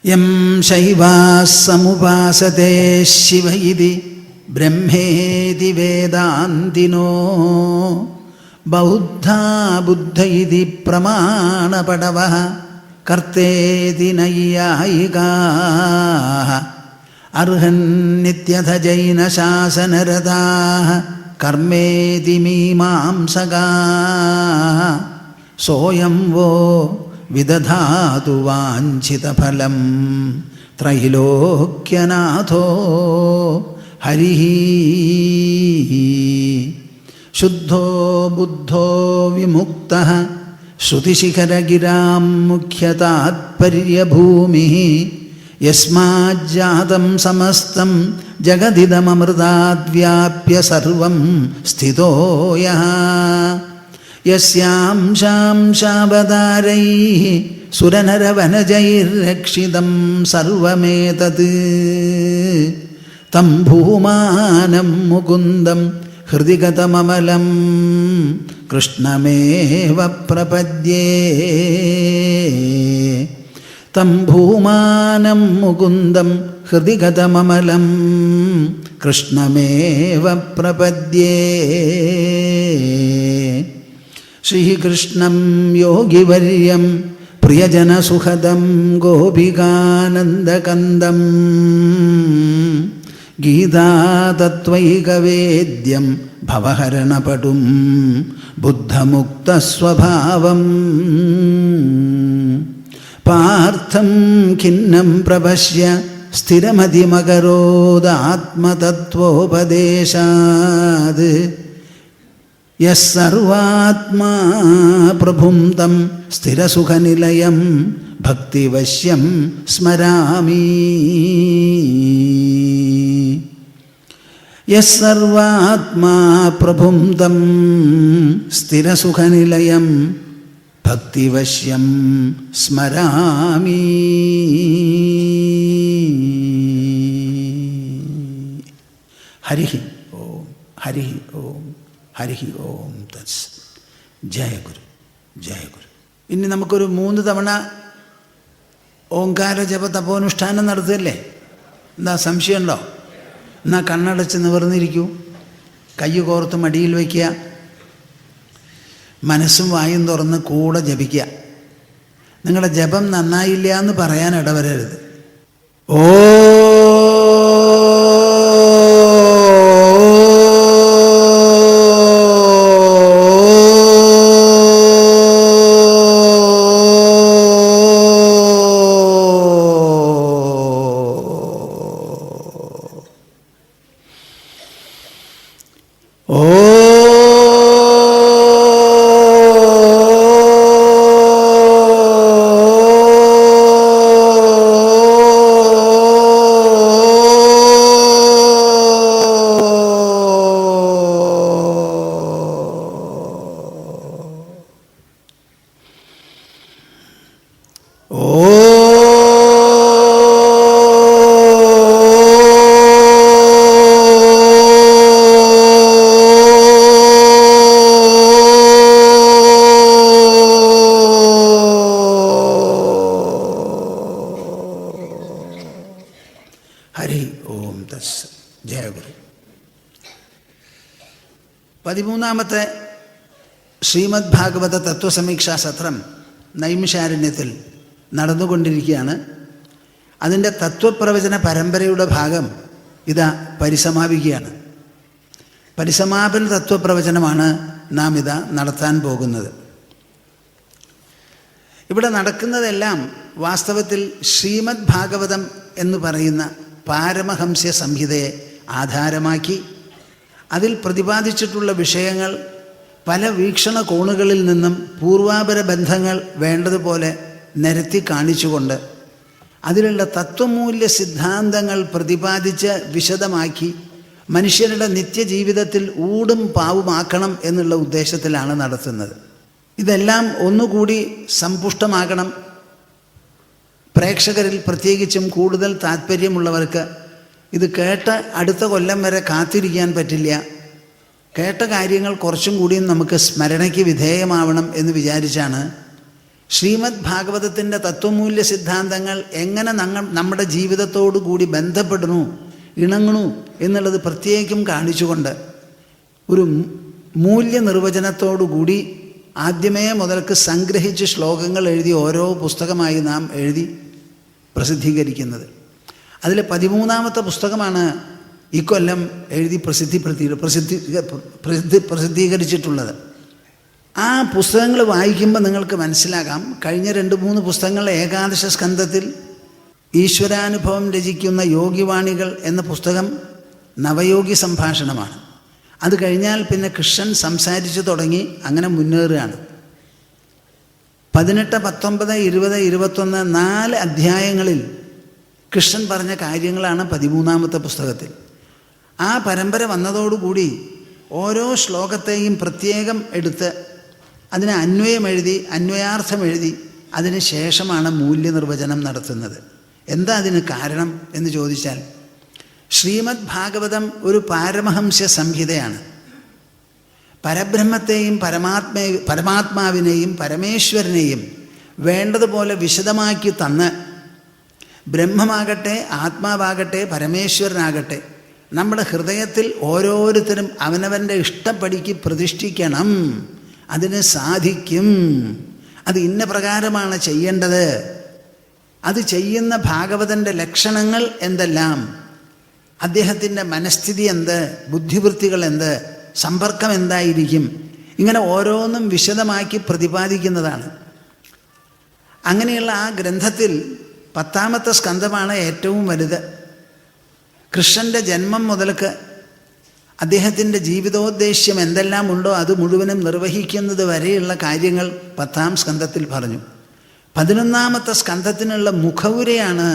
യം ശൈവാः സമുപാസതേ ശിവ ഇതി ബ്രഹ്മേതി വേദാന്തിനോ ബൗദ്ധാ ബുദ്ധ ഇതി പ്രമാണപടവഃ കർത്തേതി നൈയായികാഃ അർഹന്നിത്യഥ ജൈനശാസനരതാഃ കർമ്മേതി മീമാംസകാഃ സോയം വോ വിദധാതു വാഞ്ചിതഫലം ത്രൈലോക്യനാഥോ ഹരിഃ ശുദ്ധോ ബുദ്ധോ വിമുക്തഃ ശ്രുതിശിഖരഗിരാം മുഖ്യതാത്പര്യഭൂമിഃ യസ്മാജ്ജാതം സമസ്തം ജഗദിദമമൃതാദ്വ്യാപ്യ സർവം സ്ഥിതോ യഃ യസ്യാംശാംശാവതാരൈഃ സുരനരവനജൈർരക്ഷിതം സർവമേതത് തം ഭൂമാനം മുകുന്ദം ഹൃദി ഗതമമലം കൃഷ്ണമേവ പ്രപദ്യേ തം ഭൂമാനം മുകുന്ദം ഹൃദി ഗതമമലം കൃഷ്ണമേവ പ്രപദ്യേ ശ്രീകൃഷ്ണം യോഗിവർയം പ്രിയജനസുഹൃദം ഗോപികാനന്ദകന്ദം ഗീതാതത്വൈകവേദ്യം ഭവഹരണപടും ബുദ്ധമുക്തസ്വഭാവം പാർത്ഥം ഖിന്നം പ്രപശ്യ സ്ഥിരമതിമകരോദാത്മതത്വോപദേശാത് യസ്സർവാത്മാ പ്രഭും തം സ്ഥിരസുഖനിലയം ഭക്തിവശ്യം സ്മരാമി യസ്സർവാത്മാ പ്രഭും തം സ്ഥിരസുഖനിലയം ഭക്തിവശ്യം സ്മരാമി. ഹരിഃ ഓം ഹരിഃ ഓം ഹരിഃ ഓം തത്സ്. ജയ ഗുരു ജയ ഗുരു. ഇനി നമുക്കൊരു 3 തവണ ഓംകാര ജപ തപോനുഷ്ഠാനം നടത്തുകയല്ലേ? എന്താ സംശയമുണ്ടോ? എന്നാൽ കണ്ണടച്ച് നിവർന്നിരിക്കൂ, കൈ കോർത്ത് മടിയിൽ വയ്ക്കുക, മനസ്സും വായും തുറന്ന് കൂടെ ജപിക്കുക. നിങ്ങളുടെ ജപം നന്നായില്ല എന്ന് പറയാൻ ഇടവരരുത്. ഓ ഹരി ഓം തസ്. ജയ ഗുരു. 13ാമത്തെ ശ്രീമദ് ഭാഗവത തത്വസമീക്ഷാ സത്രം നൈമിഷാരണ്യത്തിൽ നടന്നുകൊണ്ടിരിക്കുകയാണ്. അതിൻ്റെ തത്വപ്രവചന പരമ്പരയുടെ ഭാഗം ഇതാ പരിസമാപിക്കുകയാണ്. പരിസമാപന തത്വപ്രവചനമാണ് നാം ഇതാ നടത്താൻ പോകുന്നത്. ഇവിടെ നടക്കുന്നതെല്ലാം വാസ്തവത്തിൽ ശ്രീമദ് ഭാഗവതം എന്ന് പറയുന്ന പാരമഹംസ്യ സംഹിതയെ ആധാരമാക്കി അതിൽ പ്രതിപാദിച്ചിട്ടുള്ള വിഷയങ്ങൾ പല വീക്ഷണകോണുകളിൽ നിന്നും പൂർവാപര ബന്ധങ്ങൾ വേണ്ടതുപോലെ നിരത്തി കാണിച്ചുകൊണ്ട് അതിലുള്ള തത്വമൂല്യ സിദ്ധാന്തങ്ങൾ പ്രതിപാദിച്ച് വിശദമാക്കി മനുഷ്യരുടെ നിത്യജീവിതത്തിൽ ഊടും പാവുമാക്കണം എന്നുള്ള ഉദ്ദേശത്തിലാണ് നടത്തുന്നത്. ഇതെല്ലാം ഒന്നുകൂടി സമ്പുഷ്ടമാകണം. പ്രേക്ഷകരിൽ പ്രത്യേകിച്ചും കൂടുതൽ താല്പര്യമുള്ളവർക്ക് ഇത് കേട്ട് അടുത്ത കൊല്ലം വരെ കാത്തിരിക്കാൻ പറ്റില്ല. കേട്ട കാര്യങ്ങൾ കുറച്ചും കൂടിയും നമുക്ക് സ്മരണയ്ക്ക് വിധേയമാവണം എന്ന് വിചാരിച്ചാണ് ശ്രീമദ് ഭാഗവതത്തിൻ്റെ തത്വമൂല്യ സിദ്ധാന്തങ്ങൾ എങ്ങനെ നമ്മുടെ ജീവിതത്തോടു കൂടി ബന്ധപ്പെടുന്നു, ഇണങ്ങണു എന്നുള്ളത് പ്രത്യേകം കാണിച്ചുകൊണ്ട് ഒരു മൂല്യനിർവചനത്തോടുകൂടി ആദ്യമേ മുതൽക്ക് സംഗ്രഹിച്ച് ശ്ലോകങ്ങൾ എഴുതി ഓരോ പുസ്തകമായി നാം എഴുതി പ്രസിദ്ധീകരിക്കുന്നത്. അതിൽ 13ാമത്തെ പുസ്തകമാണ് ഇക്കൊല്ലം എഴുതി പ്രസിദ്ധീകരിച്ചിട്ടുള്ളത്. ആ പുസ്തകങ്ങൾ വായിക്കുമ്പോൾ നിങ്ങൾക്ക് മനസ്സിലാകാം, കഴിഞ്ഞ 2-3 പുസ്തകങ്ങൾ ഏകാദശ സ്കന്ധത്തിൽ ഈശ്വരാനുഭവം രചിക്കുന്ന യോഗിവാണികൾ എന്ന പുസ്തകം നവയോഗി സംഭാഷണമാണ്. അത് കഴിഞ്ഞാൽ പിന്നെ കൃഷ്ണൻ സംസാരിച്ചു തുടങ്ങി, അങ്ങനെ മുന്നേറുകയാണ്. 18, 19, 20, 21 4 അധ്യായങ്ങളിൽ കൃഷ്ണൻ പറഞ്ഞ കാര്യങ്ങളാണ് 13ാമത്തെ പുസ്തകത്തിൽ. ആ പരമ്പര വന്നതോടുകൂടി ഓരോ ശ്ലോകത്തെയും പ്രത്യേകം എടുത്ത് അതിന് അന്വയം എഴുതി, അന്വയാർത്ഥം എഴുതി, അതിന് ശേഷമാണ് മൂല്യനിർവചനം നടത്തുന്നത്. എന്താ അതിന് കാരണം എന്ന് ചോദിച്ചാൽ, ശ്രീമദ് ഭാഗവതം ഒരു പാരമഹംസ്യ സംഹിതയാണ്. പരബ്രഹ്മത്തെയും പരമാത്മാവിനെയും പരമേശ്വരനെയും വേണ്ടതുപോലെ വിശദമാക്കി തന്ന്, ബ്രഹ്മമാകട്ടെ ആത്മാവാകട്ടെ പരമേശ്വരനാകട്ടെ നമ്മുടെ ഹൃദയത്തിൽ ഓരോരുത്തരും അവനവൻ്റെ ഇഷ്ടപ്പടിക്ക് പ്രതിഷ്ഠിക്കണം. അതിന് സാധിക്കും. അത് ഇന്ന പ്രകാരമാണ് ചെയ്യേണ്ടത്. അത് ചെയ്യുന്ന ഭാഗവതൻ്റെ ലക്ഷണങ്ങൾ എന്തെല്ലാം, അദ്ദേഹത്തിൻ്റെ മനസ്ഥിതി എന്ത്, ബുദ്ധിവൃത്തികൾ എന്ത്, സമ്പർക്കം എന്തായിരിക്കും, ഇങ്ങനെ ഓരോന്നും വിശദമാക്കി പ്രതിപാദിക്കുന്നതാണ്. അങ്ങനെയുള്ള ആ ഗ്രന്ഥത്തിൽ 10ാമത്തെ സ്കന്ധമാണ് ഏറ്റവും വലുത്. കൃഷ്ണൻ്റെ ജന്മം മുതൽക്ക് അദ്ദേഹത്തിൻ്റെ ജീവിതോദ്ദേശ്യം എന്തെല്ലാം ഉണ്ടോ അത് മുഴുവനും നിർവഹിക്കുന്നത് വരെയുള്ള കാര്യങ്ങൾ 10ാം സ്കന്ധത്തിൽ പറഞ്ഞു. 11ാമത്തെ സ്കന്ധത്തിനുള്ള മുഖവുരയാണ്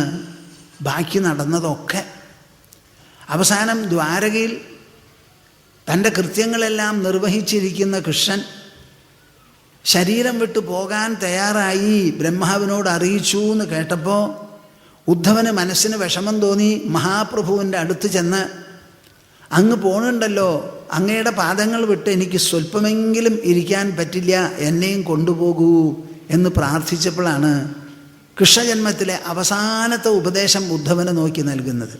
ബാക്കി നടന്നതൊക്കെ. അവസാനം ദ്വാരകയിൽ തൻ്റെ കൃത്യങ്ങളെല്ലാം നിർവഹിച്ചിരിക്കുന്ന കൃഷ്ണൻ ശരീരം വിട്ടു പോകാൻ തയ്യാറായി ബ്രഹ്മാവിനോട് അറിയിച്ചു എന്ന് കേട്ടപ്പോൾ ഉദ്ധവന് മനസ്സിന് വിഷമം തോന്നി. മഹാപ്രഭുവിൻ്റെ അടുത്ത് ചെന്ന്, അങ്ങ് പോണുണ്ടല്ലോ, അങ്ങയുടെ പാദങ്ങൾ വിട്ട് എനിക്ക് സ്വല്പമെങ്കിലും ഇരിക്കാൻ പറ്റില്ല, എന്നെയും കൊണ്ടുപോകൂ എന്ന് പ്രാർത്ഥിച്ചപ്പോഴാണ് കൃഷ്ണജന്മത്തിലെ അവസാനത്തെ ഉപദേശം ഉദ്ധവന് നോക്കി നൽകുന്നത്.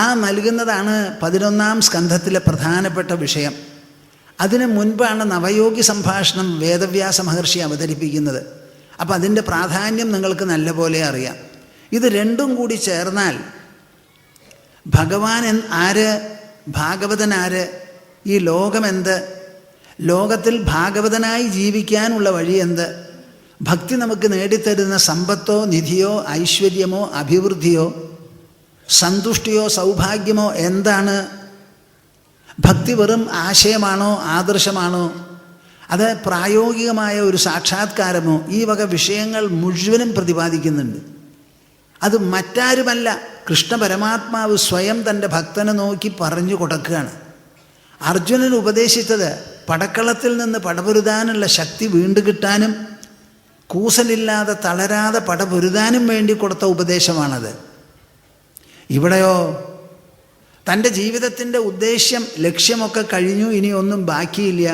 ആ നൽകുന്നതാണ് 11ാം സ്കന്ധത്തിലെ പ്രധാനപ്പെട്ട വിഷയം. അതിന് മുൻപാണ് നവയോഗി സംഭാഷണം വേദവ്യാസ മഹർഷി അവതരിപ്പിക്കുന്നത്. അപ്പം അതിൻ്റെ പ്രാധാന്യം നിങ്ങൾക്ക് നല്ലപോലെ അറിയാം. ഇത് രണ്ടും കൂടി ചേർന്നാൽ ഭഗവാൻ ആര്, ഭാഗവതൻ ആര്, ഈ ലോകമെന്ത്, ലോകത്തിൽ ഭാഗവതനായി ജീവിക്കാനുള്ള വഴി എന്ത്, ഭക്തി നമുക്ക് നേടിത്തരുന്ന സമ്പത്തോ നിധിയോ ഐശ്വര്യമോ അഭിവൃദ്ധിയോ സന്തുഷ്ടിയോ സൗഭാഗ്യമോ എന്താണ്, ഭക്തി വെറും ആശയമാണോ ആദർശമാണോ, അത് പ്രായോഗികമായ ഒരു സാക്ഷാത്കാരമോ, ഈ വക വിഷയങ്ങൾ മുഴുവനും പ്രതിപാദിക്കുന്നുണ്ട്. അത് മറ്റാരുമല്ല, കൃഷ്ണ പരമാത്മാവ് സ്വയം തൻ്റെ ഭക്തനെ നോക്കി പറഞ്ഞു കൊടുക്കുകയാണ്. അർജുനന് ഉപദേശിച്ചത് പടക്കളത്തിൽ നിന്ന് പടപൊരുതാനുള്ള ശക്തി വീണ്ടുകിട്ടാനും കൂസലില്ലാതെ തളരാതെ പടപൊരുതാനും വേണ്ടി കൊടുത്ത ഉപദേശമാണത്. ഇവിടെയോ തൻ്റെ ജീവിതത്തിൻ്റെ ഉദ്ദേശ്യം ലക്ഷ്യമൊക്കെ കഴിഞ്ഞു, ഇനി ഒന്നും ബാക്കിയില്ല,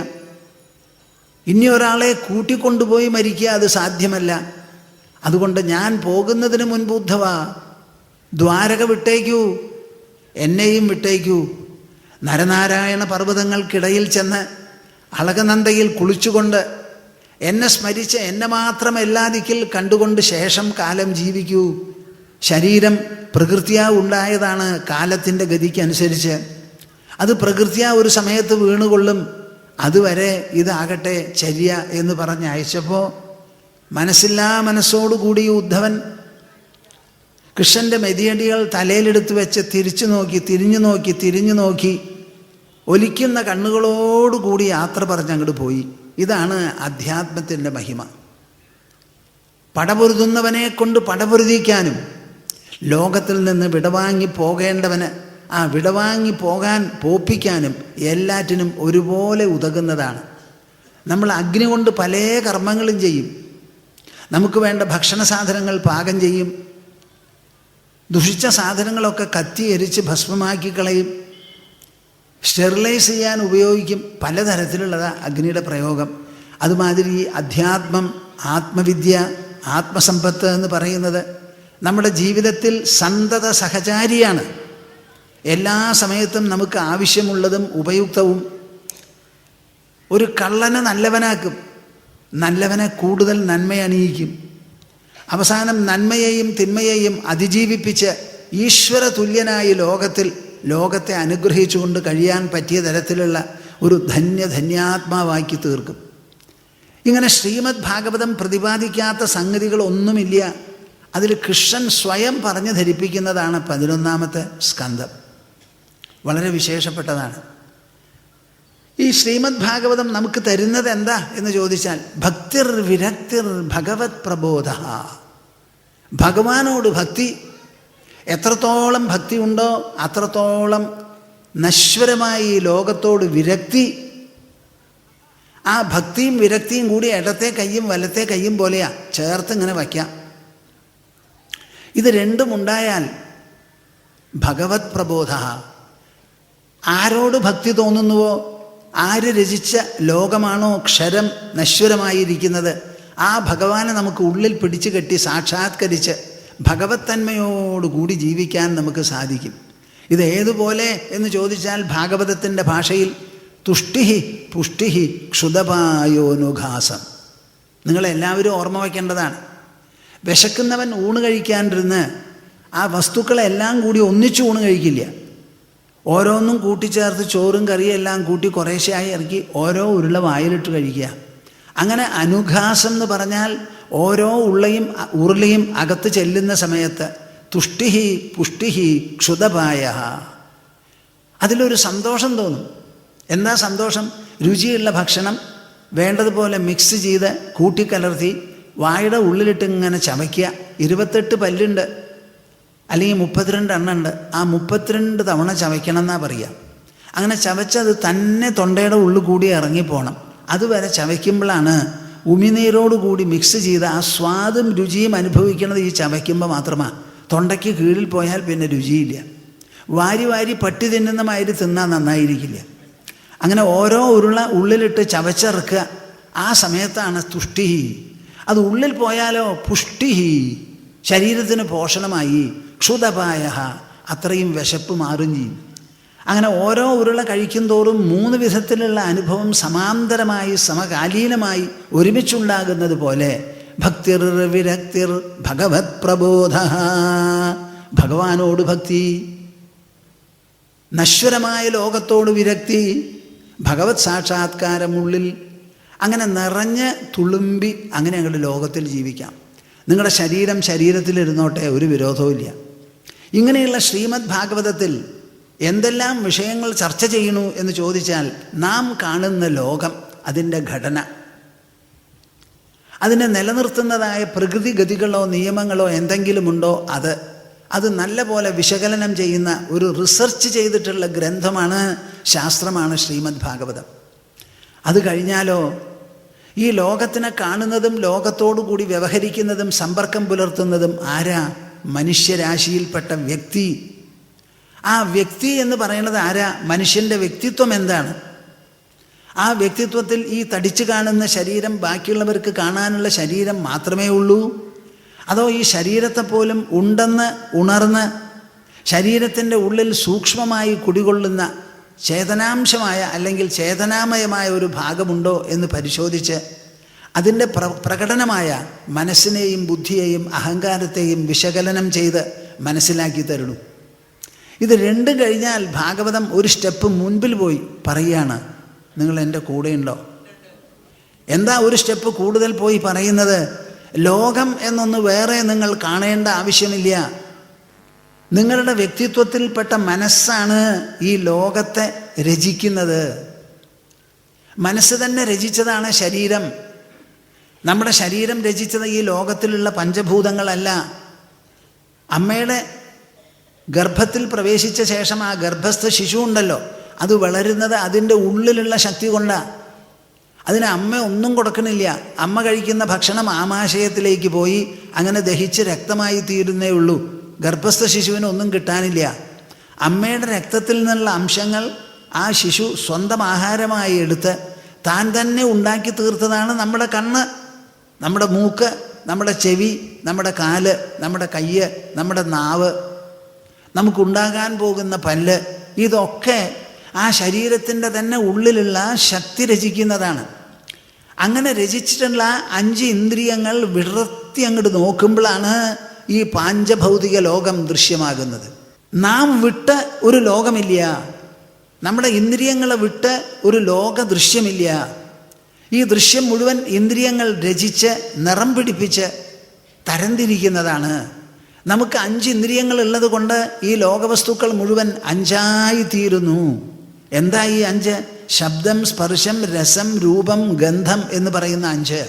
ഇനി ഒരാളെ കൂട്ടിക്കൊണ്ടുപോയി മരിക്കുക അത് സാധ്യമല്ല. അതുകൊണ്ട് ഞാൻ പോകുന്നതിന് മുൻപ് ഉദ്ധവ ദ്വാരക വിട്ടേക്കൂ, എന്നെയും വിട്ടേക്കൂ. നരനാരായണ പർവ്വതങ്ങൾക്കിടയിൽ ചെന്ന് അളകനന്ദയിൽ കുളിച്ചുകൊണ്ട് എന്നെ സ്മരിച്ച് എന്നെ മാത്രം എല്ലാ ദിക്കിൽ കണ്ടുകൊണ്ട് ശേഷം കാലം ജീവിക്കൂ. ശരീരം പ്രകൃത്യാ ഉണ്ടായതാണ്, കാലത്തിൻ്റെ ഗതിക്കനുസരിച്ച് അത് പ്രകൃത്യാ ഒരു സമയത്ത് വീണുകൊള്ളും, അതുവരെ ഇതാകട്ടെ ചര്യ എന്ന് പറഞ്ഞ് അയച്ചപ്പോൾ മനസ്സില്ലാ മനസ്സോടുകൂടി ഉദ്ധവൻ കൃഷ്ണൻ്റെ മെതിയടികൾ തലയിലെടുത്ത് വെച്ച് തിരിഞ്ഞു നോക്കി ഒലിക്കുന്ന കണ്ണുകളോടുകൂടി യാത്ര പറഞ്ഞങ്ങോട്ട് പോയി. ഇതാണ് അധ്യാത്മത്തിൻ്റെ മഹിമ. പടപൊരുതുന്നവനെ കൊണ്ട് പടപൊരുതിക്കാനും ലോകത്തിൽ നിന്ന് വിടവാങ്ങി പോകേണ്ടവന് ആ വിടവാങ്ങി പോകാൻ പോപ്പിക്കാനും എല്ലാറ്റിനും ഒരുപോലെ ഉതകുന്നതാണ്. നമ്മൾ അഗ്നി കൊണ്ട് പല കർമ്മങ്ങളും ചെയ്യും. നമുക്ക് വേണ്ട ഭക്ഷണ സാധനങ്ങൾ പാകം ചെയ്യും, ദുഷിച്ച സാധനങ്ങളൊക്കെ കത്തി എരിച്ച് ഭസ്മമാക്കി കളയും, സ്റ്റെറിലൈസ് ചെയ്യാൻ ഉപയോഗിക്കും. പലതരത്തിലുള്ളതാണ് അഗ്നിയുടെ പ്രയോഗം. അതുമാതിരി അധ്യാത്മം ആത്മവിദ്യ, ആത്മസമ്പത്ത് എന്ന് പറയുന്നത് നമ്മുടെ ജീവിതത്തിൽ സന്തത സഹചാരിയാണ്. എല്ലാ സമയത്തും നമുക്ക് ആവശ്യമുള്ളതും ഉപയുക്തവും. ഒരു കള്ളനെ നല്ലവനാക്കും, നല്ലവനെ കൂടുതൽ നന്മയണിയിക്കും. അവസാനം നന്മയെയും തിന്മയെയും അതിജീവിപ്പിച്ച് ഈശ്വര തുല്യനായ ലോകത്തെ അനുഗ്രഹിച്ചുകൊണ്ട് കഴിയാൻ പറ്റിയ തരത്തിലുള്ള ഒരു ധന്യാത്മാവാക്കി തീർക്കും. ഇങ്ങനെ ശ്രീമദ് ഭാഗവതം പ്രതിപാദിക്കാത്ത സംഗതികളൊന്നുമില്ല. അതിൽ കൃഷ്ണൻ സ്വയം പറഞ്ഞു ധരിപ്പിക്കുന്നതാണ് 11ാമത്തെ സ്കന്ധം. വളരെ വിശേഷപ്പെട്ടതാണ്. ഈ ശ്രീമദ് ഭാഗവതം നമുക്ക് തരുന്നത് എന്താ എന്ന് ചോദിച്ചാൽ, ഭക്തിർ വിരക്തിർ ഭഗവത് പ്രബോധ. ഭഗവാനോട് ഭക്തി, എത്രത്തോളം ഭക്തി ഉണ്ടോ അത്രത്തോളം നശ്വരമായി ഈ ലോകത്തോട് വിരക്തി. ആ ഭക്തിയും വിരക്തിയും കൂടി ഇടത്തെ കയ്യും വലത്തെ കയ്യും പോലെയാ, ചേർത്ത് ഇങ്ങനെ വയ്ക്കാം. ഇത് രണ്ടും ഉണ്ടായാൽ ഭഗവത് പ്രബോധ. ആരോട് ഭക്തി തോന്നുന്നുവോ, ആര് രചിച്ച ലോകമാണോ ക്ഷരം നശ്വരമായിരിക്കുന്നത്, ആ ഭഗവാനെ നമുക്ക് ഉള്ളിൽ പിടിച്ചു കെട്ടി സാക്ഷാത്കരിച്ച് ഭഗവത് തന്മയോടുകൂടി ജീവിക്കാൻ നമുക്ക് സാധിക്കും. ഇത് ഏതുപോലെ എന്ന് ചോദിച്ചാൽ ഭാഗവതത്തിൻ്റെ ഭാഷയിൽ തുഷ്ടിഹി പുഷ്ടിഹി ക്ഷുതപായോനുഘാസം. നിങ്ങളെല്ലാവരും ഓർമ്മ വയ്ക്കേണ്ടതാണ്. വിശക്കുന്നവൻ ഊണ് കഴിക്കാണ്ടിരുന്ന് ആ വസ്തുക്കളെല്ലാം കൂടി ഒന്നിച്ച് ഊണ് കഴിക്കില്ല. ഓരോന്നും കൂട്ടിച്ചേർത്ത് ചോറും കറിയും എല്ലാം കൂട്ടി കുറേശ്ശെയായി ഇറക്കി ഓരോ ഉരുള വായിലിട്ട് കഴിക്കുക. അങ്ങനെ അനുഘാസം എന്ന് പറഞ്ഞാൽ ഓരോ ഉരുളയും അകത്ത് ചെല്ലുന്ന സമയത്ത് തുഷ്ടിഹി പുഷ്ടിഹി ക്ഷുതപായ, അതിലൊരു സന്തോഷം തോന്നും. എന്താ സന്തോഷം? രുചിയുള്ള ഭക്ഷണം വേണ്ടതുപോലെ മിക്സ് ചെയ്ത് കൂട്ടിക്കലർത്തി വായുടെ ഉള്ളിലിട്ട് ഇങ്ങനെ ചവയ്ക്കുക. 28 പല്ലുണ്ട്, അല്ലെങ്കിൽ 32 എണ്ണുണ്ട്. ആ 32 തവണ ചവയ്ക്കണം എന്നാണ് പറയുക. അങ്ങനെ ചവച്ചത് തന്നെ തൊണ്ടയുടെ ഉള്ളിൽ കൂടി ഇറങ്ങിപ്പോണം. അതുവരെ ചവയ്ക്കുമ്പോഴാണ് ഉമിനീരോടുകൂടി മിക്സ് ചെയ്ത് ആ സ്വാദും രുചിയും അനുഭവിക്കുന്നത് ഈ ചവയ്ക്കുമ്പോൾ മാത്രമാണ്. തൊണ്ടയ്ക്ക് കീഴിൽ പോയാൽ പിന്നെ രുചിയില്ല. വാരി വാരി പട്ടി തിന്നുന്ന മാതിരി തിന്നാൽ നന്നായിരിക്കില്ല. അങ്ങനെ ഓരോ ഉരുള ഉള്ളിലിട്ട് ചവച്ചിറക്കുക. ആ സമയത്താണ് തുഷ്ടിഹി. അത് ഉള്ളിൽ പോയാലോ പുഷ്ടിഹി, ശരീരത്തിന് പോഷണമായി. ക്ഷുതപായ, അത്രയും വിശപ്പ് മാറും ചെയ്യും. അങ്ങനെ ഓരോ ഉരുള കഴിക്കും തോറും 3 വിധത്തിലുള്ള അനുഭവം സമാന്തരമായി സമകാലീനമായി ഒരുമിച്ചുണ്ടാകുന്നത് പോലെ ഭക്തിർ വിരക്തിർ ഭഗവത് പ്രബോധ. ഭഗവാനോട് ഭക്തി, നശ്വരമായ ലോകത്തോട് വിരക്തി, ഭഗവത് സാക്ഷാത്കാരം ഉള്ളിൽ. അങ്ങനെ നിറഞ്ഞ് തുളുമ്പി അങ്ങനെ അങ്ങോട്ട് ലോകത്തിൽ ജീവിക്കാം. നിങ്ങളുടെ ശരീരത്തിലിരുന്നോട്ടെ, ഒരു വിരോധവുമില്ല. ഇങ്ങനെയുള്ള ശ്രീമദ് ഭാഗവതത്തിൽ എന്തെല്ലാം വിഷയങ്ങൾ ചർച്ച ചെയ്യണു എന്ന് ചോദിച്ചാൽ, നാം കാണുന്ന ലോകം, അതിൻ്റെ ഘടന, അതിനെ നിലനിർത്തുന്നതായ പ്രകൃതിഗതികളോ നിയമങ്ങളോ എന്തെങ്കിലുമുണ്ടോ, അത് നല്ല പോലെ വിശകലനം ചെയ്യുന്ന ഒരു റിസർച്ച് ചെയ്തിട്ടുള്ള ഗ്രന്ഥമാണ്, ശാസ്ത്രമാണ് ശ്രീമദ് ഭാഗവതം. അത് കഴിഞ്ഞാലോ ഈ ലോകത്തിനെ കാണുന്നതും ലോകത്തോടു കൂടി വ്യവഹരിക്കുന്നതും സമ്പർക്കം പുലർത്തുന്നതും ആരാ? മനുഷ്യരാശിയിൽപ്പെട്ട വ്യക്തി. ആ വ്യക്തി എന്ന് പറയുന്നത് ആരാ? മനുഷ്യൻ്റെ വ്യക്തിത്വം എന്താണ്? ആ വ്യക്തിത്വത്തിൽ ഈ തടിച്ചു കാണുന്ന ശരീരം ബാക്കിയുള്ളവർക്ക് കാണാനുള്ള ശരീരം മാത്രമേ ഉള്ളൂ? അതോ ഈ ശരീരത്തെ പോലും ഉണ്ടെന്ന് ഉണർന്ന് ശരീരത്തിൻ്റെ ഉള്ളിൽ സൂക്ഷ്മമായി കുടികൊള്ളുന്ന ചേതനാംശമായ അല്ലെങ്കിൽ ചേതനാമയമായ ഒരു ഭാഗമുണ്ടോ എന്ന് പരിശോധിച്ച് അതിൻ്റെ പ്രകടനമായ മനസ്സിനെയും ബുദ്ധിയെയും അഹങ്കാരത്തെയും വിശകലനം ചെയ്ത് മനസ്സിലാക്കി തരണു. ഇത് രണ്ടും കഴിഞ്ഞാൽ ഭാഗവതം ഒരു സ്റ്റെപ്പ് മുൻപിൽ പോയി പറയുകയാണ്, നിങ്ങൾ എൻ്റെ കൂടെയുണ്ടോ? എന്താ ഒരു സ്റ്റെപ്പ് കൂടുതൽ പോയി പറയുന്നത്? ലോകം എന്നൊന്ന് വേറെ നിങ്ങൾ കാണേണ്ട ആവശ്യമില്ല. നിങ്ങളുടെ വ്യക്തിത്വത്തിൽപ്പെട്ട മനസ്സാണ് ഈ ലോകത്തെ രചിക്കുന്നത്. മനസ്സ് തന്നെ രചിച്ചതാണ് ശരീരം. നമ്മുടെ ശരീരം രചിച്ചത് ഈ ലോകത്തിലുള്ള പഞ്ചഭൂതങ്ങളല്ല. അമ്മയുടെ ഗർഭത്തിൽ പ്രവേശിച്ച ശേഷം ആ ഗർഭസ്ഥ ശിശു ഉണ്ടല്ലോ, അത് വളരുന്നത് അതിൻ്റെ ഉള്ളിലുള്ള ശക്തി കൊണ്ടാണ്. അതിന് അമ്മ ഒന്നും കൊടുക്കണില്ല. അമ്മ കഴിക്കുന്ന ഭക്ഷണം ആമാശയത്തിലേക്ക് പോയി അങ്ങനെ ദഹിച്ച് രക്തമായി തീരുന്നേ ഉള്ളൂ. ഗർഭസ്ഥ ശിശുവിന് ഒന്നും കിട്ടാനില്ല. അമ്മയുടെ രക്തത്തിൽ നിന്നുള്ള അംശങ്ങൾ ആ ശിശു സ്വന്തം ആഹാരമായി എടുത്ത് താൻ തന്നെ ഉണ്ടാക്കി തീർത്തതാണ് നമ്മുടെ കണ്ണ്. നമ്മുടെ മൂക്ക്, നമ്മുടെ ചെവി, നമ്മുടെ കാല്, നമ്മുടെ കയ്യ്, നമ്മുടെ നാവ്, നമുക്കുണ്ടാകാൻ പോകുന്ന പല്ല്, ഇതൊക്കെ ആ ശരീരത്തിൻ്റെ തന്നെ ഉള്ളിലുള്ള ശക്തി രചിക്കുന്നതാണ്. അങ്ങനെ രചിച്ചിട്ടുള്ള 5 ഇന്ദ്രിയങ്ങൾ വിടർത്തി അങ്ങോട്ട് നോക്കുമ്പോഴാണ് ഈ പാഞ്ചഭൗതിക ലോകം ദൃശ്യമാകുന്നത്. നാം വിട്ട് ഒരു ലോകമില്ല, നമ്മുടെ ഇന്ദ്രിയങ്ങളെ വിട്ട് ഒരു ലോക ദൃശ്യമില്ല. ഈ ദൃശ്യം മുഴുവൻ ഇന്ദ്രിയങ്ങൾ രചിച്ച് നിറം പിടിപ്പിച്ച് തരംതിരിക്കുന്നതാണ്. നമുക്ക് 5 ഇന്ദ്രിയങ്ങൾ ഉള്ളത് കൊണ്ട് ഈ ലോകവസ്തുക്കൾ മുഴുവൻ 5ആയി തീരുന്നു. എന്താ ഈ 5? ശബ്ദം, സ്പർശം, രസം, രൂപം, ഗന്ധം എന്ന് പറയുന്ന 5.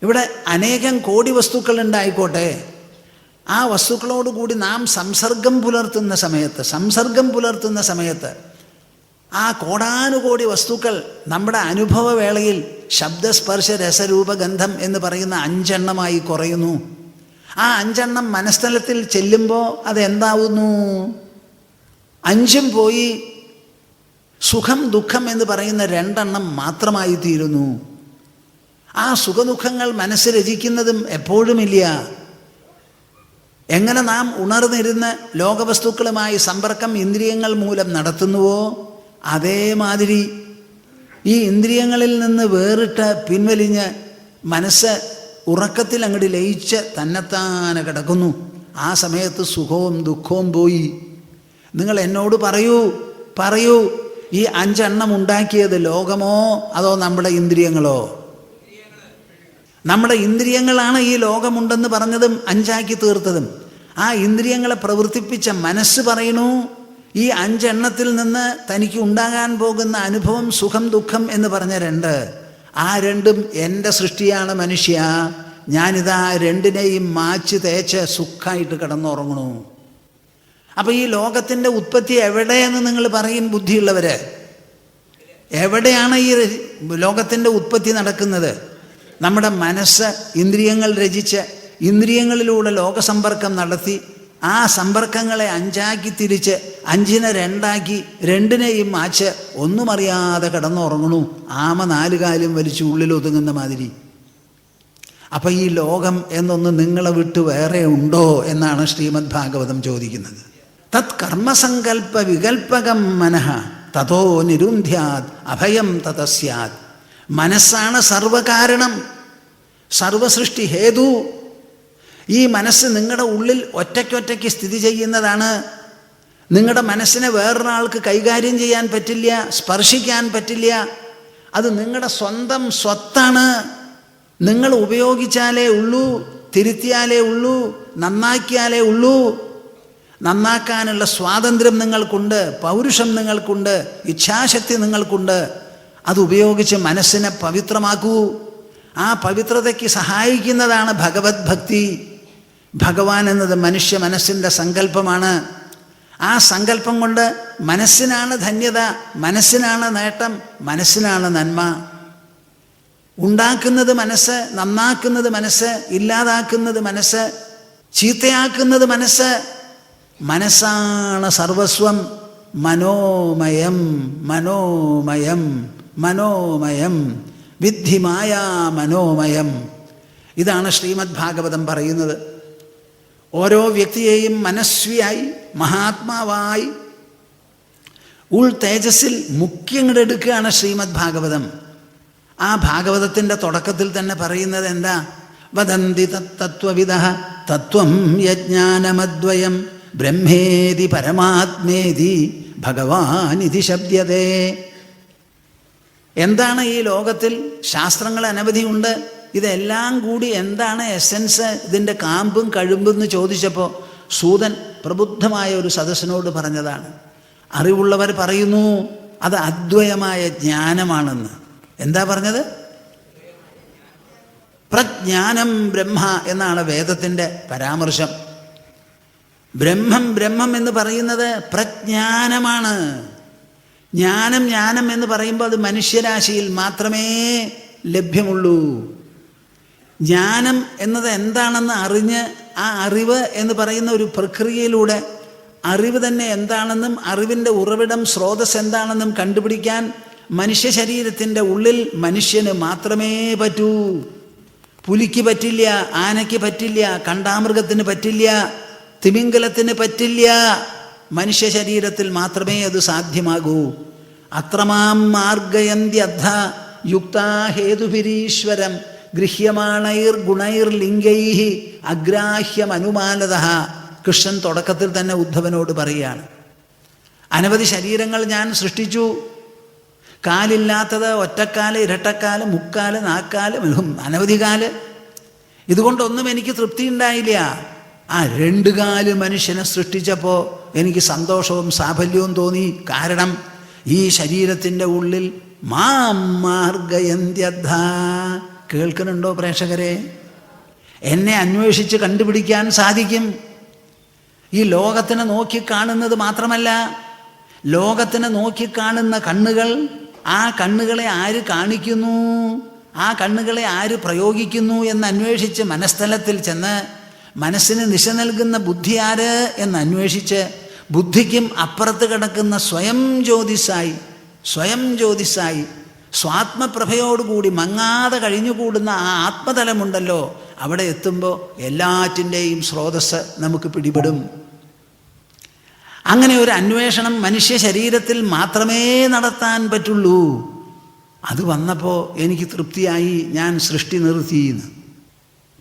ഇവിടെ അനേകം കോടി വസ്തുക്കൾ ഉണ്ടായിക്കോട്ടെ, ആ വസ്തുക്കളോടുകൂടി നാം സംസർഗം പുലർത്തുന്ന സമയത്ത് ആ കോടാനുകോടി വസ്തുക്കൾ നമ്മുടെ അനുഭവവേളയിൽ ശബ്ദസ്പർശ രസരൂപഗന്ധം എന്ന് പറയുന്ന 5 എണ്ണമായി കുറയുന്നു. ആ 5 എണ്ണം മനസ്ഥലത്തിൽ ചെല്ലുമ്പോൾ അതെന്താവുന്നു? 5ഉം പോയി സുഖം ദുഃഖം എന്ന് പറയുന്ന 2 എണ്ണം മാത്രമായി തീരുന്നു. ആ സുഖദുഃഖങ്ങൾ മനസ്സ് രചിക്കുന്നതും എപ്പോഴുമില്ല. എങ്ങനെ നാം ഉണർന്നിരുന്ന് ലോകവസ്തുക്കളുമായി സമ്പർക്കം ഇന്ദ്രിയങ്ങൾ മൂലം നടത്തുന്നുവോ, അതേമാതിരി ഈ ഇന്ദ്രിയങ്ങളിൽ നിന്ന് വേറിട്ട് പിൻവലിഞ്ഞ് മനസ്സ് ഉറക്കത്തിൽ അങ്ങോട്ട് ലയിച്ച് തന്നെത്താനെ കിടക്കുന്നു. ആ സമയത്ത് സുഖവും ദുഃഖവും പോയി. നിങ്ങൾ എന്നോട് പറയൂ ഈ 5 എണ്ണം ഉണ്ടാക്കിയത് ലോകമോ അതോ നമ്മുടെ ഇന്ദ്രിയങ്ങളോ? നമ്മുടെ ഇന്ദ്രിയങ്ങളാണ് ഈ ലോകമുണ്ടെന്ന് പറഞ്ഞതും 5ആക്കി തീർത്തതും. ആ ഇന്ദ്രിയങ്ങളെ പ്രവർത്തിപ്പിച്ച മനസ്സ് പറയണു ഈ 5 എണ്ണത്തിൽ നിന്ന് തനിക്ക് ഉണ്ടാകാൻ പോകുന്ന അനുഭവം സുഖം ദുഃഖം എന്ന് പറഞ്ഞ 2, ആ 2ഉം എൻ്റെ സൃഷ്ടിയാണ് മനുഷ്യ. ഞാനിതാ 2നെയും മാച്ച് തേച്ച് സുഖമായിട്ട് കിടന്നുറങ്ങണു. അപ്പം ഈ ലോകത്തിൻ്റെ ഉത്പത്തി എവിടെയെന്ന് നിങ്ങൾ പറയും ബുദ്ധിയുള്ളവർ? എവിടെയാണ് ഈ ലോകത്തിൻ്റെ ഉത്പത്തി നടക്കുന്നത്? നമ്മുടെ മനസ്സ് ഇന്ദ്രിയങ്ങൾ രചിച്ച് ഇന്ദ്രിയങ്ങളിലൂടെ ലോകസമ്പർക്കം നടത്തി ആ സമ്പർക്കങ്ങളെ 5ആക്കി തിരിച്ച് 5നെ 2ആക്കി 2നെയും മാച്ച് ഒന്നും അറിയാതെ കിടന്നുറങ്ങണു. ആമ 4 കാലും വലിച്ച് ഉള്ളിലൊതുങ്ങുന്ന മാതിരി. അപ്പം ഈ ലോകം എന്നൊന്ന് നിങ്ങളെ വിട്ട് വേറെ ഉണ്ടോ എന്നാണ് ശ്രീമദ് ഭാഗവതം ചോദിക്കുന്നത്. തത് കർമ്മസങ്കല്പ വികൽപകം മനഃ തതോ നിരുന്ധ്യാത് അഭയം തതസ്യാത്. മനസ്സാണ് സർവകാരണം, സർവസൃഷ്ടി ഹേതു. ഈ മനസ്സ് നിങ്ങളുടെ ഉള്ളിൽ ഒറ്റയ്ക്കൊറ്റയ്ക്ക് സ്ഥിതി ചെയ്യുന്നതാണ്. നിങ്ങളുടെ മനസ്സിനെ വേറൊരാൾക്ക് കൈകാര്യം ചെയ്യാൻ പറ്റില്ല, സ്പർശിക്കാൻ പറ്റില്ല. അത് നിങ്ങളുടെ സ്വന്തം സ്വത്താണ്. നിങ്ങൾ ഉപയോഗിച്ചാലേ ഉള്ളൂ, തിരുത്തിയാലേ ഉള്ളൂ, നന്നാക്കിയാലേ ഉള്ളൂ. നന്നാക്കാനുള്ള സ്വാതന്ത്ര്യം നിങ്ങൾക്കുണ്ട്, പൗരുഷം നിങ്ങൾക്കുണ്ട്, ഇച്ഛാശക്തി നിങ്ങൾക്കുണ്ട്. അതുപയോഗിച്ച് മനസ്സിനെ പവിത്രമാക്കൂ. ആ പവിത്രതയ്ക്ക് സഹായിക്കുന്നതാണ് ഭഗവത് ഭക്തി. ഭഗവാൻ എന്നത് മനുഷ്യ മനസ്സിൻ്റെ സങ്കല്പമാണ്. ആ സങ്കല്പം കൊണ്ട് മനസ്സിനാണ് ധന്യത, മനസ്സിനാണ് നേട്ടം, മനസ്സിനാണ് നന്മ. ഉണ്ടാക്കുന്നത് മനസ്സ്, നന്നാക്കുന്നത് മനസ്സ്, ഇല്ലാതാക്കുന്നത് മനസ്സ്, ചീത്തയാക്കുന്നത് മനസ്സ്. മനസ്സാണ് സർവസ്വം. മനോമയം മനോമയം മനോമയം വിദ്ധിമായ മനോമയം. ഇതാണ് ശ്രീമദ് ഭാഗവതം പറയുന്നത്. ഓരോ വ്യക്തിയെയും മനസ്വിയായി മഹാത്മാവായി ഉൾ തേജസ്സിൽ മുഖ്യങ്ങടെടുക്കുകയാണ് ശ്രീമദ് ഭാഗവതം. ആ ഭാഗവതത്തിൻ്റെ തുടക്കത്തിൽ തന്നെ പറയുന്നത് എന്താ? വദന്തി തത്വവിദഃ തത്വം യജ്ഞാനമദ്വയം ബ്രഹ്മേതി പരമാത്മേതി ഭഗവാനിതി ശബ്ദതേ. എന്താണ് ഈ ലോകത്തിൽ? ശാസ്ത്രങ്ങൾ അനവധിയുണ്ട്. ഇതെല്ലാം കൂടി എന്താണ് എസൻസ്, ഇതിൻ്റെ കാമ്പും കഴുമ്പും എന്ന് ചോദിച്ചപ്പോൾ സൂതൻ പ്രബുദ്ധമായ ഒരു സദസ്സിനോട് പറഞ്ഞതാണ്. അറിവുള്ളവർ പറയുന്നു അത് അദ്വയമായ ജ്ഞാനമാണെന്ന്. എന്താ പറഞ്ഞത്? പ്രജ്ഞാനം ബ്രഹ്മ എന്നാണ് വേദത്തിൻ്റെ പരാമർശം. ബ്രഹ്മം എന്ന് പറയുന്നത് പ്രജ്ഞാനമാണ്. ജ്ഞാനം എന്ന് പറയുമ്പോൾ അത് മനുഷ്യരാശിയിൽ മാത്രമേ ലഭ്യമുള്ളൂ. ജ്ഞാനം എന്നത് എന്താണെന്ന് അറിഞ്ഞ് ആ അറിവ് എന്ന് പറയുന്ന ഒരു പ്രക്രിയയിലൂടെ അറിവ് തന്നെ എന്താണെന്നും അറിവിൻ്റെ ഉറവിടം സ്രോതസ് എന്താണെന്നും കണ്ടുപിടിക്കാൻ മനുഷ്യ ശരീരത്തിൻ്റെ ഉള്ളിൽ മനുഷ്യന് മാത്രമേ പറ്റൂ. പുലിക്ക് പറ്റില്ല, ആനയ്ക്ക് പറ്റില്ല, കണ്ടാമൃഗത്തിന് പറ്റില്ല, തിമിംഗലത്തിന് പറ്റില്ല. മനുഷ്യ ശരീരത്തിൽ മാത്രമേ അത് സാധ്യമാകൂ. അത്രമാം മാർഗയന്ത്യദ്ധ യുക്താ ഹേതുഭിരീശ്വരം ഗൃഹ്യമാണൈർ ഗുണൈർ ലിംഗൈ അഗ്രാഹ്യമനുമാനതഃ. കൃഷ്ണൻ തുടക്കത്തിൽ തന്നെ ഉദ്ധവനോട് പറയുകയാണ്, അനവധി ശരീരങ്ങൾ ഞാൻ സൃഷ്ടിച്ചു. കാലില്ലാത്തത് ഒറ്റക്കാല്, ഇരട്ടക്കാല്, മുക്കാല്, നാക്കാല്, അനവധി കാല്. ഇതുകൊണ്ടൊന്നും എനിക്ക് തൃപ്തി ഉണ്ടായില്ല. ആ 2 കാല് മനുഷ്യനെ സൃഷ്ടിച്ചപ്പോൾ എനിക്ക് സന്തോഷവും സാഫല്യവും തോന്നി. കാരണം ഈ ശരീരത്തിൻ്റെ ഉള്ളിൽ മാം മാർഗയന്ത്യദ്ധ. കേൾക്കുന്നുണ്ടോ പ്രേക്ഷകരെ? എന്നെ അന്വേഷിച്ച് കണ്ടുപിടിക്കാൻ സാധിക്കും. ഈ ലോകത്തിനെ നോക്കിക്കാണുന്നത് മാത്രമല്ല, ലോകത്തിനെ നോക്കിക്കാണുന്ന കണ്ണുകൾ, ആ കണ്ണുകളെ ആര് കാണിക്കുന്നു, ആ കണ്ണുകളെ ആര് പ്രയോഗിക്കുന്നു എന്ന് അന്വേഷിച്ച് മനസ്ഥലത്തിൽ ചെന്ന് മനസ്സിന് ദിശ നൽകുന്ന ബുദ്ധി ആര് എന്ന് അന്വേഷിച്ച് ബുദ്ധിക്കും അപ്പുറത്ത് കിടക്കുന്ന സ്വയം ജ്യോതിസായി സ്വാത്മപ്രഭയോടുകൂടി മങ്ങാതെ കഴിഞ്ഞുകൂടുന്ന ആ ആത്മതലമുണ്ടല്ലോ, അവിടെ എത്തുമ്പോൾ എല്ലാറ്റിൻ്റെയും സ്രോതസ്സ് നമുക്ക് പിടിപെടും. അങ്ങനെ ഒരു അന്വേഷണം മനുഷ്യ ശരീരത്തിൽ മാത്രമേ നടത്താൻ പറ്റുള്ളൂ. അത് വന്നപ്പോൾ എനിക്ക് തൃപ്തിയായി, ഞാൻ സൃഷ്ടി നിർത്തിയെന്ന്.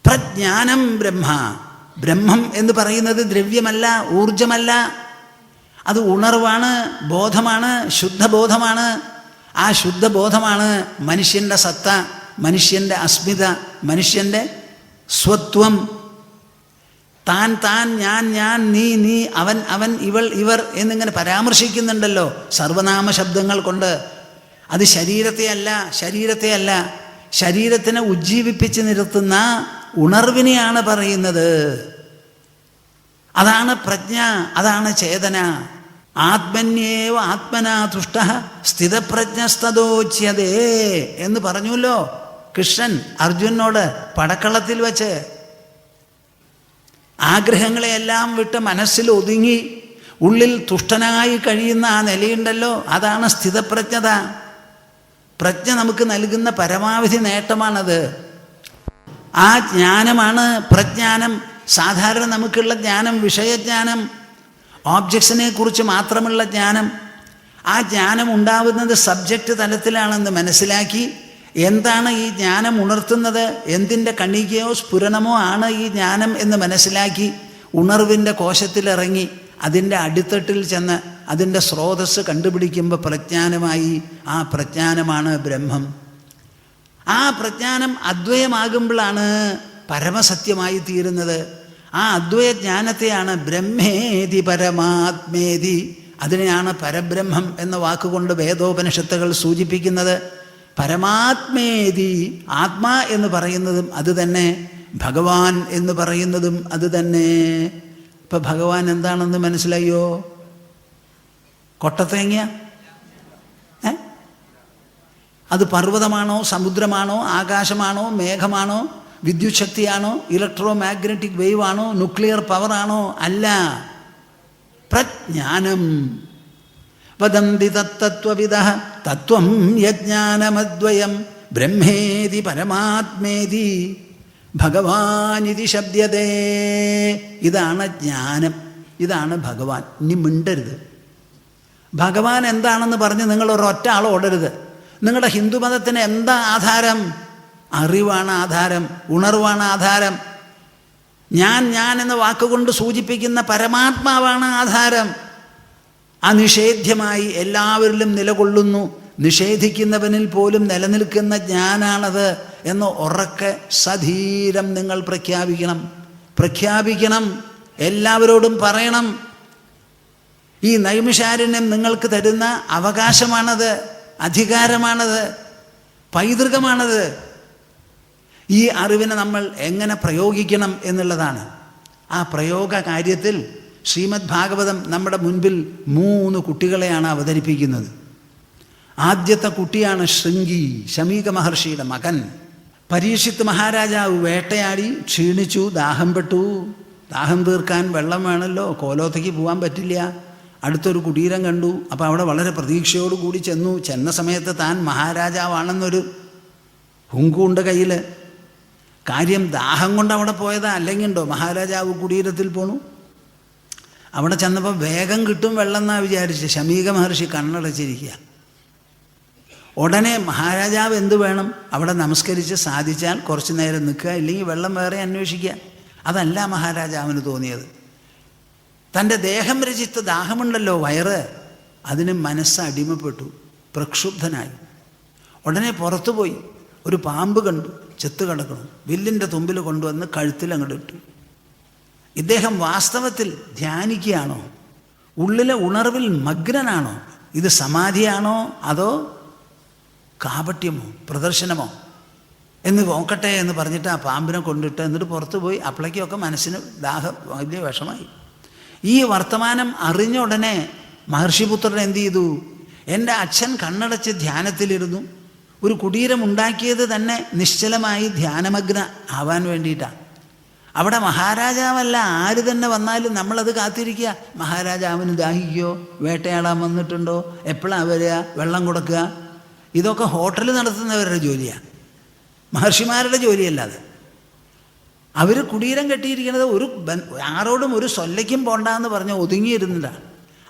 പ്രജ്ഞാനം ബ്രഹ്മ. ബ്രഹ്മം എന്ന് പറയുന്നത് ദ്രവ്യമല്ല, ഊർജമല്ല. അത് ഉണർവാണ്, ബോധമാണ്, ശുദ്ധബോധമാണ്. ആ ശുദ്ധബോധമാണ് മനുഷ്യൻ്റെ സത്ത, മനുഷ്യൻ്റെ അസ്മിത, മനുഷ്യൻ്റെ സ്വത്വം. താൻ താൻ, ഞാൻ ഞാൻ, നീ നീ, അവൻ അവൻ, ഇവൾ ഇവർ എന്നിങ്ങനെ പരാമർശിക്കുന്നുണ്ടല്ലോ സർവനാമ ശബ്ദങ്ങൾ കൊണ്ട്. അത് ശരീരത്തെ അല്ല, ശരീരത്തിനെ ഉജ്ജീവിപ്പിച്ച് നിർത്തുന്ന ഉണർവിനെയാണ് പറയുന്നത്. അതാണ് പ്രജ്ഞ, അതാണ് ചേതന. ആത്മന്യേവ ആത്മനാ തുഷ്ടഃ സ്ഥിതപ്രജ്ഞസ്തദോച്യതേ എന്ന് പറഞ്ഞുല്ലോ കൃഷ്ണൻ അർജുനനോട് പടക്കളത്തിൽ വച്ച്. ആഗ്രഹങ്ങളെയെല്ലാം വിട്ട് മനസ്സിൽ ഒതുങ്ങി ഉള്ളിൽ തുഷ്ടനായി കഴിയുന്ന ആ നിലയുണ്ടല്ലോ, അതാണ് സ്ഥിതപ്രജ്ഞത. പ്രജ്ഞ നമുക്ക് നൽകുന്ന പരമാവധി നേട്ടമാണത്. ആ ജ്ഞാനമാണ് പ്രജ്ഞാനം. സാധാരണ നമുക്കുള്ള ജ്ഞാനം വിഷയജ്ഞാനം, ഓബ്ജക്ട്സിനെ കുറിച്ച് മാത്രമുള്ള ജ്ഞാനം. ആ ജ്ഞാനം ഉണ്ടാവുന്നത് സബ്ജക്റ്റ് തലത്തിലാണെന്ന് മനസ്സിലാക്കി എന്താണ് ഈ ജ്ഞാനം ഉണർത്തുന്നത്, എന്തിൻ്റെ കണികയോ സ്ഫുരണമോ ആണ് ഈ ജ്ഞാനം എന്ന് മനസ്സിലാക്കി ഉണർവിൻ്റെ കോശത്തിലിറങ്ങി അതിൻ്റെ അടിത്തട്ടിൽ ചെന്ന് അതിൻ്റെ സ്രോതസ്സ് കണ്ടുപിടിക്കുമ്പോൾ പ്രജ്ഞാനമായി. ആ പ്രജ്ഞാനമാണ് ബ്രഹ്മം. ആ പ്രജ്ഞാനം അദ്വയമാകുമ്പോഴാണ് പരമസത്യമായി തീരുന്നത്. ആ അദ്വയജ്ഞാനത്തെയാണ് ബ്രഹ്മേതി പരമാത്മേതി, അതിനെയാണ് പരബ്രഹ്മം എന്ന വാക്കുകൊണ്ട് വേദോപനിഷത്തുകൾ സൂചിപ്പിക്കുന്നത്. പരമാത്മേതി, ആത്മാ എന്ന് പറയുന്നതും അത് തന്നെ, ഭഗവാൻ എന്ന് പറയുന്നതും അത് തന്നെ. ഇപ്പം ഭഗവാൻ എന്താണെന്ന് മനസ്സിലായോ? കൊട്ടത്തേങ്ങ? അത് പർവ്വതമാണോ, സമുദ്രമാണോ, ആകാശമാണോ, മേഘമാണോ, വിദ്യുത് ശക്തിയാണോ, ഇലക്ട്രോ മാഗ്നറ്റിക് വേവ് ആണോ, ന്യൂക്ലിയർ പവറാണോ? അല്ല, പ്രജ്ഞാനം. വദന്തി തത്തത്വവിദഃ തത്വം യജ്ഞാനമദ്വയം ബ്രഹ്മേതി പരമാത്മേതി ഭഗവാനിതി ശബ്ദതേ. ഇതാണ് ജ്ഞാനം, ഇതാണ് ഭഗവാൻ. ഇനി മിണ്ടരുത്. ഭഗവാൻ എന്താണെന്ന് പറഞ്ഞ് നിങ്ങൾ ഒരൊറ്റ ആൾ ഓടരുത്. നിങ്ങളുടെ ഹിന്ദുമതത്തിന് എന്താ ആധാരം? അറിവാണ് ആധാരം, ഉണർവാണ് ആധാരം. ഞാൻ ഞാൻ എന്ന വാക്കുകൊണ്ട് സൂചിപ്പിക്കുന്ന പരമാത്മാവാണ് ആധാരം. അനിഷേധ്യമായി എല്ലാവരിലും നിലകൊള്ളുന്നു, നിഷേധിക്കുന്നവനിൽ പോലും നിലനിൽക്കുന്ന ജ്ഞാനാണത് എന്ന് ഉറക്കെ സധീരം നിങ്ങൾ പ്രഖ്യാപിക്കണം, എല്ലാവരോടും പറയണം. ഈ നൈമിഷാരണ്യം നിങ്ങൾക്ക് തരുന്ന അവകാശമാണത്, അധികാരമാണത്, പൈതൃകമാണത്. ഈ അറിവിനെ നമ്മൾ എങ്ങനെ പ്രയോഗിക്കണം എന്നുള്ളതാണ്. ആ പ്രയോഗ കാര്യത്തിൽ ശ്രീമദ് ഭാഗവതം നമ്മുടെ മുൻപിൽ 3 കുട്ടികളെയാണ് അവതരിപ്പിക്കുന്നത്. ആദ്യത്തെ കുട്ടിയാണ് ശൃംഗി, ശമീക മഹർഷിയുടെ മകൻ. പരീക്ഷിത്ത് മഹാരാജാവ് വേട്ടയാടി ക്ഷീണിച്ചു, ദാഹം പെട്ടു. ദാഹം തീർക്കാൻ വെള്ളം വേണമല്ലോ, കോലോത്തേക്ക് പോകാൻ പറ്റില്ല. അടുത്തൊരു കുടീരം കണ്ടു. അപ്പോൾ അവിടെ വളരെ പ്രതീക്ഷയോടുകൂടി ചെന്നു. ചെന്ന സമയത്ത് താൻ മഹാരാജാവാണെന്നൊരു ഹുങ്കുണ്ട് കയ്യിൽ. കാര്യം ദാഹം കൊണ്ട് അവിടെ പോയതാ, അല്ലെങ്കിൽ ഉണ്ടോ? മഹാരാജാവ് കുടീരത്തിൽ പോണു. അവിടെ ചെന്നപ്പോൾ വേഗം കിട്ടും വെള്ളം എന്നാ വിചാരിച്ച് ശമീക മഹർഷി കണ്ണടച്ചിരിക്കുക. ഉടനെ മഹാരാജാവ് എന്ത് വേണം? അവിടെ നമസ്കരിച്ച് സാധിച്ചാൽ കുറച്ച് നേരം നിൽക്കുക, ഇല്ലെങ്കിൽ വെള്ളം വേറെ അന്വേഷിക്കുക. അതല്ല മഹാരാജാവിന് തോന്നിയത്. തൻ്റെ ദേഹം രചിത്ത ദാഹമുണ്ടല്ലോ, വയറ്, അതിന് മനസ്സ് അടിമപ്പെട്ടു, പ്രക്ഷുബ്ധനായി. ഉടനെ പുറത്തു പോയി ഒരു പാമ്പ് കണ്ടു, ചെത്ത് കിടക്കണം. വില്ലിൻ്റെ തുമ്പിൽ കൊണ്ടുവന്ന് കഴുത്തിൽ അങ്ങോട്ട് ഇട്ടു. ഇദ്ദേഹം വാസ്തവത്തിൽ ധ്യാനിക്കുകയാണോ? ഉള്ളിലെ ഉണർവിൽ മഗ്നനാണോ? ഇത് സമാധിയാണോ അതോ കാപട്യമോ പ്രദർശനമോ എന്ന് നോക്കട്ടെ എന്ന് പറഞ്ഞിട്ട് ആ പാമ്പിനെ കൊണ്ടിട്ട് എന്നിട്ട് പുറത്തു പോയി. അപ്പോഴേക്കൊക്കെ മനസ്സിന് ദാഹം വലിയ വിഷമായി. ഈ വർത്തമാനം അറിഞ്ഞ ഉടനെ മഹർഷിപുത്രൻ എന്ത് ചെയ്തു? എൻ്റെ അച്ഛൻ കണ്ണടച്ച് ധ്യാനത്തിലിരുന്നു. ഒരു കുടീരം ഉണ്ടാക്കിയത് തന്നെ നിശ്ചലമായി ധ്യാനമഗ്ന ആവാൻ വേണ്ടിയിട്ടാണ്. അവിടെ മഹാരാജാവല്ല, ആര് തന്നെ വന്നാലും നമ്മളത് കാത്തിരിക്കുക. മഹാരാജാവിന് ദാഹിക്കുകയോ, വേട്ടയാടാൻ വന്നിട്ടുണ്ടോ, എപ്പോഴാണ് വരിക, വെള്ളം കൊടുക്കുക, ഇതൊക്കെ ഹോട്ടൽ നടത്തുന്നവരുടെ ജോലിയാണ്, മഹർഷിമാരുടെ ജോലിയല്ലാതെ. അവർ കുടീരം കെട്ടിയിരിക്കുന്നത് ആരോടും ഒരു സൊല്ലയ്ക്കും പോണ്ടെന്ന് പറഞ്ഞ് ഒതുങ്ങിയിരുന്നതാണ്.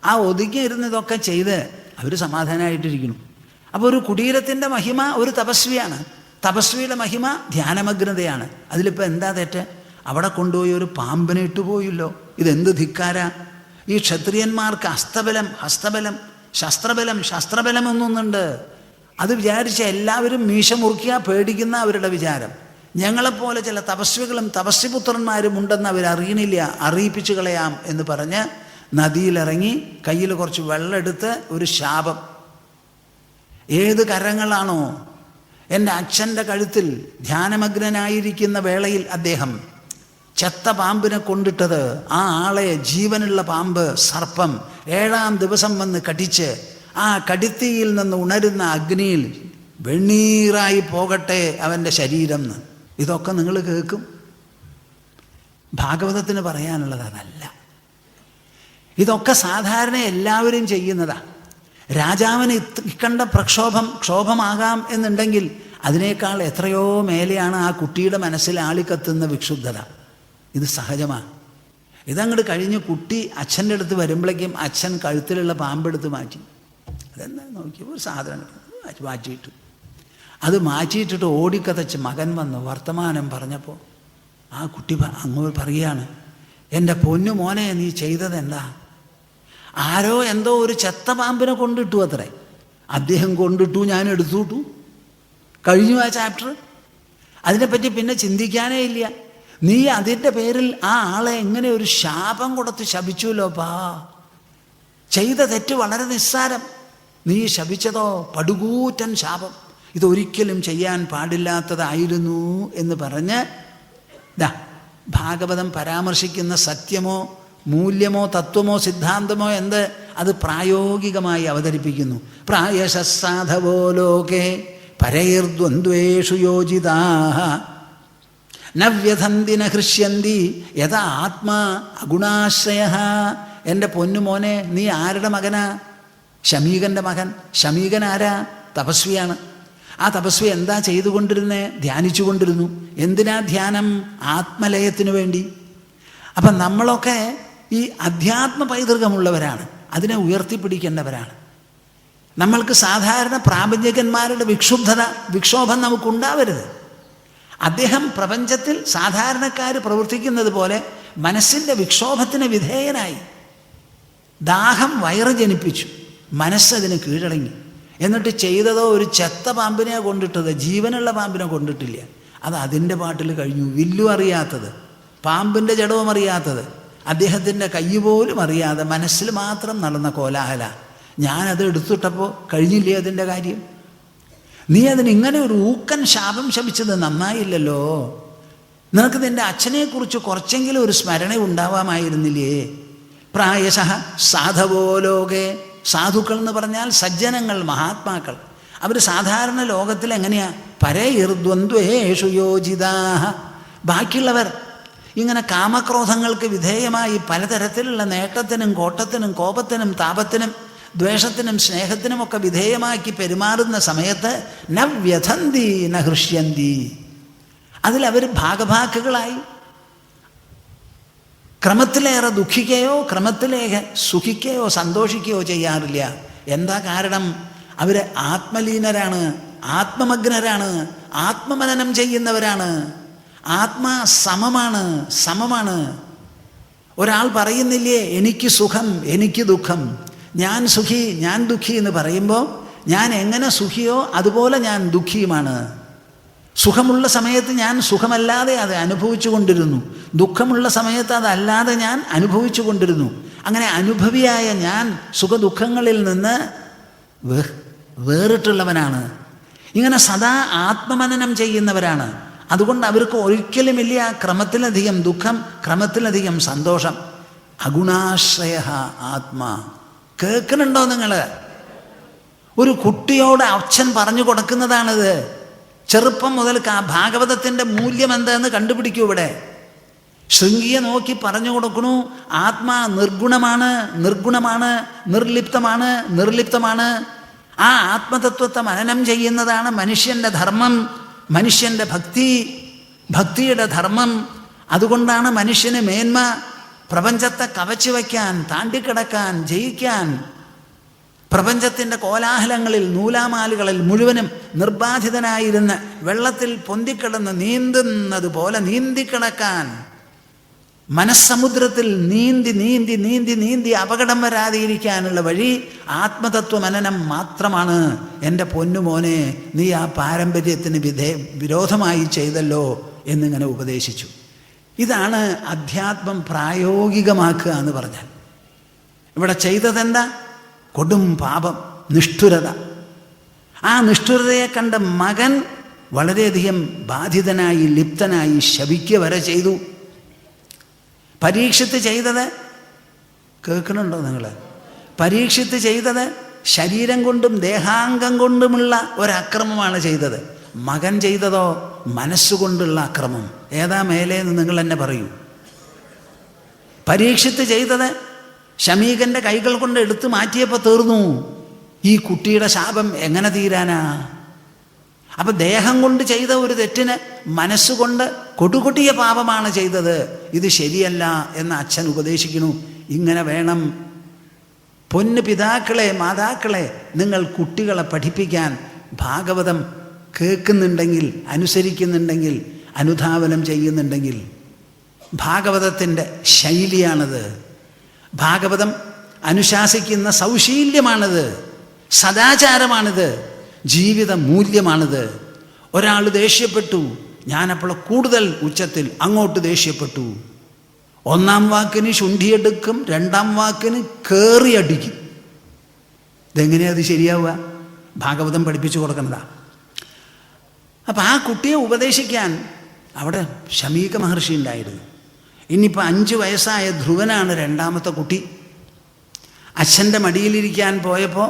ആ ഒതുങ്ങിയിരുന്നതൊക്കെ ചെയ്ത് അവർ സമാധാനമായിട്ടിരിക്കുന്നു. അപ്പോൾ ഒരു കുടീരത്തിൻ്റെ മഹിമ ഒരു തപസ്വിയാണ്, തപസ്വിയുടെ മഹിമ ധ്യാനമഗ്നതയാണ്. അതിലിപ്പോൾ എന്താ തെറ്റ്? അവിടെ കൊണ്ടുപോയി ഒരു പാമ്പിനെ ഇട്ടുപോയില്ലോ. ഇതെന്ത് ധിക്കാരാ! ഈ ക്ഷത്രിയന്മാർക്ക് ഹസ്തബലം ശസ്ത്രബലം ഒന്നൊന്നുണ്ട്. അത് വിചാരിച്ച എല്ലാവരും മീശ മുറുക്കിയാ പേടിക്കുന്ന അവരുടെ വിചാരം. ഞങ്ങളെപ്പോലെ ചില തപസ്വികളും തപസ്വിപുത്രന്മാരും ഉണ്ടെന്ന് അവരറിയണില്ല, അറിയിപ്പിച്ചു കളയാം എന്ന് പറഞ്ഞ് നദിയിലിറങ്ങി കയ്യിൽ കുറച്ച് വെള്ളമെടുത്ത് ഒരു ശാപം. ഏത് കരങ്ങളാണോ എൻ്റെ അച്ഛൻ്റെ കഴുത്തിൽ ധ്യാനമഗ്നനായിരിക്കുന്ന വേളയിൽ അദ്ദേഹം ചെത്ത പാമ്പിനെ കൊണ്ടിട്ടത്, ആ ആളെ ജീവനുള്ള പാമ്പ് സർപ്പം 7-ാം ദിവസം വന്ന് കടിച്ച് ആ കടിത്തിയിൽ നിന്ന് ഉണരുന്ന അഗ്നിയിൽ വെണ്ണീറായി പോകട്ടെ അവൻ്റെ ശരീരം എന്ന്. ഇതൊക്കെ നിങ്ങൾ കേൾക്കും. ഭാഗവതത്തിന് പറയാനുള്ളത് അതല്ല. ഇതൊക്കെ സാധാരണ എല്ലാവരും ചെയ്യുന്നതാണ്. രാജാവിന് ഇക്കണ്ട ക്ഷോഭമാകാം എന്നുണ്ടെങ്കിൽ അതിനേക്കാൾ എത്രയോ മേലെയാണ് ആ കുട്ടിയുടെ മനസ്സിൽ ആളിക്കത്തുന്ന വിക്ഷുബ്ധത. ഇത് സഹജമാണ്. ഇതങ്ങോട്ട് കഴിഞ്ഞ് കുട്ടി അച്ഛൻ്റെ അടുത്ത് വരുമ്പോഴേക്കും അച്ഛൻ കഴുത്തിലുള്ള പാമ്പെടുത്ത് മാറ്റി. അതെന്താ നോക്കിയപ്പോൾ ഒരു സാധനം മാറ്റിയിട്ടു. അത് മാറ്റിയിട്ടിട്ട് ഓടിക്കതച്ച് മകൻ വന്ന് വർത്തമാനം പറഞ്ഞപ്പോൾ ആ കുട്ടി അങ്ങോട്ട് പറയുകയാണ്, എൻ്റെ പൊന്നു മോനെ, നീ ചെയ്തത് എന്താ? ആരോ എന്തോ ഒരു ചെത്ത പാമ്പിനെ കൊണ്ടിട്ടു അത്രേ. അദ്ദേഹം കൊണ്ടിട്ടു, ഞാൻ എടുത്തുവിട്ടു, കഴിഞ്ഞു ആ ചാപ്റ്റർ. അതിനെപ്പറ്റി പിന്നെ ചിന്തിക്കാനേ ഇല്ല. നീ അതിൻ്റെ പേരിൽ ആ ആളെ എങ്ങനെ ഒരു ശാപം കൊടുത്ത് ശപിച്ചുല്ലോപ്പാ. ചെയ്ത തെറ്റ് വളരെ നിസ്സാരം, നീ ശപിച്ചതോ പടുകൂറ്റൻ ശാപം. ഇതൊരിക്കലും ചെയ്യാൻ പാടില്ലാത്തതായിരുന്നു എന്ന് പറഞ്ഞ് ഭാഗവതം പരാമർശിക്കുന്ന സത്യമോ മൂല്യമോ തത്വമോ സിദ്ധാന്തമോ എന്ത്, അത് പ്രായോഗികമായി അവതരിപ്പിക്കുന്നു. പ്രായശസാധവോ ലോകേ പരൈർദ്വന്ദ്വേഷു യോജിതാഃ നവ്യഥന്തി ന ഹൃഷ്യന്തി യഥാ ആത്മാ അഗുണാശ്രയഃ. എൻ്റെ പൊന്നുമോനെ, നീ ആരുടെ മകനാ? ശമീകൻ്റെ മകൻ. ശമീകൻ ആരാ? തപസ്വിയാണ്. ആ തപസ്വി എന്താ ചെയ്തുകൊണ്ടിരുന്നേ? ധ്യാനിച്ചു കൊണ്ടിരുന്നു. എന്തിനാ ധ്യാനം? ആത്മലയത്തിനു വേണ്ടി. അപ്പം നമ്മളൊക്കെ ഈ അധ്യാത്മ പൈതൃകമുള്ളവരാണ്, അതിനെ ഉയർത്തിപ്പിടിക്കേണ്ടവരാണ്. നമ്മൾക്ക് സാധാരണ പ്രാപഞ്ചികന്മാരുടെ വിക്ഷോഭം നമുക്കുണ്ടാവരുത്. അദ്ദേഹം പ്രപഞ്ചത്തിൽ സാധാരണക്കാർ പ്രവർത്തിക്കുന്നത് പോലെ മനസ്സിൻ്റെ വിക്ഷോഭത്തിന് വിധേയനായി. ദാഹം വയറ് ജനിപ്പിച്ചു, മനസ്സതിന് കീഴടങ്ങി. എന്നിട്ട് ചെയ്തതോ ഒരു ചെത്ത പാമ്പിനെ കൊണ്ടിട്ടത്, ജീവനുള്ള പാമ്പിനെ കൊണ്ടിട്ടില്ല. അത് അതിൻ്റെ പാട്ടിൽ കഴിഞ്ഞു. വില്ലും അറിയാത്തത്, പാമ്പിൻ്റെ ജഡവും അറിയാത്തത്, അദ്ദേഹത്തിൻ്റെ കൈ പോലും അറിയാതെ മനസ്സിൽ മാത്രം നടന്ന കോലാഹല. ഞാനത് എടുത്തിട്ടപ്പോൾ കഴിഞ്ഞില്ലേ അതിൻ്റെ കാര്യം? നീ അതിനിങ്ങനെ ഒരു ഊക്കൻ ശാപം ശപിച്ചത് നന്നായില്ലല്ലോ. നിനക്ക് നിൻ്റെ അച്ഛനെക്കുറിച്ച് കുറച്ചെങ്കിലും ഒരു സ്മരണ ഉണ്ടാവാമായിരുന്നില്ലേ? പ്രായശഃ സാധവോ ലോകേ. സാധുക്കൾ എന്ന് പറഞ്ഞാൽ സജ്ജനങ്ങൾ, മഹാത്മാക്കൾ. അവർ സാധാരണ ലോകത്തിൽ എങ്ങനെയാ? പരൈർദ്വന്ദ്വേഷു യോജിതാഃ. ബാക്കിയുള്ളവർ ഇങ്ങനെ കാമക്രോധങ്ങൾക്ക് വിധേയമായി പലതരത്തിലുള്ള നേട്ടത്തിനും കോട്ടത്തിനും കോപത്തിനും താപത്തിനും ദ്വേഷത്തിനും സ്നേഹത്തിനുമൊക്കെ വിധേയമാക്കി പെരുമാറുന്ന സമയത്ത് ന വ്യഥന്തി ന ഹൃഷ്യന്തി. അതിലവർ ഭാഗഭാക്കുകളായി. ക്രമത്തിലേറെ ദുഃഖിക്കുകയോ ക്രമത്തിലേറെ സുഖിക്കുകയോ സന്തോഷിക്കുകയോ ചെയ്യാറില്ല. എന്താ കാരണം? അവർ ആത്മലീനരാണ്, ആത്മമഗ്നരാണ്, ആത്മമനനം ചെയ്യുന്നവരാണ്. ആത്മാ സമമാണ്. ഒരാൾ പറയുന്നില്ലേ എനിക്ക് സുഖം എനിക്ക് ദുഃഖം, ഞാൻ സുഖി ഞാൻ ദുഃഖി എന്ന് പറയുമ്പോൾ ഞാൻ എങ്ങനെ സുഖിയോ അതുപോലെ ഞാൻ ദുഃഖിയുമാണ്. സുഖമുള്ള സമയത്ത് ഞാൻ സുഖമല്ലാതെ അത് അനുഭവിച്ചു കൊണ്ടിരുന്നു, ദുഃഖമുള്ള സമയത്ത് അതല്ലാതെ ഞാൻ അനുഭവിച്ചു കൊണ്ടിരുന്നു. അങ്ങനെ അനുഭവിയായ ഞാൻ സുഖദുഃഖങ്ങളിൽ നിന്ന് വേറിട്ടുള്ളവനാണ്. ഇങ്ങനെ സദാ ആത്മമനനം ചെയ്യുന്നവരാണ്. അതുകൊണ്ട് അവർക്ക് ഒരിക്കലുമില്ല ക്രമത്തിലധികം ദുഃഖം, ക്രമത്തിലധികം സന്തോഷം. അഗുണാശ്രയ ആത്മാ. കേൾക്കുന്നുണ്ടോ നിങ്ങൾ? ഒരു കുട്ടിയോട് അച്ഛൻ പറഞ്ഞു കൊടുക്കുന്നതാണിത്. ചെറുപ്പം മുതൽ ഭാഗവതത്തിൻ്റെ മൂല്യം എന്താണെന്ന് കണ്ടുപിടിക്കൂ. ഇവിടെ ശൃംഗിയെ നോക്കി പറഞ്ഞു കൊടുക്കണു. ആത്മാ നിർഗുണമാണ്, നിർഗുണമാണ്, നിർലിപ്തമാണ്. ആ ആത്മതത്വത്തെ മനനം ചെയ്യുന്നതാണ് മനുഷ്യൻ്റെ ധർമ്മം, മനുഷ്യൻ്റെ ഭക്തിയുടെ ധർമ്മം. അതുകൊണ്ടാണ് മനുഷ്യന് മേന്മ. പ്രപഞ്ചത്തെ കവച്ചു വയ്ക്കാൻ, താണ്ടിക്കിടക്കാൻ, ജയിക്കാൻ, പ്രപഞ്ചത്തിൻ്റെ കോലാഹലങ്ങളിൽ നൂലാമാലുകളിൽ മുഴുവനും നിർബാധിതനായിരുന്ന് വെള്ളത്തിൽ പൊന്തിക്കിടന്ന് നീന്തുന്നത് പോലെ നീന്തിക്കിടക്കാൻ, മനസ്സമുദ്രത്തിൽ നീന്തി അപകടം വരാതിരിക്കാനുള്ള വഴി ആത്മതത്വമനനം മാത്രമാണ്. എൻ്റെ പൊന്നുമോനെ, നീ ആ പാരമ്പര്യത്തിന് വിരോധമായി ചെയ്തല്ലോ എന്നിങ്ങനെ ഉപദേശിച്ചു. ഇതാണ് അധ്യാത്മം പ്രായോഗികമാക്കുക എന്ന് പറഞ്ഞാൽ. ഇവിടെ ചെയ്തതെന്താ? കൊടും പാപം, നിഷ്ഠുരത. ആ നിഷ്ഠുരതയെ കണ്ട മകൻ വളരെയധികം ബാധിതനായി, ലിപ്തനായി, ശപിക്കുക വരെ ചെയ്തു. പരീക്ഷിത്ത് ചെയ്തത് കേൾക്കണുണ്ടോ നിങ്ങൾ? പരീക്ഷിത്ത് ചെയ്തത് ശരീരം കൊണ്ടും ദേഹാംഗം കൊണ്ടുമുള്ള ഒരക്രമമാണ് ചെയ്തത്. മകൻ ചെയ്തതോ മനസ്സുകൊണ്ടുള്ള അക്രമം. ഏതാ മേലേന്ന് നിങ്ങൾ തന്നെ പറയൂ. പരീക്ഷിത്ത് ചെയ്തത് ശമീകൻ്റെ കൈകൾ കൊണ്ട് എടുത്തു മാറ്റിയപ്പോൾ തീർന്നു. ഈ കുട്ടിയുടെ ശാപം എങ്ങനെ തീരാനാ? അപ്പം ദേഹം കൊണ്ട് ചെയ്ത ഒരു തെറ്റിന് മനസ്സുകൊണ്ട് കൊടുകൊട്ടിയ പാപമാണ് ചെയ്തത്. ഇത് ശരിയല്ല എന്ന് അച്ഛൻ ഉപദേശിക്കുന്നു. ഇങ്ങനെ വേണം പൊന്നു പിതാക്കളെ, മാതാക്കളെ, നിങ്ങൾ കുട്ടികളെ പഠിപ്പിക്കാൻ. ഭാഗവതം കേൾക്കുന്നുണ്ടെങ്കിൽ, അനുസരിക്കുന്നുണ്ടെങ്കിൽ, അനുധാവനം ചെയ്യുന്നുണ്ടെങ്കിൽ, ഭാഗവതത്തിൻ്റെ ശൈലിയാണത്. ഭാഗവതം അനുശാസിക്കുന്ന സൗശീല്യമാണിത്, സദാചാരമാണിത്, ജീവിത മൂല്യമാണിത്. ഒരാൾ ദേഷ്യപ്പെട്ടു, ഞാനപ്പോൾ കൂടുതൽ ഉച്ചത്തിൽ അങ്ങോട്ട് ദേഷ്യപ്പെട്ടു. ഒന്നാം വാക്കിന് ശുണ്ഠിയെടുക്കും, രണ്ടാം വാക്കിന് കേറിയടിക്കും. ഇതെങ്ങനെയാ അത് ശരിയാവുക? ഭാഗവതം പഠിപ്പിച്ചു കൊടുക്കുന്നതാ. അപ്പം ആ കുട്ടിയെ ഉപദേശിക്കാൻ അവിടെ ശമീക മഹർഷി ഉണ്ടായിരുന്നു. ഇനിയിപ്പോൾ 5 വയസ്സായ ധ്രുവനാണ് രണ്ടാമത്തെ കുട്ടി. അച്ഛൻ്റെ മടിയിലിരിക്കാൻ പോയപ്പോൾ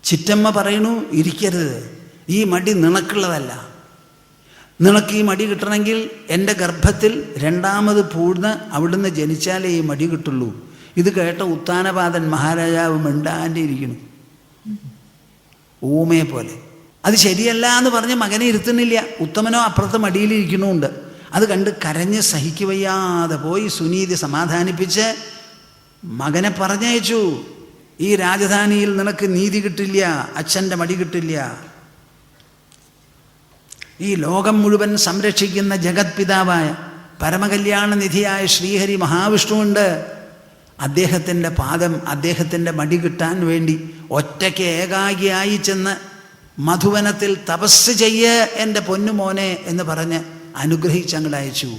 ചിറ്റമ്മ പറയണു, ഇരിക്കരുത്, ഈ മടി നിനക്കുള്ളതല്ല. നിനക്ക് ഈ മടി കിട്ടണമെങ്കിൽ എൻ്റെ ഗർഭത്തിൽ രണ്ടാമത് പൂഴ്ന്ന് അവിടുന്ന് ജനിച്ചാലേ ഈ മടി കിട്ടുള്ളൂ. ഇത് കേട്ട ഉത്താനപാദൻ മഹാരാജാവ് മിണ്ടാൻ്റെ ഇരിക്കുന്നു, ഊമയെ പോലെ. അത് ശരിയല്ല എന്ന് പറഞ്ഞ് മകനെ ഇരുത്തുന്നില്ല. ഉത്തമനോ അപ്പുറത്ത് മടിയിലിരിക്കണമുണ്ട്. അത് കണ്ട് കരഞ്ഞ് സഹിക്കുവയ്യാതെ പോയി സുനീതി സമാധാനിപ്പിച്ച് മകനെ പറഞ്ഞയച്ചു. ഈ രാജധാനിയിൽ നിനക്ക് നീതി കിട്ടില്ല, അച്ഛൻ്റെ മടി കിട്ടില്ല. ഈ ലോകം മുഴുവൻ സംരക്ഷിക്കുന്ന ജഗത് പിതാവായ പരമകല്യാണനിധിയായ ശ്രീഹരി മഹാവിഷ്ണുവുണ്ട്. അദ്ദേഹത്തിൻ്റെ പാദം, അദ്ദേഹത്തിൻ്റെ മടി കിട്ടാൻ വേണ്ടി ഒറ്റയ്ക്ക് ഏകാഗിയായി ചെന്ന് മധുവനത്തിൽ തപസ് ചെയ്യ് എൻ്റെ പൊന്നുമോനെ എന്ന് പറഞ്ഞ് അനുഗ്രഹിച്ചങ്ങടയച്ചു.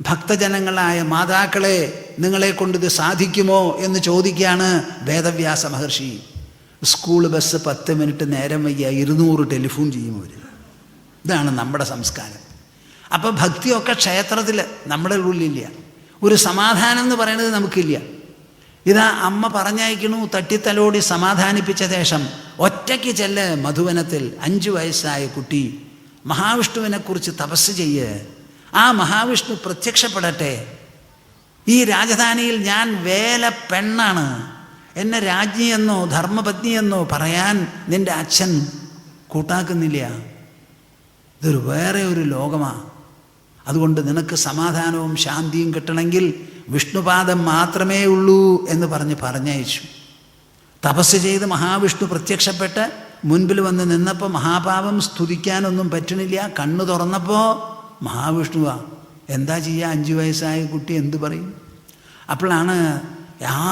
ഭക്തജനങ്ങളായ മാതാക്കളെ, നിങ്ങളെ കൊണ്ടിത് സാധിക്കുമോ എന്ന് ചോദിക്കുകയാണ് വേദവ്യാസ മഹർഷി. സ്കൂൾ ബസ് 10 മിനിറ്റ് നേരം വയ്യ 200 ടെലിഫോൺ ചെയ്യും അവർ. ഇതാണ് നമ്മുടെ സംസ്കാരം. അപ്പോൾ ഭക്തിയൊക്കെ ക്ഷേത്രത്തിൽ നമ്മുടെ ഉള്ളിലില്ല. ഒരു സമാധാനം എന്ന് പറയുന്നത് നമുക്കില്ല. ഇതാ അമ്മ പറഞ്ഞയക്കണു, തട്ടിത്തലോടി സമാധാനിപ്പിച്ച ശേഷം ഒറ്റയ്ക്ക് ചെല്ല് മധുവനത്തിൽ. 5 വയസ്സായ കുട്ടി മഹാവിഷ്ണുവിനെക്കുറിച്ച് തപസ് ചെയ്യ്. ആ മഹാവിഷ്ണു പ്രത്യക്ഷപ്പെടട്ടെ. ഈ രാജധാനിയിൽ ഞാൻ വേല പെണ്ണാണ്, എന്നെ രാജ്ഞിയെന്നോ ധർമ്മപത്നിയെന്നോ പറയാൻ നിൻ്റെ അച്ഛൻ കൂട്ടാക്കുന്നില്ല. ഇതൊരു വേറെ ഒരു ലോകമാണ്. അതുകൊണ്ട് നിനക്ക് സമാധാനവും ശാന്തിയും കിട്ടണമെങ്കിൽ വിഷ്ണുപാദം മാത്രമേ ഉള്ളൂ എന്ന് പറഞ്ഞയച്ചു. തപസ് ചെയ്ത് മഹാവിഷ്ണു പ്രത്യക്ഷപ്പെട്ട് മുൻപിൽ വന്ന് നിന്നപ്പോൾ മഹാപാപം സ്തുതിക്കാനൊന്നും പറ്റണില്ല. കണ്ണു തുറന്നപ്പോൾ മഹാവിഷ്ണുവാ. എന്താ ചെയ്യുക, 5 വയസ്സായ കുട്ടി എന്തു പറയും? അപ്പോഴാണ്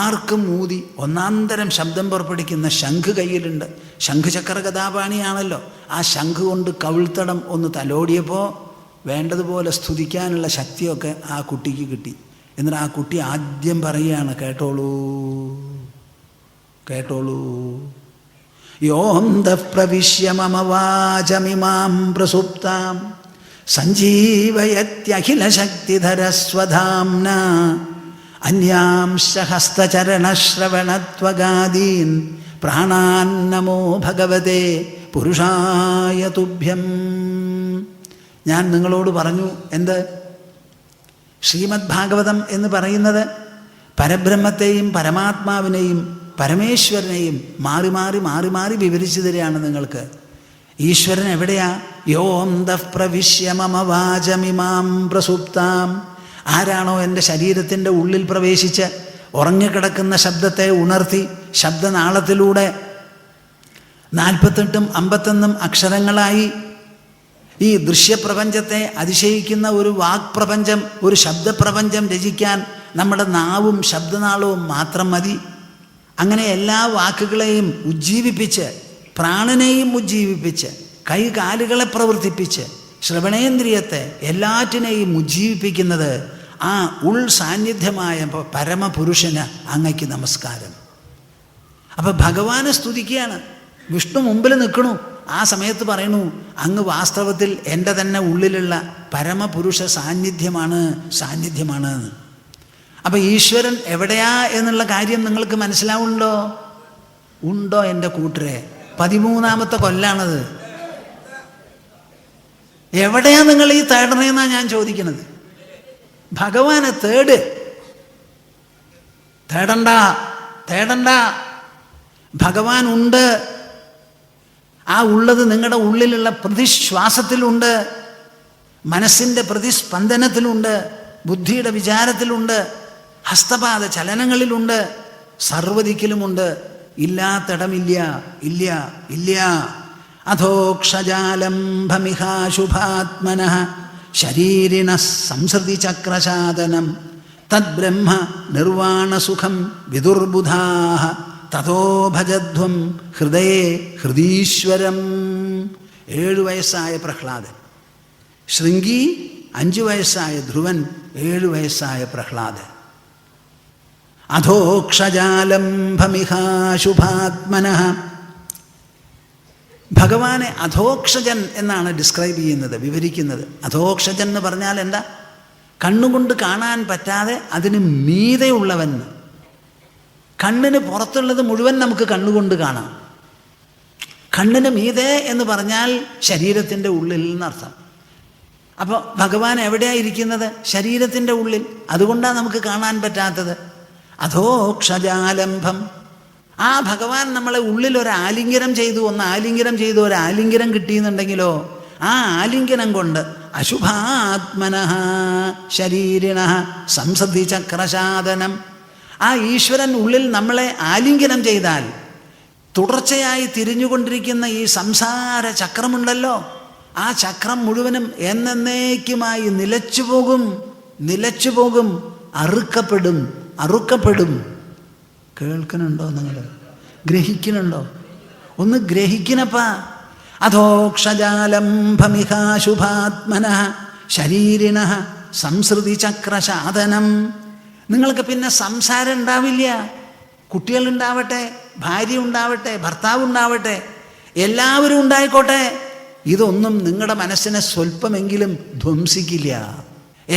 ആർക്കും ഊതി ഒന്നാന്തരം ശബ്ദം പുറപ്പെടുവിക്കുന്ന ശംഖ് കയ്യിലുണ്ട്. ശംഖ് ചക്ര ഗദാപാണിയാണല്ലോ. ആ ശംഖ് കൊണ്ട് കവിൾത്തടം ഒന്ന് തലോടിയപ്പോൾ വേണ്ടതുപോലെ സ്തുതിക്കാനുള്ള ശക്തിയൊക്കെ ആ കുട്ടിക്ക് കിട്ടി. എന്നിട്ട് ആ കുട്ടി ആദ്യം പറയുകയാണ്, കേട്ടോളൂ കേട്ടോളൂ. യോന്തഃ പ്രവിശ്യ മമ വാചമിമാം പ്രസുപ്താം സഞ്ജീവയത്യഖിലശക്തിധരസ്വധാംന അന്യാംശ ഹസ്തചരണശ്രവണത്വഗാദീൻ പ്രാണാൻ നമോ ഭഗവതേ പുരുഷായ തുഭ്യം. ഞാൻ നിങ്ങളോട് പറഞ്ഞു എന്ത്? ശ്രീമദ് ഭാഗവതം എന്ന് പറയുന്നത് പരബ്രഹ്മത്തെയും പരമാത്മാവിനെയും പരമേശ്വരനെയും മാറി മാറി മാറി മാറി വിവരിച്ചു തരികയാണ് നിങ്ങൾക്ക്. ഈശ്വരൻ എവിടെയാ? യോന്തഃ പ്രവിശ്യ മമ വാചമിമാം പ്രസുപ്താം. ആരാണോ എൻ്റെ ശരീരത്തിൻ്റെ ഉള്ളിൽ പ്രവേശിച്ച് ഉറങ്ങിക്കിടക്കുന്ന ശബ്ദത്തെ ഉണർത്തി ശബ്ദനാളത്തിലൂടെ 48ഉം 51ഉം അക്ഷരങ്ങളായി ഈ ദൃശ്യപ്രപഞ്ചത്തെ അതിശയിക്കുന്ന ഒരു വാക്പ്രപഞ്ചം, ഒരു ശബ്ദപ്രപഞ്ചം രചിക്കാൻ നമ്മുടെ നാവും ശബ്ദനാളവും മാത്രം മതി. അങ്ങനെ എല്ലാ വാക്കുകളെയും ഉജ്ജീവിപ്പിച്ച് പ്രാണനെയും ഉജ്ജീവിപ്പിച്ച് കൈകാലുകളെ പ്രവർത്തിപ്പിച്ച് ശ്രവണേന്ദ്രിയത്തെ എല്ലാറ്റിനെയും ഉജ്ജീവിപ്പിക്കുന്നത് ആ ഉൾ സാന്നിധ്യമായ പരമപുരുഷന് അങ്ങയ്ക്ക് നമസ്കാരം. അപ്പം ഭഗവാനെ സ്തുതിക്കുകയാണ്. വിഷ്ണു മുമ്പിൽ നിൽക്കണു. ആ സമയത്ത് പറയണു, അങ്ങ് വാസ്തവത്തിൽ എൻ്റെ തന്നെ ഉള്ളിലുള്ള പരമപുരുഷ സാന്നിധ്യമാണ്. അപ്പം ഈശ്വരൻ എവിടെയാ എന്നുള്ള കാര്യം നിങ്ങൾക്ക് മനസ്സിലാവുന്നുണ്ടോ? ഉണ്ടോ എൻ്റെ കൂട്ടരെ? 13ാമത്തെ കൊല്ലാണത്. എവിടെയാ നിങ്ങൾ ഈ തേടണേന്നാണ് ഞാൻ ചോദിക്കുന്നത്. ഭഗവാനെ തേടണ്ട. ഭഗവാൻ ഉണ്ട്. ആ ഉള്ളത് നിങ്ങളുടെ ഉള്ളിലുള്ള പ്രതിശ്വാസത്തിലുണ്ട്, മനസ്സിൻ്റെ പ്രതിസ്പന്ദനത്തിലുണ്ട്, ബുദ്ധിയുടെ വിചാരത്തിലുണ്ട്, ഹസ്തപാദ ചലനങ്ങളിലുണ്ട്, സർവ്വദിക്കിലുമുണ്ട്. ഇല്ലാത്തിടമില്ല. ഇല്ല ഇല്ല. അധോക്ഷജാലംഭമിഹാശുഭാത്മനഃ ശരീരിണഃ സംസൃതി ചക്രശാദനം തദ്ബ്രഹ്മ നിർവാണസുഖം വിദുർബുധാഃ തതോ ഭജധ്വം ഹൃദയേ ഹൃദീശ്വരം. 7 വയസ്സായ പ്രഹ്ലാദൻ, ശൃംഗി 5 വയസ്സായ ധ്രുവൻ, 7 വയസ്സായ പ്രഹ്ലാദൻ. അധോക്ഷജാലംഭമിഹാശുഭാത്മനഃ. ഭഗവാനെ അധോക്ഷജൻ എന്നാണ് ഡിസ്ക്രൈബ് ചെയ്യുന്നത്, വിവരിക്കുന്നത്. അധോക്ഷജൻ എന്ന് പറഞ്ഞാൽ എന്താ? കണ്ണുകൊണ്ട് കാണാൻ പറ്റാതെ അതിന് മീതെയുള്ളവൻ. കണ്ണിന് പുറത്തുള്ളത് മുഴുവൻ നമുക്ക് കണ്ണുകൊണ്ട് കാണാം. കണ്ണിന് മീതെ എന്ന് പറഞ്ഞാൽ ശരീരത്തിൻ്റെ ഉള്ളിൽ എന്നർത്ഥം. അപ്പോൾ ഭഗവാൻ എവിടെയാണ് ഇരിക്കുന്നത്? ശരീരത്തിൻ്റെ ഉള്ളിൽ. അതുകൊണ്ടാണ് നമുക്ക് കാണാൻ പറ്റാത്തത്. അധോക്ഷജാലംഭം. ആ ഭഗവാൻ നമ്മളെ ഉള്ളിൽ ഒരു ആലിംഗനം ചെയ്തു, ഒരു ആലിംഗനം കിട്ടിയെന്നുണ്ടെങ്കിലോ ആ ആലിംഗനം കൊണ്ട് അശുഭാത്മനഃ ശരീരിണഃ സംസൃതി ചക്രശാദനം. ആ ഈശ്വരൻ ഉള്ളിൽ നമ്മളെ ആലിംഗനം ചെയ്താൽ തുടർച്ചയായി തിരിഞ്ഞുകൊണ്ടിരിക്കുന്ന ഈ സംസാര ചക്രമുണ്ടല്ലോ, ആ ചക്രം മുഴുവനും എന്നേക്കുമായി നിലച്ചു പോകും, അറുക്കപ്പെടും. കേൾക്കുന്നുണ്ടോ? നിങ്ങൾ ഗ്രഹിക്കുന്നുണ്ടോ? ഒന്ന് ഗ്രഹിക്കണപ്പാ. അധോക്ഷജാലംഭമിഹാശുഭാത്മനഃ ശരീരിണഃ സംസൃതി ചക്രശാദനം. നിങ്ങൾക്ക് പിന്നെ സംസാരം ഉണ്ടാവില്ല. കുട്ടികളുണ്ടാവട്ടെ, ഭാര്യ ഉണ്ടാവട്ടെ, ഭർത്താവ് ഉണ്ടാവട്ടെ, എല്ലാവരും ഉണ്ടായിക്കോട്ടെ, ഇതൊന്നും നിങ്ങളുടെ മനസ്സിനെ സ്വല്പമെങ്കിലും ധ്വംസിക്കില്ല.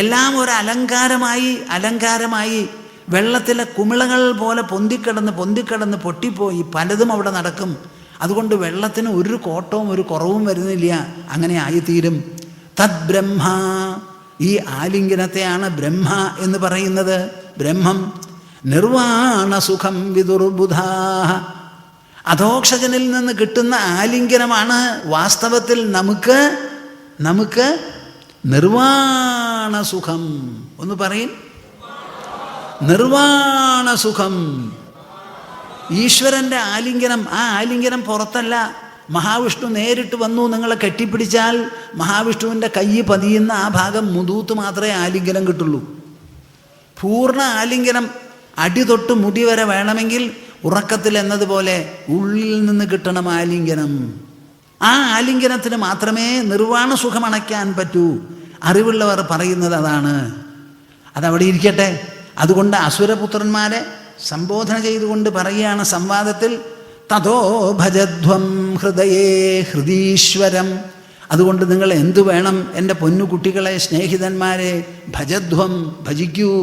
എല്ലാം ഒരു അലങ്കാരമായി വെള്ളത്തിലെ കുമിളകൾ പോലെ പൊന്തിക്കിടന്ന് പൊട്ടിപ്പോയി പലതും അവിടെ നടക്കും. അതുകൊണ്ട് വെള്ളത്തിന് ഒരു കോട്ടവും ഒരു കുറവും വരുന്നില്ല. അങ്ങനെ ആയിത്തീരും. തദ് ബ്രഹ്മ. ഈ ആലിംഗനത്തെയാണ് ബ്രഹ്മ എന്ന് പറയുന്നത്. ബ്രഹ്മം നിർവാണസുഖം വിദുർബുധാഃ. അധോക്ഷജനിൽ നിന്ന് കിട്ടുന്ന ആലിംഗനമാണ് വാസ്തവത്തിൽ നമുക്ക് നമുക്ക് നിർവാണ സുഖം. ഒന്ന് പറയും, നിർവാണ സുഖം. ഈശ്വരൻ്റെ ആലിംഗനം, ആ ആലിംഗനം പുറത്തല്ല. മഹാവിഷ്ണു നേരിട്ട് വന്നു നിങ്ങളെ കെട്ടിപ്പിടിച്ചാൽ മഹാവിഷ്ണുവിൻ്റെ കൈ പതിയുന്ന ആ ഭാഗം മുതൂത്ത് മാത്രമേ ആലിംഗനം കിട്ടുള്ളൂ. പൂർണ്ണ ആലിംഗനം അടി തൊട്ട് മുടി വരെ വേണമെങ്കിൽ ഉറക്കത്തിൽ എന്നതുപോലെ ഉള്ളിൽ നിന്ന് കിട്ടണം ആലിംഗനം. ആ ആലിംഗനത്തിന് മാത്രമേ നിർവാണ സുഖം അണയ്ക്കാൻ പറ്റൂ. അറിവുള്ളവർ പറയുന്നത് അതാണ്. അതവിടെ ഇരിക്കട്ടെ. അതുകൊണ്ട് അസുരപുത്രന്മാരെ സംബോധന ചെയ്തുകൊണ്ട് പറയുകയാണ് സംവാദത്തിൽ, തതോ ഭജധ്വം ഹൃദയേ ഹൃദീശ്വരം. അതുകൊണ്ട് നിങ്ങൾ എന്തു വേണം എൻ്റെ പൊന്നു കുട്ടികളെ, സ്നേഹിതന്മാരെ? ഭജധ്വം, ഭജിക്കൂ.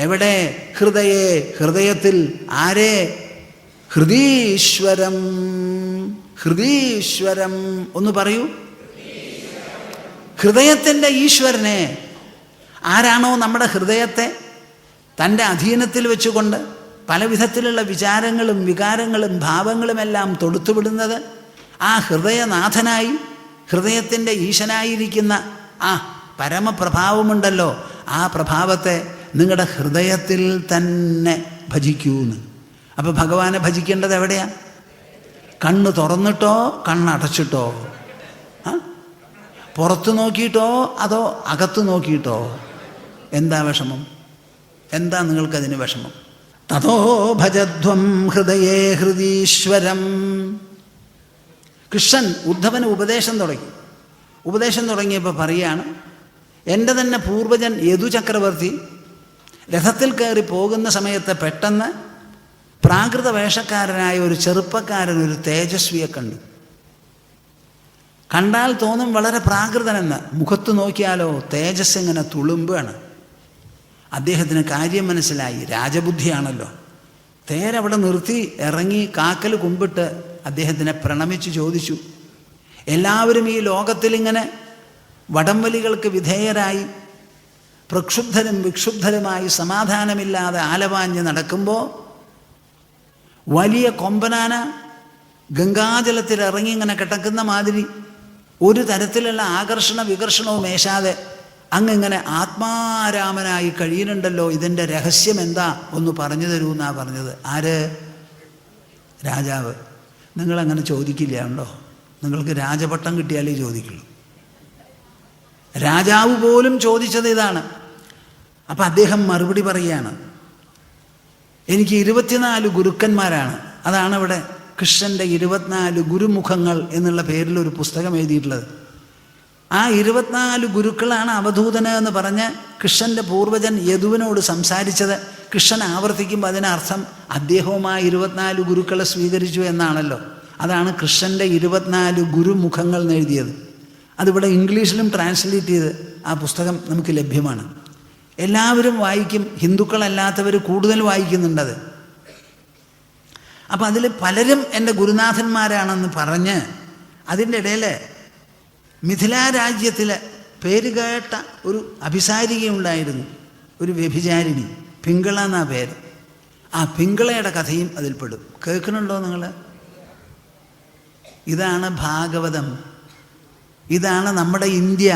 എവിടെ? ഹൃദയേ, ഹൃദയത്തിൽ. ആരെ? ഹൃദീശ്വരം. ഹൃദീശ്വരം ഒന്ന് പറയൂ. ഹൃദയത്തിൻ്റെ ഈശ്വരനെ. ആരാണോ നമ്മുടെ ഹൃദയത്തെ തൻ്റെ അധീനത്തിൽ വെച്ചുകൊണ്ട് പല വിധത്തിലുള്ള വിചാരങ്ങളും വികാരങ്ങളും ഭാവങ്ങളുമെല്ലാം തൊടുത്തുവിടുന്നത്, ആ ഹൃദയനാഥനായി ഹൃദയത്തിൻ്റെ ഈശനായിരിക്കുന്ന ആ പരമപ്രഭാവമുണ്ടല്ലോ, ആ പ്രഭാവത്തെ നിങ്ങളുടെ ഹൃദയത്തിൽ തന്നെ ഭജിക്കൂന്ന്. അപ്പോൾ ഭഗവാനെ ഭജിക്കേണ്ടത് എവിടെയാ? കണ്ണ് തുറന്നിട്ടോ കണ്ണടച്ചിട്ടോ? പുറത്ത് നോക്കിയിട്ടോ അതോ അകത്ത് നോക്കിയിട്ടോ? എന്താ വിഷമം? എന്താ നിങ്ങൾക്കതിന് വിഷമം? തതോ ഭജധ്വം ഹൃദയേ ഹൃദീശ്വരം. കൃഷ്ണൻ ഉദ്ധവന് ഉപദേശം തുടങ്ങിയപ്പോൾ പറയാണ്, എൻ്റെ തന്നെ പൂർവജൻ യദു ചക്രവർത്തി രഥത്തിൽ കയറി പോകുന്ന സമയത്ത് പെട്ടെന്ന് പ്രാകൃത വേഷക്കാരനായ ഒരു ചെറുപ്പക്കാരൻ ഒരു തേജസ്വിയെ കണ്ടാൽ തോന്നും വളരെ പ്രാകൃതനെന്ന്. മുഖത്ത് നോക്കിയാലോ തേജസ് ഇങ്ങനെ തുളുമ്പാണ്. അദ്ദേഹത്തിന് കാര്യം മനസ്സിലായി, രാജബുദ്ധിയാണല്ലോ. തേരവിടെ നിർത്തി ഇറങ്ങി കാക്കൽ കുമ്പിട്ട് അദ്ദേഹത്തിനെ പ്രണമിച്ച് ചോദിച്ചു, എല്ലാവരും ഈ ലോകത്തിലിങ്ങനെ വടംവലികൾക്ക് വിധേയരായി പ്രക്ഷുബ്ധരും വിക്ഷുബ്ധരുമായി സമാധാനമില്ലാതെ ആലവാഞ്ഞ് നടക്കുമ്പോൾ വലിയ കൊമ്പനാന ഗംഗാജലത്തിൽ ഇറങ്ങി ഇങ്ങനെ കിടക്കുന്ന മാതിരി ഒരു തരത്തിലുള്ള ആകർഷണ വികർഷണവും മേശാതെ അങ്ങിങ്ങനെ ആത്മാരാമനായി കഴിയുന്നുണ്ടല്ലോ. ഇതിൻ്റെ രഹസ്യം എന്താ ഒന്ന് പറഞ്ഞു തരൂ എന്നാ പറഞ്ഞത്. ആര്? രാജാവ്. നിങ്ങളങ്ങനെ ചോദിക്കില്ല ഉണ്ടോ? നിങ്ങൾക്ക് രാജപട്ടം കിട്ടിയാലേ ചോദിക്കുള്ളൂ. രാജാവ് പോലും ചോദിച്ചത് ഇതാണ്. അപ്പം അദ്ദേഹം മറുപടി പറയുകയാണ്, എനിക്ക് 24 ഗുരുക്കന്മാരാണ്. അതാണ് ഇവിടെ കൃഷ്ണൻ്റെ 24 ഗുരുമുഖങ്ങൾ എന്നുള്ള പേരിൽ ഒരു പുസ്തകം എഴുതിയിട്ടുള്ളത്. ആ 24 ഗുരുക്കളാണ് അവധൂതന് എന്ന് പറഞ്ഞ് കൃഷ്ണൻ്റെ പൂർവജൻ യദുവിനോട് സംസാരിച്ചത്. കൃഷ്ണൻ ആവർത്തിക്കുമ്പോൾ അതിനർത്ഥം അദ്ദേഹവും ആ 24 ഗുരുക്കളെ സ്വീകരിച്ചു എന്നാണല്ലോ. അതാണ് കൃഷ്ണൻ്റെ 24 ഗുരുമുഖങ്ങൾ എന്നെഴുതിയത്. അതിവിടെ ഇംഗ്ലീഷിലും ട്രാൻസ്ലേറ്റ് ചെയ്ത് ആ പുസ്തകം നമുക്ക് ലഭ്യമാണ്. എല്ലാവരും വായിക്കും, ഹിന്ദുക്കളല്ലാത്തവർ കൂടുതൽ വായിക്കുന്നുണ്ടത്. അപ്പം അതിൽ പലരും എൻ്റെ ഗുരുനാഥന്മാരാണെന്ന് പറഞ്ഞ് അതിൻ്റെ ഇടയിൽ മിഥിലാ രാജ്യത്തിലെ പേരുകേട്ട ഒരു അഭിസാരികയുണ്ടായിരുന്നു, ഒരു വ്യഭിചാരിണി, പിങ്കള എന്നാ പേര്. ആ പിങ്കളയുടെ കഥയും അതിൽപ്പെടും. കേൾക്കുന്നുണ്ടോ നിങ്ങൾ? ഇതാണ് ഭാഗവതം, ഇതാണ് നമ്മുടെ ഇന്ത്യ.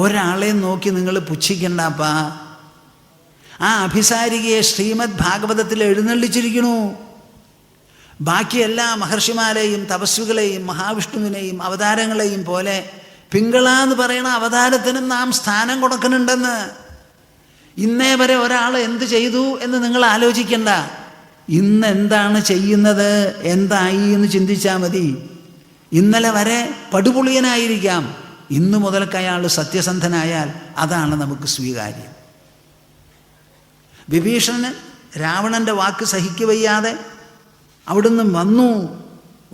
ഒരാളെയും നോക്കി നിങ്ങൾ പുച്ഛിക്കണ്ടപ്പാ. ആ അഭിസാരികയെ ശ്രീമദ് ഭാഗവതത്തിൽ എഴുന്നള്ളിച്ചിരിക്കണു. ബാക്കി എല്ലാ മഹർഷിമാരെയും തപസ്വികളെയും മഹാവിഷ്ണുവിനെയും അവതാരങ്ങളെയും പോലെ പിങ്കള എന്ന് പറയുന്ന അവതാരത്തിനും നാം സ്ഥാനം കൊടുക്കുന്നുണ്ടെന്ന്. ഇന്നേ വരെ ഒരാൾ എന്ത് ചെയ്തു എന്ന് നിങ്ങൾ ആലോചിക്കണ്ട. ഇന്ന് എന്താണ് ചെയ്യുന്നത്, എന്തായി എന്ന് ചിന്തിച്ചാൽ മതി. ഇന്നലെ വരെ പടുപുളിയനായിരിക്കാം, ഇന്നു മുതൽക്ക് അയാൾ സത്യസന്ധനായാൽ അതാണ് നമുക്ക് സ്വീകാര്യം. വിഭീഷണന് രാവണൻ്റെ വാക്ക് സഹിക്കുവയ്യാതെ അവിടുന്ന്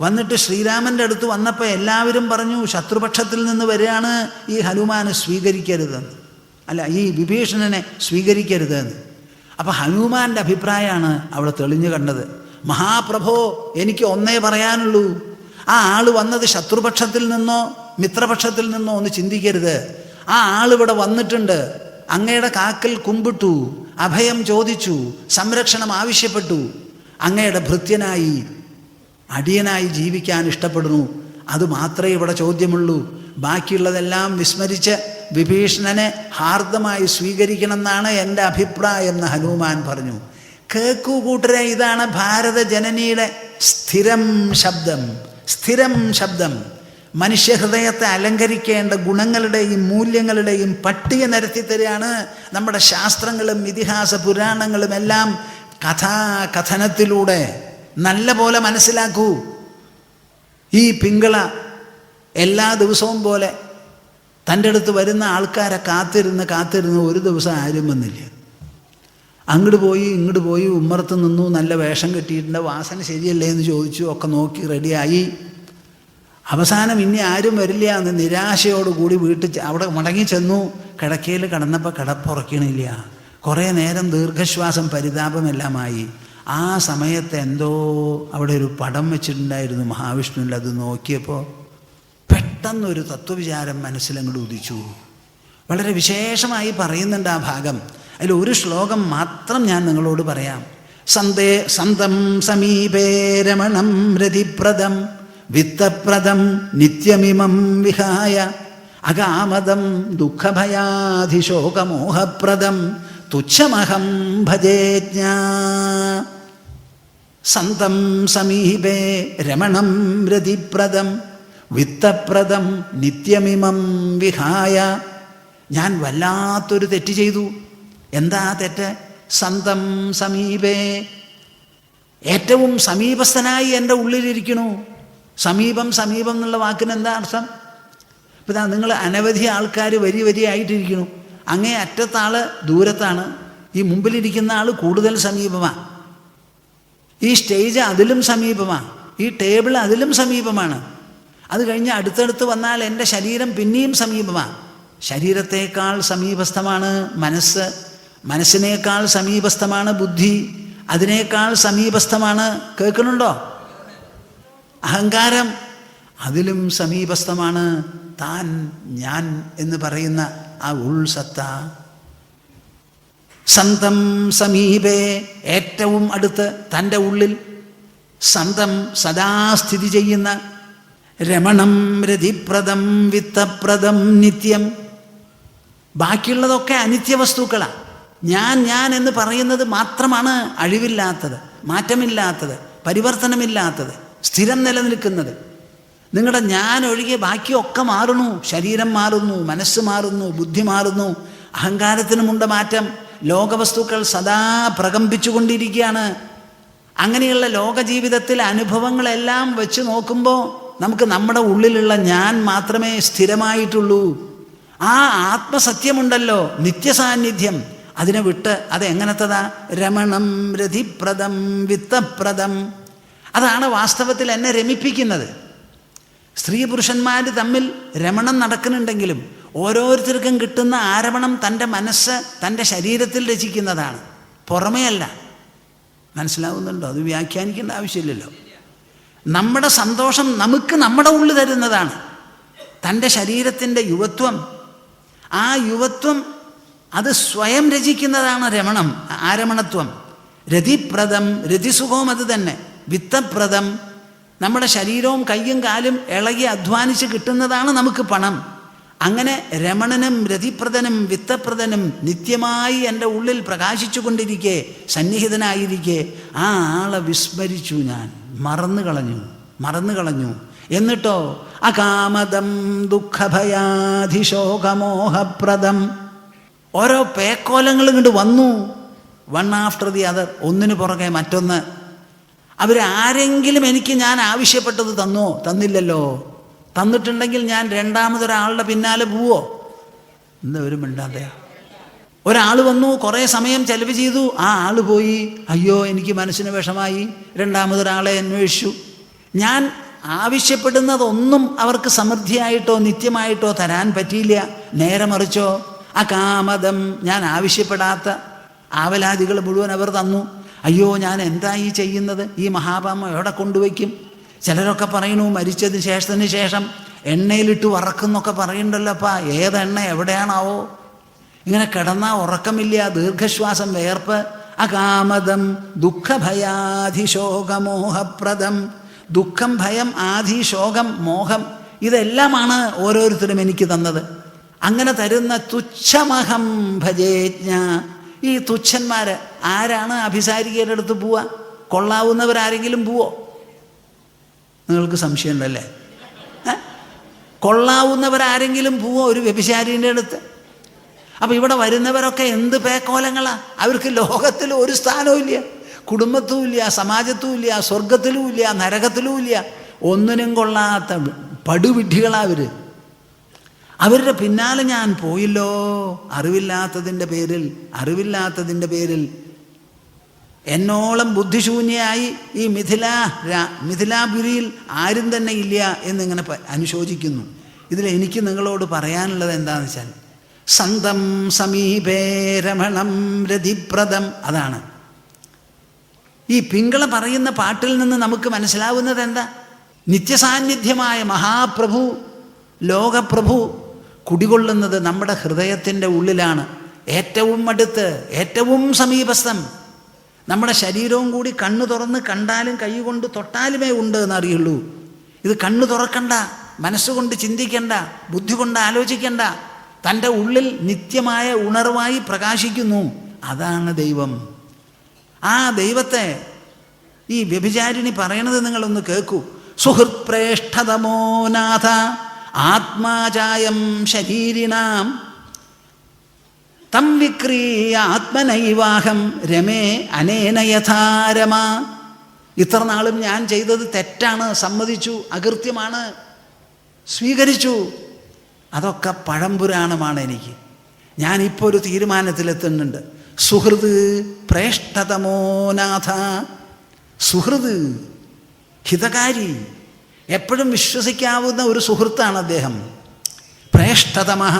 വന്നിട്ട് ശ്രീരാമൻ്റെ അടുത്ത് വന്നപ്പോൾ എല്ലാവരും പറഞ്ഞു, ശത്രുപക്ഷത്തിൽ നിന്ന് വരികയാണ്, ഈ ഹനുമാനെ സ്വീകരിക്കരുതെന്ന്, അല്ല ഈ വിഭീഷണനെ സ്വീകരിക്കരുതെന്ന്. അപ്പം ഹനുമാൻ്റെ അഭിപ്രായമാണ് അവിടെ തെളിഞ്ഞു കണ്ടത്. മഹാപ്രഭോ, എനിക്ക് ഒന്നേ പറയാനുള്ളൂ, ആ ആൾ വന്നത് ശത്രുപക്ഷത്തിൽ നിന്നോ മിത്രപക്ഷത്തിൽ നിന്നോ ഒന്ന് ചിന്തിക്കരുത്. ആ ആളിവിടെ വന്നിട്ടുണ്ട്, അങ്ങയുടെ കാക്കൽ കുമ്പിട്ടു, അഭയം ചോദിച്ചു, സംരക്ഷണം ആവശ്യപ്പെട്ടു, അങ്ങയുടെ ഭൃത്യനായി അടിയനായി ജീവിക്കാൻ ഇഷ്ടപ്പെടുന്നു. അത് മാത്രമേ ഇവിടെ ചോദ്യമുള്ളൂ. ബാക്കിയുള്ളതെല്ലാം വിസ്മരിച്ച് വിഭീഷണനെ ഹാർദമായി സ്വീകരിക്കണം എന്നാണ് എൻ്റെ അഭിപ്രായം എന്ന് ഹനുമാൻ പറഞ്ഞു. കേൾക്കൂ കൂട്ടരെ, ഇതാണ് ഭാരത ജനനിയുടെ സ്ഥിരം ശബ്ദം. സ്ഥിരം ശബ്ദം മനുഷ്യഹൃദയത്തെ അലങ്കരിക്കേണ്ട ഗുണങ്ങളുടെയും മൂല്യങ്ങളുടെയും പട്ടിക നിരത്തി തരികയാണ് നമ്മുടെ ശാസ്ത്രങ്ങളും ഇതിഹാസ പുരാണങ്ങളും എല്ലാം. കഥാകഥനത്തിലൂടെ നല്ല പോലെ മനസ്സിലാക്കൂ. ഈ പിങ്കള എല്ലാ ദിവസവും പോലെ തൻ്റെ അടുത്ത് വരുന്ന ആൾക്കാരെ കാത്തിരുന്ന് ഒരു ദിവസം ആരും വന്നില്ല. അങ്ങോട്ട് പോയി ഇങ്ങോട്ട് പോയി, ഉമ്മറത്ത് നിന്നു, നല്ല വേഷം കെട്ടിയിട്ടുണ്ട്, വാസന ശരിയല്ലേ എന്ന് ചോദിച്ചു, ഒക്കെ നോക്കി റെഡിയായി. അവസാനം ഇനി ആരും വരില്ല എന്ന് നിരാശയോടുകൂടി അവിടെ മടങ്ങി ചെന്നു. കിടക്കയിൽ കിടന്നപ്പോൾ കിടപ്പുറക്കണില്ല. കുറേ നേരം ദീർഘശ്വാസം, പരിതാപമെല്ലാമായി. ആ സമയത്ത് എന്തോ അവിടെ ഒരു പടം വെച്ചിട്ടുണ്ടായിരുന്നു മഹാവിഷ്ണുവിൽ. അത് നോക്കിയപ്പോൾ പെട്ടെന്നൊരു തത്വവിചാരം മനസ്സിലങ്ങോട്ട് ഉദിച്ചു. വളരെ വിശേഷമായി പറയുന്നുണ്ട് ആ ഭാഗം. അതിൽ ഒരു ശ്ലോകം മാത്രം ഞാൻ നിങ്ങളോട് പറയാം. സന്തം സമീപേ രമണം രതിപ്രദം വിത്തപ്രദം നിത്യമിമം വിഹായ അകാമദം ദുഃഖഭയാധിശോകമോഹപ്രദം തുച്ഛമഹം ഭജേജ്ഞാ. സന്തം സമീപേ രമണം രതിപ്രദം വിത്തപ്രദം നിത്യമിമം വിഹായ. ഞാൻ വല്ലാത്തൊരു തെറ്റ് ചെയ്തു. എന്താ തെറ്റ്? സന്തം സമീപേ, ഏറ്റവും സമീപസ്ഥനായി എൻ്റെ ഉള്ളിലിരിക്കണു. സമീപം എന്നുള്ള വാക്കിന് എന്താ അർത്ഥം? ഇപ്പം നിങ്ങൾ അനവധി ആൾക്കാർ വരിയായിട്ടിരിക്കണു. അങ്ങേ അറ്റത്താൾ ദൂരത്താണ്, ഈ മുമ്പിലിരിക്കുന്ന ആൾ കൂടുതൽ സമീപമാണ്. ഈ സ്റ്റേജ് അതിലും സമീപമാണ്, ഈ ടേബിൾ അതിലും സമീപമാണ്. അത് കഴിഞ്ഞ് അടുത്തടുത്ത് വന്നാൽ എൻ്റെ ശരീരം പിന്നെയും സമീപമാണ്. ശരീരത്തേക്കാൾ സമീപസ്ഥമാണ് മനസ്സ്, മനസ്സിനേക്കാൾ സമീപസ്ഥമാണ് ബുദ്ധി, അതിനേക്കാൾ സമീപസ്ഥമാണ്, കേൾക്കുന്നുണ്ടോ, അഹങ്കാരം. അതിലും സമീപസ്ഥമാണ് താൻ, ഞാൻ എന്ന് പറയുന്ന ആ ഉൾസത്ത. സന്തം സമീപേ, ഏറ്റവും അടുത്ത് തൻ്റെ ഉള്ളിൽ. സന്തം സദാ സ്ഥിതി ചെയ്യുന്ന. രമണം രതിപ്രദം വിത്തപ്രദം നിത്യം. ബാക്കിയുള്ളതൊക്കെ അനിത്യവസ്തുക്കളാണ്. ഞാൻ എന്ന് പറയുന്നത് മാത്രമാണ് അഴിവില്ലാത്തത്, മാറ്റമില്ലാത്തത്, പരിവർത്തനമില്ലാത്തത്, സ്ഥിരം നിലനിൽക്കുന്നത്. നിങ്ങളുടെ ഞാൻ ഒഴികെ ബാക്കിയൊക്കെ മാറുന്നു. ശരീരം മാറുന്നു, മനസ്സ് മാറുന്നു, ബുദ്ധി മാറുന്നു, അഹങ്കാരത്തിനുമുണ്ട് മാറ്റം. ലോകവസ്തുക്കൾ സദാ പ്രകമ്പിച്ചുകൊണ്ടിരിക്കുകയാണ്. അങ്ങനെയുള്ള ലോകജീവിതത്തിലെ അനുഭവങ്ങളെല്ലാം വെച്ച് നോക്കുമ്പോൾ നമുക്ക് നമ്മുടെ ഉള്ളിലുള്ള ഞാൻ മാത്രമേ സ്ഥിരമായിട്ടുള്ളൂ. ആ ആത്മസത്യമുണ്ടല്ലോ, നിത്യസാന്നിധ്യം, അതിനെ വിട്ട് അതെങ്ങനത്തതാ? രമണം രതിപ്രദം വിത്തപ്രദം. അതാണ് വാസ്തവത്തിൽ എന്നെ രമിപ്പിക്കുന്നത്. സ്ത്രീ പുരുഷന്മാർ തമ്മിൽ രമണം നടക്കുന്നുണ്ടെങ്കിലും ഓരോരുത്തർക്കും കിട്ടുന്ന ആരമണം തൻ്റെ മനസ്സ്, തൻ്റെ ശരീരത്തിൽ രചിക്കുന്നതാണ്, പുറമേ അല്ല. മനസ്സിലാവുന്നുണ്ടോ? അത് വ്യാഖ്യാനിക്കേണ്ട ആവശ്യമില്ലല്ലോ. നമ്മുടെ സന്തോഷം നമുക്ക് നമ്മുടെ ഉള്ളിൽ തരുന്നതാണ്. തൻ്റെ ശരീരത്തിൻ്റെ യുവത്വം, ആ യുവത്വം അത് സ്വയം രചിക്കുന്നതാണ് രമണം, ആരമണത്വം. രതിപ്രദം, രതിസുഖവും അത് തന്നെ. വിത്തപ്രദം, നമ്മുടെ ശരീരവും കയ്യും കാലും ഇളകി അധ്വാനിച്ച് കിട്ടുന്നതാണ് നമുക്ക് പണം. അങ്ങനെ രമണനും രതിപ്രദനും വിത്തപ്രദനും നിത്യമായി എൻ്റെ ഉള്ളിൽ പ്രകാശിച്ചു കൊണ്ടിരിക്കെ, സന്നിഹിതനായിരിക്കെ, ആ ആളെ വിസ്മരിച്ചു, ഞാൻ മറന്നു കളഞ്ഞു. എന്നിട്ടോ അകാമദം ദുഃഖഭയാധിശോകമോഹപ്രദം. ഓരോ പേക്കോലങ്ങളും ഇങ്ങോട്ട് വന്നു, വൺ ആഫ്റ്റർ ദി അതർ, ഒന്നിനു പുറകെ മറ്റൊന്ന്. അവരാരെങ്കിലും എനിക്ക് ഞാൻ ആവശ്യപ്പെട്ടത് തന്നോ? തന്നില്ലല്ലോ. തന്നിട്ടുണ്ടെങ്കിൽ ഞാൻ രണ്ടാമതൊരാളുടെ പിന്നാലെ പോവോ? ഒരു മിണ്ടാതെ. ഒരാൾ വന്നു, കുറേ സമയം ചെലവ് ചെയ്തു, ആ ആൾ പോയി. അയ്യോ, എനിക്ക് മനസ്സിന് വിഷമായി. രണ്ടാമതൊരാളെ അന്വേഷിച്ചു. ഞാൻ ആവശ്യപ്പെടുന്നതൊന്നും അവർക്ക് സമൃദ്ധിയായിട്ടോ നിത്യമായിട്ടോ തരാൻ പറ്റിയില്ല. നേരെ മറിച്ചോ അകാമദം, ഞാൻ ആവശ്യപ്പെടാത്ത ആവലാദികൾ മുഴുവൻ അവർ തന്നു. അയ്യോ, ഞാൻ എന്താ ഈ ചെയ്യുന്നത്? ഈ മഹാപാമ എവിടെ കൊണ്ടുവയ്ക്കും? ചിലരൊക്കെ പറയണു മരിച്ചതിന് ശേഷം എണ്ണയിലിട്ട് വറക്കുന്നൊക്കെ പറയുന്നുണ്ടല്ലോപ്പാ. ഏതെണ്ണ എവിടെയാണാവോ? ഇങ്ങനെ കിടന്നാൽ ഉറക്കമില്ല, ദീർഘശ്വാസം, വേർപ്പ്. അകാമദം ദുഃഖഭയാധിശോകമോഹപ്രദം. ദുഃഖം, ഭയം, ആധി, ശോകം, മോഹം, ഇതെല്ലാമാണ് ഓരോരുത്തരും എനിക്ക് തന്നത്. അങ്ങനെ തരുന്ന തുച്ഛമഹം ഭജേജ്ഞ. ഈ തുച്ഛന്മാർ ആരാണ് അഭിസാരികയുടെ അടുത്ത് പോവുക? കൊള്ളാവുന്നവരാരെങ്കിലും പോവോ? നിങ്ങൾക്ക് സംശയമുണ്ടല്ലേ? കൊള്ളാവുന്നവരാരെങ്കിലും പോവോ ഒരു വ്യഭിചാരിൻ്റെ അടുത്ത്? അപ്പം ഇവിടെ വരുന്നവരൊക്കെ എന്ത് പേക്കോലങ്ങളാ. അവർക്ക് ലോകത്തിൽ ഒരു സ്ഥാനവും ഇല്ല, കുടുംബത്തും ഇല്ല, സമാജത്തും ഇല്ല, സ്വർഗത്തിലും ഇല്ല, നരകത്തിലും ഇല്ല. ഒന്നിനും കൊള്ളാത്ത പടുവിഡ്ഢികളാവർ. അവരുടെ പിന്നാലെ ഞാൻ പോയില്ലോ. അറിവില്ലാത്തതിൻ്റെ പേരിൽ എന്നോളം ബുദ്ധിശൂന്യയായി ഈ മിഥിലാപുരിയിൽ ആരും തന്നെ ഇല്ല എന്നിങ്ങനെ അനുശോചിക്കുന്നു. ഇതിൽ എനിക്ക് നിങ്ങളോട് പറയാനുള്ളത് എന്താണെന്ന് വെച്ചാൽ, സന്തം സമീപേ രമണം രതിപ്രദം. അതാണ് ഈ പിങ്കള പറയുന്ന പാട്ടിൽ നിന്ന് നമുക്ക് മനസ്സിലാവുന്നത് എന്താ? നിത്യസാന്നിധ്യമായ മഹാപ്രഭു, ലോകപ്രഭു കുടികൊള്ളുന്നത് നമ്മുടെ ഹൃദയത്തിൻ്റെ ഉള്ളിലാണ്. ഏറ്റവും അടുത്ത്, ഏറ്റവും സമീപസ്ഥം. നമ്മുടെ ശരീരവും കൂടി കണ്ണു തുറന്ന് കണ്ടാലും കൈ കൊണ്ട് തൊട്ടാലുമേ ഉണ്ട് എന്നറിയുള്ളൂ. ഇത് കണ്ണു തുറക്കണ്ട, മനസ്സുകൊണ്ട് ചിന്തിക്കണ്ട, ബുദ്ധി കൊണ്ട് ആലോചിക്കണ്ട. തൻ്റെ ഉള്ളിൽ നിത്യമായ ഉണർവായി പ്രകാശിക്കുന്നു. അതാണ് ദൈവം. ആ ദൈവത്തെ ഈ വ്യഭിചാരിണി പറയണത് നിങ്ങളൊന്ന് കേൾക്കൂ. സുഹൃത് പ്രേഷ്ഠതമോ നാഥ ആത്മാചായം ശരീരിണാം തം വിക്രീയ ആത്മനൈവാഹം രമേ അനേന യഥാരമ. ഇത്ര നാളും ഞാൻ ചെയ്തത് തെറ്റാണ്, സമ്മതിച്ചു, അകൃത്യമാണ്, സ്വീകരിച്ചു. അതൊക്കെ പഴംപുരാണമാണ് എനിക്ക്. ഞാനിപ്പോൾ ഒരു തീരുമാനത്തിലെത്തുന്നുണ്ട്. സുഹൃത് പ്രേഷ്ഠതമോ നാഥ. സുഹൃത്, ഹിതകാരി, എപ്പോഴും വിശ്വസിക്കാവുന്ന ഒരു സുഹൃത്താണ് അദ്ദേഹം. പ്രേഷ്ഠതമഃ,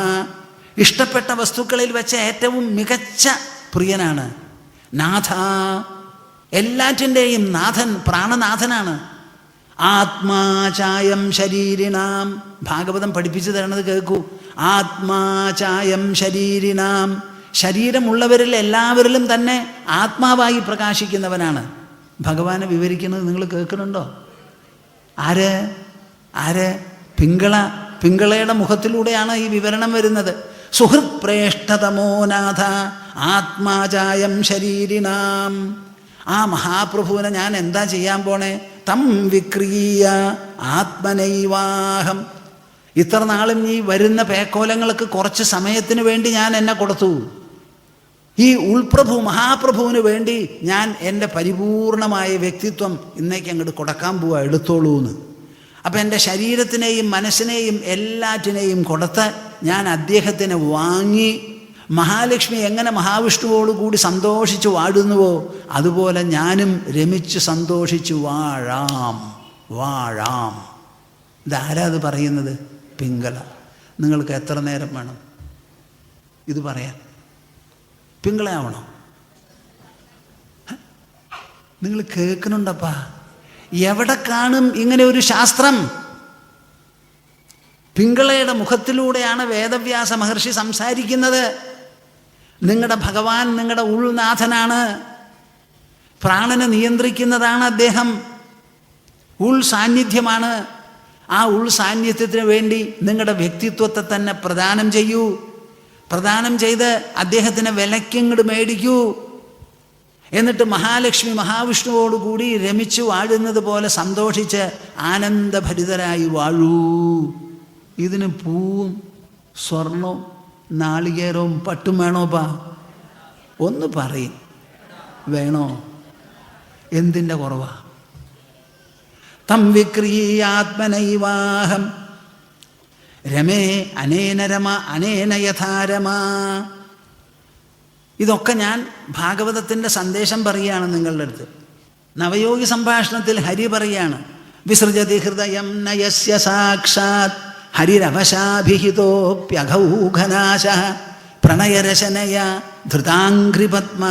ഇഷ്ടപ്പെട്ട വസ്തുക്കളിൽ വെച്ച് ഏറ്റവും മികച്ച പ്രിയനാണ്. നാഥ, എല്ലാറ്റിൻ്റെയും നാഥൻ, പ്രാണനാഥനാണ്. ആത്മാചായം ശരീരിണാം. ഭാഗവതം പഠിപ്പിച്ചു തരണത് കേൾക്കൂ. ആത്മാചായം ശരീരിണാം. ശരീരമുള്ളവരിൽ എല്ലാവരിലും തന്നെ ആത്മാവായി പ്രകാശിക്കുന്നവനാണ്. ഭഗവാനെ വിവരിക്കുന്നത് നിങ്ങൾ കേൾക്കുന്നുണ്ടോ? ആര്? പിങ്കളയുടെ മുഖത്തിലൂടെയാണ് ഈ വിവരണം വരുന്നത്. സുഹൃത് പ്രേഷ്ഠതമോ നാഥ ആത്മാചായം ശരീരിണാം. ആ മഹാപ്രഭുവിനെ ഞാൻ എന്താ ചെയ്യാൻ പോണേ? തം വിക്രീയ ആത്മനൈവാഹം. ഇത്ര നാളും ഈ വരുന്ന പേക്കോലങ്ങൾക്ക് കുറച്ച് സമയത്തിന് വേണ്ടി ഞാൻ എന്നെ കൊടുത്തു. ഈ ഉൾപ്രഭു മഹാപ്രഭുവിന് വേണ്ടി ഞാൻ എൻ്റെ പരിപൂർണമായ വ്യക്തിത്വം ഇന്നേക്ക് അങ്ങോട്ട് കൊടുക്കാൻ പോവുക, എടുത്തോളൂ എന്ന്. അപ്പം എൻ്റെ ശരീരത്തിനെയും മനസ്സിനെയും എല്ലാറ്റിനെയും കൊടുത്ത് ഞാൻ അദ്ദേഹത്തിനെ വാങ്ങി. മഹാലക്ഷ്മി എങ്ങനെ മഹാവിഷ്ണുവോടുകൂടി സന്തോഷിച്ച് വാഴുന്നുവോ അതുപോലെ ഞാനും രമിച്ച് സന്തോഷിച്ച് വാഴാം. ഇതാരാ അത് പറയുന്നത്? പിങ്കള. നിങ്ങൾക്ക് എത്ര നേരം വേണം ഇത് പറയാൻ? പിങ്കളയാവണോ? നിങ്ങൾ കേൾക്കുന്നുണ്ടപ്പാ? എവിടെ കാണും ഇങ്ങനെ ഒരു ശാസ്ത്രം? പിങ്കളയുടെ മുഖത്തിലൂടെയാണ് വേദവ്യാസ മഹർഷി സംസാരിക്കുന്നത്. നിങ്ങളുടെ ഭഗവാൻ നിങ്ങളുടെ ഉൾനാഥനാണ്. പ്രാണനെ നിയന്ത്രിക്കുന്നതാണ് അദ്ദേഹം. ഉൾ സാന്നിധ്യമാണ്. ആ ഉൾ സാന്നിധ്യത്തിന് വേണ്ടി നിങ്ങളുടെ വ്യക്തിത്വത്തെ തന്നെ പ്രദാനം ചെയ്യൂ. പ്രദാനം ചെയ്ത് അദ്ദേഹത്തിനെ വിലക്കിങ്ങോട്ട് മേടിക്കൂ. എന്നിട്ട് മഹാലക്ഷ്മി മഹാവിഷ്ണുവോടുകൂടി രമിച്ചു വാഴുന്നത് പോലെ സന്തോഷിച്ച് ആനന്ദഭരിതരായി വാഴൂ. ഇതിന് പൂവും സ്വർണവും നാളികേരവും പട്ടും വേണോപ്പാ? ഒന്ന് പറയും. വേണോ? എന്തിൻ്റെ കുറവാ? തം വിക്രീയാത്മനൈവാഹം രമേ അനേന രമ അനേന യഥാരമ. ഇതൊക്കെ ഞാൻ ഭാഗവതത്തിൻ്റെ സന്ദേശം പറയുകയാണ് നിങ്ങളുടെ അടുത്ത്. നവയോഗി സംഭാഷണത്തിൽ ഹരി പറയാണ്, വിസൃജതി ഹൃദയം നയസ്യ സാക്ഷാത് ഹരിരവശാഭിഹിതോപ്യഘൗഘനാശ പ്രണയരശനയ ധൃതാംഘ്രിപത്മ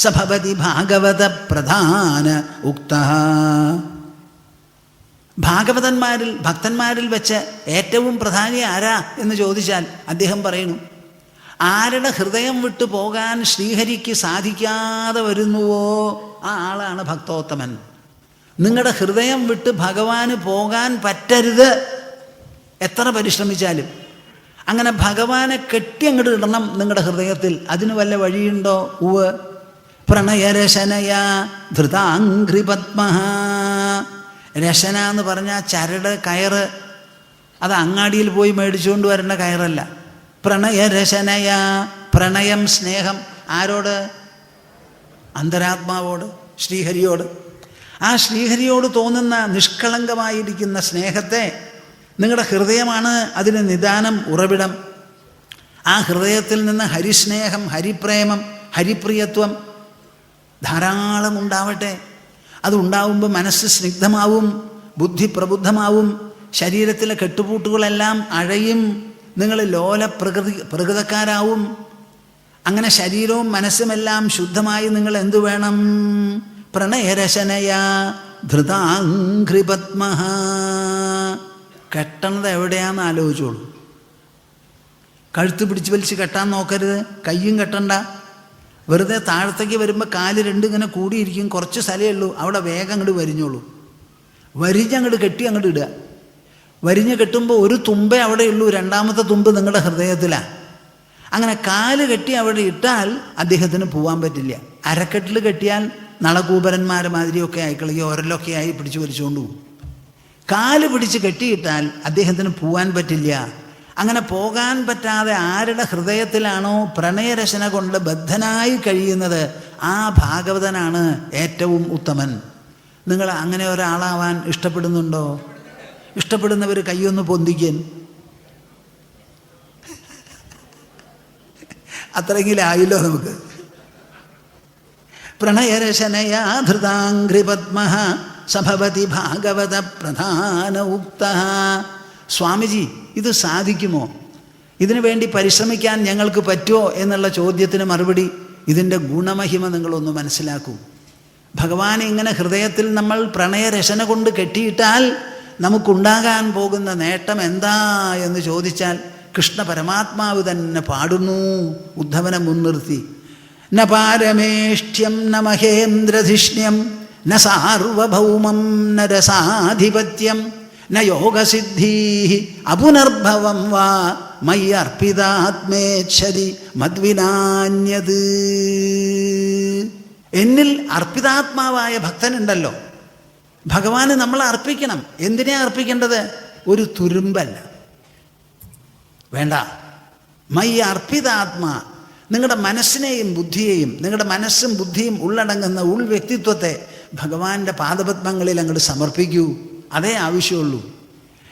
സഭവതി ഭാഗവത പ്രധാന ഉക്തഃ. ഭാഗവതന്മാരിൽ ഭക്തന്മാരിൽ വെച്ച് ഏറ്റവും പ്രധാനി ആരാ എന്ന് ചോദിച്ചാൽ അദ്ദേഹം പറയുന്നു, ആരുടെ ഹൃദയം വിട്ടു പോകാൻ ശ്രീഹരിക്ക് സാധിക്കാതെ വരുന്നുവോ ആ ആളാണ് ഭക്തോത്തമൻ. നിങ്ങളുടെ ഹൃദയം വിട്ട് ഭഗവാന് പോകാൻ പറ്റരുത് എത്ര പരിശ്രമിച്ചാലും. അങ്ങനെ ഭഗവാനെ കെട്ടി അങ്ങോട്ട് ഇടണം നിങ്ങളുടെ ഹൃദയത്തിൽ. അതിന് വല്ല വഴിയുണ്ടോ? ഉവ്. പ്രണയരശനയാ ധൃതാംഘ്രിപത്മ. രശന എന്ന് പറഞ്ഞാൽ ചരട്, കയറ്. അത് അങ്ങാടിയിൽ പോയി മേടിച്ചുകൊണ്ട് വരേണ്ട കയറല്ല. പ്രണയരശനയാ, പ്രണയം, സ്നേഹം. ആരോട്? അന്തരാത്മാവോട്, ശ്രീഹരിയോട്. ആ ശ്രീഹരിയോട് തോന്നുന്ന നിഷ്കളങ്കമായിരിക്കുന്ന സ്നേഹത്തെ, നിങ്ങളുടെ ഹൃദയമാണ് അതിന് നിദാനം, ഉറവിടം. ആ ഹൃദയത്തിൽ നിന്ന് ഹരിസ്നേഹം, ഹരിപ്രേമം, ഹരിപ്രിയത്വം ധാരാളം ഉണ്ടാവട്ടെ. അതുണ്ടാവുമ്പോൾ മനസ്സ് സ്നിഗ്ധമാവും, ബുദ്ധി പ്രബുദ്ധമാവും, ശരീരത്തിലെ കെട്ടുപൂട്ടുകളെല്ലാം അഴയും, നിങ്ങൾ ലോല പ്രകൃതക്കാരാവും. അങ്ങനെ ശരീരവും മനസ്സുമെല്ലാം ശുദ്ധമായി നിങ്ങൾ എന്തു വേണം? പ്രണയരശനയാ ധൃതാംഘ്രിപത്മ. കെട്ടണത് എവിടെയാണെന്ന് ആലോചിച്ചോളൂ. കഴുത്ത് പിടിച്ച് വലിച്ച് കെട്ടാൻ നോക്കരുത്, കയ്യും കെട്ടണ്ട. വെറുതെ താഴത്തേക്ക് വരുമ്പോൾ കാല് രണ്ടും ഇങ്ങനെ കൂടിയിരിക്കും, കുറച്ച് സ്ഥലമേ ഉള്ളൂ, അവിടെ വേഗം അങ്ങോട്ട് വരിഞ്ഞോളൂ. വരിഞ്ഞങ്ങോട്ട് കെട്ടി അങ്ങോട്ട് ഇടുക. വരിഞ്ഞ് കെട്ടുമ്പോൾ ഒരു തുമ്പേ അവിടെയുള്ളൂ, രണ്ടാമത്തെ തുമ്പ് നിങ്ങളുടെ ഹൃദയത്തിലാണ്. അങ്ങനെ കാല് കെട്ടി അവിടെ ഇട്ടാൽ അദ്ദേഹത്തിന് പോകാൻ പറ്റില്ല. അരക്കെട്ടിൽ കെട്ടിയാൽ നളകൂപരന്മാരെ മാതിരിയൊക്കെ ആയിക്കളി, ഓരലൊക്കെ ആയി പിടിച്ച് വലിച്ചുകൊണ്ട് പോകും. കാല് പിടിച്ച് കെട്ടിയിട്ടാൽ അദ്ദേഹത്തിന് പോകാൻ പറ്റില്ല. അങ്ങനെ പോകാൻ പറ്റാതെ ആരുടെ ഹൃദയത്തിലാണോ പ്രണയരശന കൊണ്ട് ബദ്ധനായി കഴിയുന്നത്, ആ ഭാഗവതനാണ് ഏറ്റവും ഉത്തമൻ. നിങ്ങൾ അങ്ങനെ ഒരാളാവാൻ ഇഷ്ടപ്പെടുന്നുണ്ടോ? ഇഷ്ടപ്പെടുന്നവർ കൈയൊന്ന് പൊന്തിക്കാൻ. അത്രയെങ്കിലായില്ലോ നമുക്ക്. പ്രണയരശനയാ ധൃതാംഘ്രിപത്മ സഭവതി ഭാഗവത പ്രധാന ഉക്ത. സ്വാമിജി, ഇത് സാധിക്കുമോ? ഇതിനു വേണ്ടി പരിശ്രമിക്കാൻ ഞങ്ങൾക്ക് പറ്റുമോ എന്നുള്ള ചോദ്യത്തിന് മറുപടി, ഇതിൻ്റെ ഗുണമഹിമ നിങ്ങളൊന്ന് മനസ്സിലാക്കൂ. ഭഗവാനെ ഇങ്ങനെ ഹൃദയത്തിൽ നമ്മൾ പ്രണയരശന കൊണ്ട് കെട്ടിയിട്ടാൽ നമുക്കുണ്ടാകാൻ പോകുന്ന നേട്ടം എന്താ എന്ന് ചോദിച്ചാൽ, കൃഷ്ണ പരമാത്മാവ് തന്നെ പാടുന്നു ഉദ്ധവനെ മുൻനിർത്തി. ന പാരമേഷ്ഠ്യം ന മഹേന്ദ്രധിഷ്ണ്യം ന സാർവഭൗമം ന രസാധിപത്യം ന യോഗസിദ്ധീ അപുനർഭവം വാ മയി അർപ്പിതാത്മേച്ഛതി മദ്വിനാന്യത്. എന്നിൽ അർപ്പിതാത്മാവായ ഭക്തനുണ്ടല്ലോ, ഭഗവാന് നമ്മൾ അർപ്പിക്കണം. എന്തിനാ അർപ്പിക്കേണ്ടത്? ഒരു തുരുമ്പല്ല, വേണ്ട. മൈ അർപ്പിതാത്മാ, നിങ്ങളുടെ മനസ്സിനെയും ബുദ്ധിയെയും, നിങ്ങളുടെ മനസ്സും ബുദ്ധിയും ഉള്ളടങ്ങുന്ന ഉൾവ്യക്തിത്വത്തെ ഭഗവാന്റെ പാദപത്മങ്ങളിൽ അങ്ങോട്ട് സമർപ്പിക്കൂ. അതേ ആവശ്യമുള്ളൂ.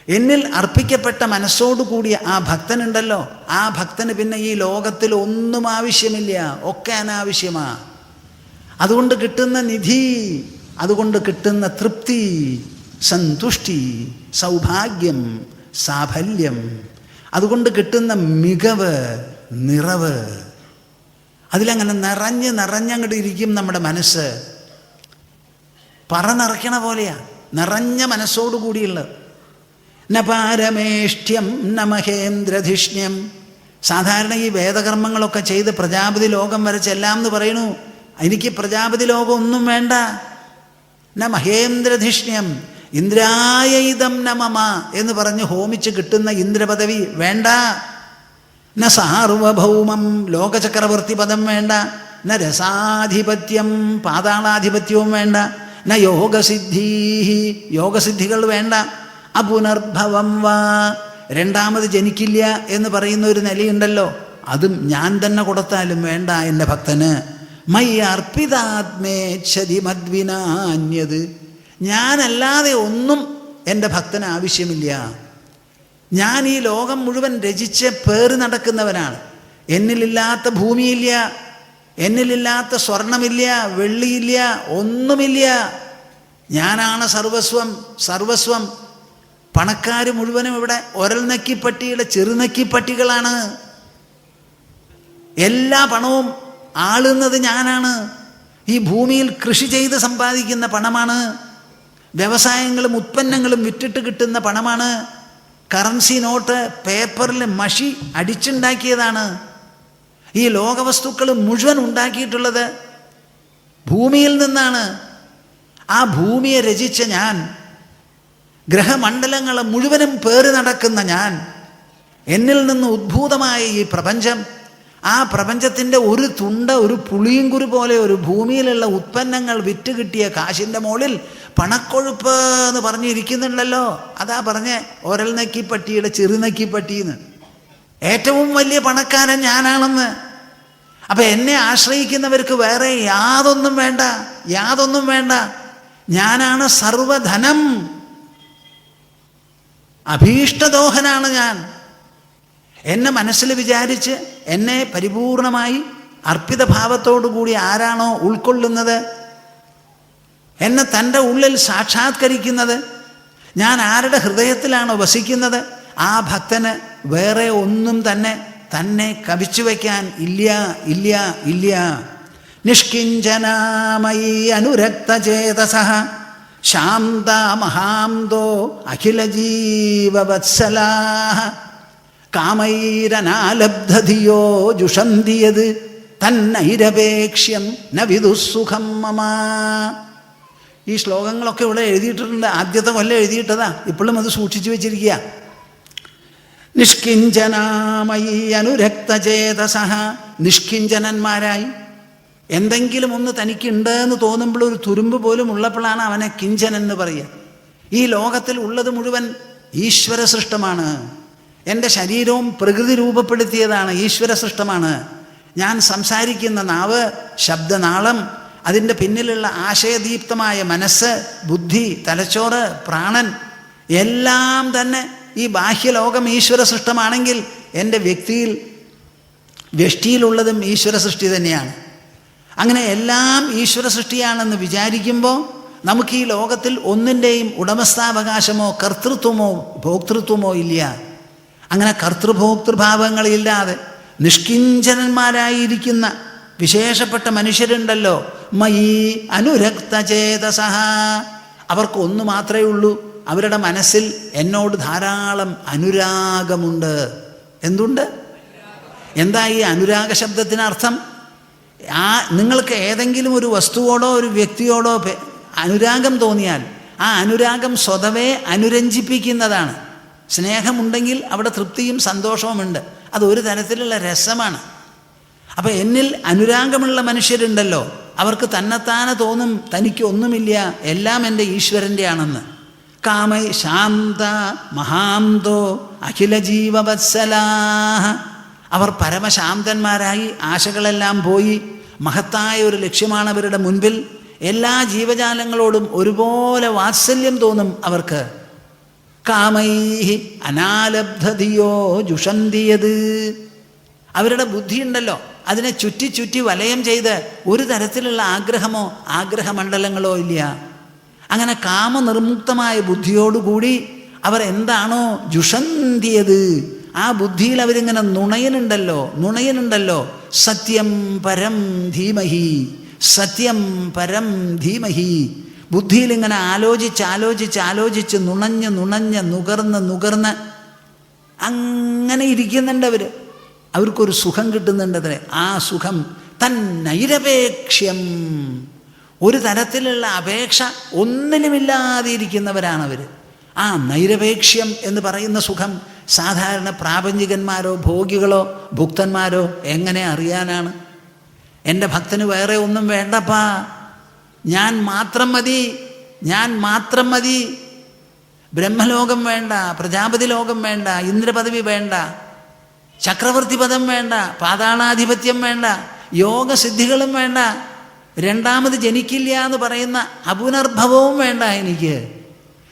എന്നിൽ അർപ്പിക്കപ്പെട്ട മനസ്സോടുകൂടിയ ആ ഭക്തനുണ്ടല്ലോ, ആ ഭക്തന് പിന്നെ ഈ ലോകത്തിൽ ഒന്നും ആവശ്യമില്ല, ഒക്കെ അനാവശ്യമാ. അതുകൊണ്ട് കിട്ടുന്ന നിധി, അതുകൊണ്ട് കിട്ടുന്ന തൃപ്തി, സന്തുഷ്ടി, സൗഭാഗ്യം, സാഫല്യം, അതുകൊണ്ട് കിട്ടുന്ന മികവ്, നിറവ്, അതിലങ്ങനെ നിറഞ്ഞങ്ങോട്ട് ഇരിക്കും നമ്മുടെ മനസ്സ്. പറ നിറയ്ക്കണ പോലെയാ, നിറഞ്ഞ മനസ്സോടുകൂടിയുള്ളത്. ന പാരമേഷ്ഠ്യം ന മഹേന്ദ്രധിഷ്ണ്യം. സാധാരണ ഈ വേദകർമ്മങ്ങളൊക്കെ ചെയ്ത് പ്രജാപതി ലോകം വരെ ചെല്ലാം എന്ന് പറയണു. എനിക്ക് പ്രജാപതി ലോകം ഒന്നും വേണ്ട. ന മഹേന്ദ്രധിഷ്ണ്യം ഇന്ദ്രായ ഇദം ന മമ എന്ന് പറഞ്ഞ് ഹോമിച്ച് കിട്ടുന്ന ഇന്ദ്രപദവി വേണ്ട. ന സാർവഭൗമം ലോകചക്രവർത്തി പദം വേണ്ട. ന രസാധിപത്യം പാതാളാധിപത്യവും വേണ്ട. ന യോഗസിദ്ധീ യോഗസിദ്ധികൾ വേണ്ട. അപുനർഭവം വാ രണ്ടാമത് ജനിക്കില്ല എന്ന് പറയുന്ന ഒരു നിലയുണ്ടല്ലോ, അതും ഞാൻ തന്നെ കൊടുത്താലും വേണ്ട എൻ്റെ ഭക്തന്. മൈ അർപ്പിതാത്മേച്ഛതി മദ്വിനാന്യത്. ഞാനല്ലാതെ ഒന്നും എൻ്റെ ഭക്തന് ആവശ്യമില്ല. ഞാൻ ഈ ലോകം മുഴുവൻ രചിച്ച് പേറി നടക്കുന്നവനാണ്. എന്നിലില്ലാത്ത ഭൂമിയില്ല, എന്നിലില്ലാത്ത സ്വർണമില്ല, വെള്ളിയില്ല, ഒന്നുമില്ല. ഞാനാണ് സർവസ്വം. സർവസ്വം. പണക്കാർ മുഴുവനും ഇവിടെ ഒരൽ നക്കിപ്പട്ടിയുടെ ചെറുനക്കിപ്പട്ടികളാണ്. എല്ലാ പണവും ആളുന്നത് ഞാനാണ്. ഈ ഭൂമിയിൽ കൃഷി ചെയ്ത് സമ്പാദിക്കുന്ന പണമാണ്. വ്യവസായങ്ങളും ഉത്പന്നങ്ങളും വിറ്റിട്ട് കിട്ടുന്ന പണമാണ്. കറൻസി നോട്ട് പേപ്പറിൽ മഷി അടിച്ചുണ്ടാക്കിയതാണ്. ഈ ലോകവസ്തുക്കൾ മുഴുവൻ ഉണ്ടാക്കിയിട്ടുള്ളത് ഭൂമിയിൽ നിന്നാണ്. ആ ഭൂമിയെ രചിച്ച ഞാൻ, ഗ്രഹമണ്ഡലങ്ങൾ മുഴുവനും പേറി നടക്കുന്ന ഞാൻ, എന്നിൽ നിന്ന് ഉദ്ഭൂതമായ ഈ പ്രപഞ്ചം, ആ പ്രപഞ്ചത്തിൻ്റെ ഒരു തുണ്ട, ഒരു പുളിയങ്കുരു പോലെ ഒരു ഭൂമിയിലുള്ള ഉത്പന്നങ്ങൾ വിറ്റ് കിട്ടിയ കാശിൻ്റെ മുകളിൽ പണക്കൊഴുപ്പ് എന്ന് പറഞ്ഞിരിക്കുന്നുണ്ടല്ലോ. അതാ പറഞ്ഞ് ഓരൽ നക്കിപ്പട്ടിയുടെ ചെറുനക്കിപ്പട്ടിന്ന്. ഏറ്റവും വലിയ പണക്കാരൻ ഞാനാണെന്ന്. അപ്പം എന്നെ ആശ്രയിക്കുന്നവർക്ക് വേറെ യാതൊന്നും വേണ്ട, യാതൊന്നും വേണ്ട. ഞാനാണ് സർവധനം, അഭീഷ്ടദോഹനാണ് ഞാൻ. എന്നെ മനസ്സിൽ വിചാരിച്ച് എന്നെ പരിപൂർണമായി അർപ്പിതഭാവത്തോടു കൂടി ആരാണോ ഉൾക്കൊള്ളുന്നത്, എന്നെ തൻ്റെ ഉള്ളിൽ സാക്ഷാത്കരിക്കുന്നത്, ഞാൻ ആരുടെ ഹൃദയത്തിലാണോ വസിക്കുന്നത്, ആ ഭക്തന് വേറെ ഒന്നും തന്നെ കവിച്ചു വയ്ക്കാൻ ഇല്ല ഇല്ല ഇല്ല. നിഷ്കിഞ്ചനാമയി അനുരക്തചേതസഃ ശാന്ത മഹാന്തോ അഖില ജീവവത്സലാഃ കാമൈരനാലബ്ധധിയോ ജുഷന്തിയത് തന്നൈരപേക്ഷ്യം ന വിദുസുഖം മമ. ഈ ശ്ലോകങ്ങളൊക്കെ ഇവിടെ എഴുതിയിട്ടുണ്ട്. ആദ്യത്തെ കൊല്ലം എഴുതിയിട്ടതാ, ഇപ്പോഴും അത് സൂക്ഷിച്ചു വെച്ചിരിക്കുക. നിഷ്കിഞ്ചനാമയി അനുരക്തചേതസഃ, നിഷ്കിഞ്ചനന്മാരായി എന്തെങ്കിലും ഒന്ന് തനിക്കുണ്ട് എന്ന് തോന്നുമ്പോൾ ഒരു തുരുമ്പ് പോലും ഉള്ളപ്പോഴാണ് അവനെ കിഞ്ചൻ എന്ന് പറയുക. ഈ ലോകത്തിൽ ഉള്ളത് മുഴുവൻ ഈശ്വര സൃഷ്ടമാണ്. എൻ്റെ ശരീരവും പ്രകൃതി രൂപപ്പെടുത്തിയതാണ്, ഈശ്വര സൃഷ്ടമാണ്. ഞാൻ സംസാരിക്കുന്ന നാവ്, ശബ്ദനാളം, അതിൻ്റെ പിന്നിലുള്ള ആശയദീപ്തമായ മനസ്സ്, ബുദ്ധി, തലച്ചോറ്, പ്രാണൻ എല്ലാം തന്നെ ഈ ബാഹ്യലോകം ഈശ്വര സൃഷ്ടമാണെങ്കിൽ എൻ്റെ വ്യഷ്ടിയിലുള്ളതും ഈശ്വര സൃഷ്ടി തന്നെയാണ്. അങ്ങനെ എല്ലാം ഈശ്വര സൃഷ്ടിയാണെന്ന് വിചാരിക്കുമ്പോൾ നമുക്ക് ഈ ലോകത്തിൽ ഒന്നിൻ്റെയും ഉടമസ്ഥാവകാശമോ കർത്തൃത്വമോ ഭോക്തൃത്വമോ ഇല്ല. അങ്ങനെ കർത്തൃഭോക്തൃഭാവങ്ങളില്ലാതെ നിഷ്കിഞ്ചനന്മാരായിരിക്കുന്ന വിശേഷപ്പെട്ട മനുഷ്യരുണ്ടല്ലോ, മയി അനുരക്തചേതസഃ, അവർക്ക് ഒന്ന് മാത്രമേ ഉള്ളൂ, അവരുടെ മനസ്സിൽ എന്നോട് ധാരാളം അനുരാഗമുണ്ട്. എന്തുണ്ട്? എന്താ ഈ അനുരാഗ ശബ്ദത്തിനർത്ഥം? നിങ്ങൾക്ക് ഏതെങ്കിലും ഒരു വസ്തുവോടോ ഒരു വ്യക്തിയോടോ അനുരാഗം തോന്നിയാൽ ആ അനുരാഗം സ്വതവേ അനുരഞ്ജിപ്പിക്കുന്നതാണ്. സ്നേഹമുണ്ടെങ്കിൽ അവിടെ തൃപ്തിയും സന്തോഷവുമുണ്ട്. അതൊരു തരത്തിലുള്ള രസമാണ്. അപ്പം എന്നിൽ അനുരാഗമുള്ള മനുഷ്യരുണ്ടല്ലോ, അവർക്ക് തന്നെത്താനെ തോന്നും തനിക്ക് ഒന്നുമില്ല, എല്ലാം എൻ്റെ ഈശ്വരൻ്റെ ആണെന്ന്. കാമൈ ശാന്ത മഹാന്തോ അഖില ജീവവത്സലാഃ, അവർ പരമശാന്തന്മാരായി ആശകളെല്ലാം പോയി മഹത്തായ ഒരു ലക്ഷ്യമാണ് അവരുടെ മുൻപിൽ. എല്ലാ ജീവജാലങ്ങളോടും ഒരുപോലെ വാത്സല്യം തോന്നും അവർക്ക്. കാമൈഹി അനാലബ്ധധിയോ ജുഷന്തിയത്, അവരുടെ ബുദ്ധിയുണ്ടല്ലോ അതിനെ ചുറ്റി ചുറ്റി വലയം ചെയ്ത് ഒരു തരത്തിലുള്ള ആഗ്രഹമോ ആഗ്രഹമണ്ഡലങ്ങളോ ഇല്ല. അങ്ങനെ കാമനിർമുക്തമായ ബുദ്ധിയോടുകൂടി അവർ എന്താണോ ജുഷന്തിയത്, ആ ബുദ്ധിയിൽ അവരിങ്ങനെ നുണയനുണ്ടല്ലോ. സത്യം പരം ധീമഹി, സത്യം പരം ധീമഹി. ബുദ്ധിയിലിങ്ങനെ ആലോചിച്ച് നുണഞ്ഞ് നുകർന്ന് അങ്ങനെ ഇരിക്കുന്നുണ്ട് അവർ. അവർക്കൊരു സുഖം കിട്ടുന്നുണ്ടത്രേ. ആ സുഖം തന്നൈരപേക്ഷ്യം, ഒരു തരത്തിലുള്ള അപേക്ഷ ഒന്നിനുമില്ലാതെ ഇരിക്കുന്നവരാണവർ. ആ നൈരപേക്ഷ്യം എന്ന് പറയുന്ന സുഖം സാധാരണ പ്രാപഞ്ചികന്മാരോ ഭോഗികളോ ഭുക്തന്മാരോ എങ്ങനെ അറിയാനാണ്? എൻ്റെ ഭക്തന് വേറെ ഒന്നും വേണ്ടപ്പാ, ഞാൻ മാത്രം മതി. ബ്രഹ്മലോകം വേണ്ട, പ്രജാപതി ലോകം വേണ്ട, ഇന്ദ്രപദവി വേണ്ട, ചക്രവർത്തി പദം വേണ്ട, പാതാളാധിപത്യം വേണ്ട, യോഗസിദ്ധികളും വേണ്ട, രണ്ടാമത് ജനിക്കില്ല എന്ന് പറയുന്ന അപുനർഭവവും വേണ്ട എനിക്ക്.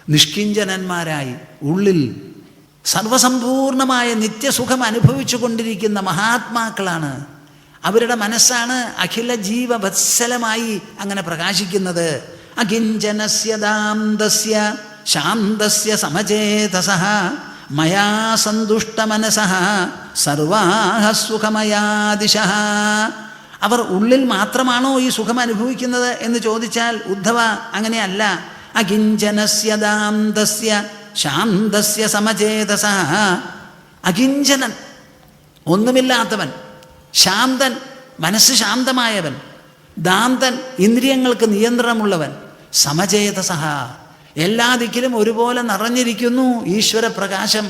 നിഷ്കിഞ്ചനന്മാരായി ഉള്ളിൽ സർവസമ്പൂർണമായ നിത്യസുഖം അനുഭവിച്ചു കൊണ്ടിരിക്കുന്ന മഹാത്മാക്കളാണ്. അവരുടെ മനസ്സാണ് അഖില ജീവവത്സലമായി അങ്ങനെ പ്രകാശിക്കുന്നത്. അകിഞ്ചനസ്യ ദാന്തസ്യ ശാന്തസ്യ സമചേതസഃ മയാ സന്തുഷ്ടമനസഃ സർവാഃ സുഖമയാ ദിശഃ. അവർ ഉള്ളിൽ മാത്രമാണോ ഈ സുഖം അനുഭവിക്കുന്നത് എന്ന് ചോദിച്ചാൽ ഉദ്ധവ അങ്ങനെയല്ല. അകിഞ്ചനസ്യ ദാന്തസ്യ ശാന്തസ്യ സമചേതസഃ. അകിഞ്ചനൻ, ഒന്നുമില്ലാത്തവൻ, ശാന്തൻ, മനസ്സ് ശാന്തമായവൻ, ദാന്തൻ, ഇന്ദ്രിയങ്ങൾക്ക് നിയന്ത്രണമുള്ളവൻ, സമചേതസഃ, എല്ലാ ദിക്കിലും ഒരുപോലെ നിറഞ്ഞിരിക്കുന്നു ഈശ്വര പ്രകാശം.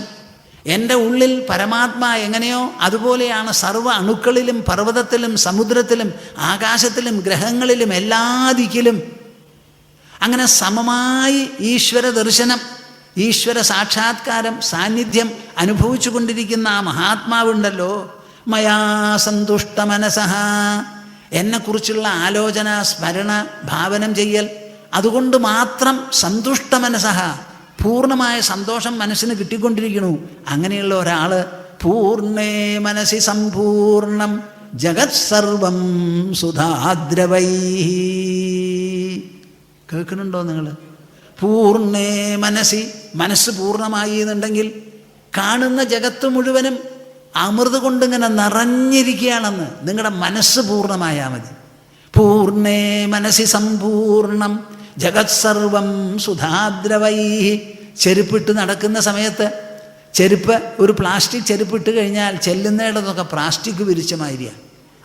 എൻ്റെ ഉള്ളിൽ പരമാത്മാ എങ്ങനെയോ അതുപോലെയാണ് സർവ്വ അണുക്കളിലും പർവ്വതത്തിലും സമുദ്രത്തിലും ആകാശത്തിലും ഗ്രഹങ്ങളിലും എല്ലാ ദിക്കിലും. അങ്ങനെ സമമായി ഈശ്വര ദർശനം, ഈശ്വര സാക്ഷാത്കാരം, സാന്നിധ്യം അനുഭവിച്ചു കൊണ്ടിരിക്കുന്ന ആ മഹാത്മാവുണ്ടല്ലോ, മയാ സന്തുഷ്ട മനസഃ, എന്നെക്കുറിച്ചുള്ള ആലോചന, സ്മരണ, ഭാവനം ചെയ്യൽ, അതുകൊണ്ട് മാത്രം സന്തുഷ്ട മനസഃ, പൂർണ്ണമായ സന്തോഷം മനസ്സിന് കിട്ടിക്കൊണ്ടിരിക്കുന്നു. അങ്ങനെയുള്ള ഒരാൾ പൂർണ്ണേ മനസി സമ്പൂർണം ജഗത് സർവം സുധാദ്രവൈഃ. കേൾക്കുന്നുണ്ടോ നിങ്ങൾ? പൂർണ്ണേ മനസി, മനസ്സ് പൂർണ്ണമായി എന്നുണ്ടെങ്കിൽ കാണുന്ന ജഗത്ത് മുഴുവനും അമൃത് കൊണ്ടിങ്ങനെ നിറഞ്ഞിരിക്കുകയാണെന്ന്. നിങ്ങളുടെ മനസ്സ് പൂർണ്ണമായാൽ മതി. പൂർണ്ണേ മനസി സമ്പൂർണം ജഗത് സർവം സുധാദ്രവൈഃ. ചെരുപ്പിട്ട് നടക്കുന്ന സമയത്ത് ചെരുപ്പ്, ഒരു പ്ലാസ്റ്റിക് ചെരുപ്പിട്ട് കഴിഞ്ഞാൽ ചെല്ലുന്നിടത്തൊക്കെ പ്ലാസ്റ്റിക് വിരിച്ച മാതിരിയാണ്.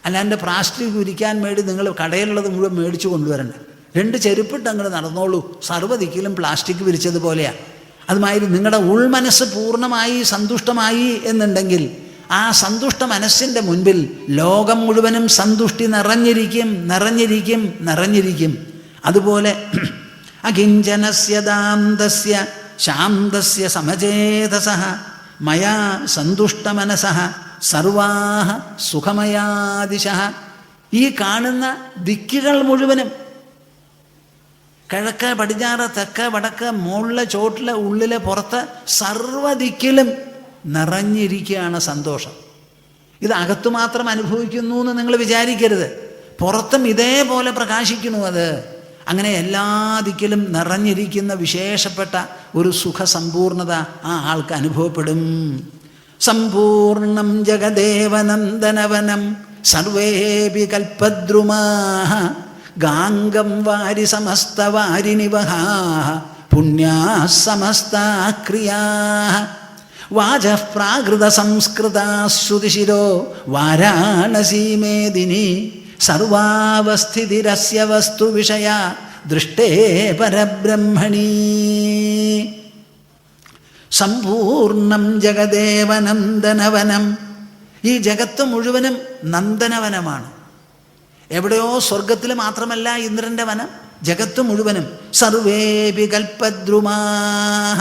അല്ലാണ്ട് പ്ലാസ്റ്റിക് വിരിക്കാൻ വേണ്ടി നിങ്ങൾ കടയിലുള്ളത് മുഴുവൻ മേടിച്ചു കൊണ്ടുവരണ്ട. 2 ചെരുപ്പിട്ട് അങ്ങോട്ട് നടന്നോളൂ, സർവ്വദിക്കിലും പ്ലാസ്റ്റിക് വിരിച്ചതുപോലെയാണ്. അതുമാതിരി നിങ്ങളുടെ ഉൾമനസ്സ് പൂർണ്ണമായി സന്തുഷ്ടമായി എന്നുണ്ടെങ്കിൽ ആ സന്തുഷ്ട മനസ്സിൻ്റെ മുൻപിൽ ലോകം മുഴുവനും സന്തുഷ്ടി നിറഞ്ഞിരിക്കും, നിറഞ്ഞിരിക്കും, നിറഞ്ഞിരിക്കും. അതുപോലെ അകിഞ്ചനസ്യ ദാന്തസ്യ ശാന്തസ്യ സമചേതസഃ മയാ സന്തുഷ്ട മനസഃ സർവാഃ സുഖമയാദിശഃ. ഈ കാണുന്ന ദിക്കുകൾ മുഴുവനും, കിഴക്ക് പടിഞ്ഞാറ് തെക്ക് വടക്ക് മുകളിലെ ചോട്ടിലെ ഉള്ളിലെ പുറത്ത് സർവ്വ ദിക്കിലും നിറഞ്ഞിരിക്കുകയാണ് സന്തോഷം. ഇത് അകത്തു മാത്രം അനുഭവിക്കുന്നു എന്ന് നിങ്ങൾ വിചാരിക്കരുത്, പുറത്തും ഇതേപോലെ പ്രകാശിക്കുന്നു അത്. അങ്ങനെ എല്ലാ ദിക്കിലും നിറഞ്ഞിരിക്കുന്ന വിശേഷപ്പെട്ട ഒരു സുഖസമ്പൂർണത ആ ആൾക്ക് അനുഭവപ്പെടും. സമ്പൂർണം ജഗദേവനന്ദനവനം സർവേപി കൽപദ്രുമാഃ ഗാംഗം വാരി സമസ്തവാരിനിവഹാഃ പുണ്യാഃ സമസ്താഃ ക്രിയാഃ വാചഃ പ്രാകൃത സംസ്കൃതാഃ ശ്രുതിശിരോ വാരാണസീ മേദിനി സർവാവസ്ഥിതിരസ്യ വസ്തു വിഷയ ദൃഷ്ടേ പരബ്രഹ്മണി. സമ്പൂർണം ജഗദേവ നന്ദനവനം. ഈ ജഗത്ത് മുഴുവനും നന്ദനവനമാണ്. എവിടെയോ സ്വർഗത്തിൽ മാത്രമല്ല ഇന്ദ്രൻ്റെ വനം, ജഗത്ത് മുഴുവനും. സർവേപി കൽപദ്രുമാഃ.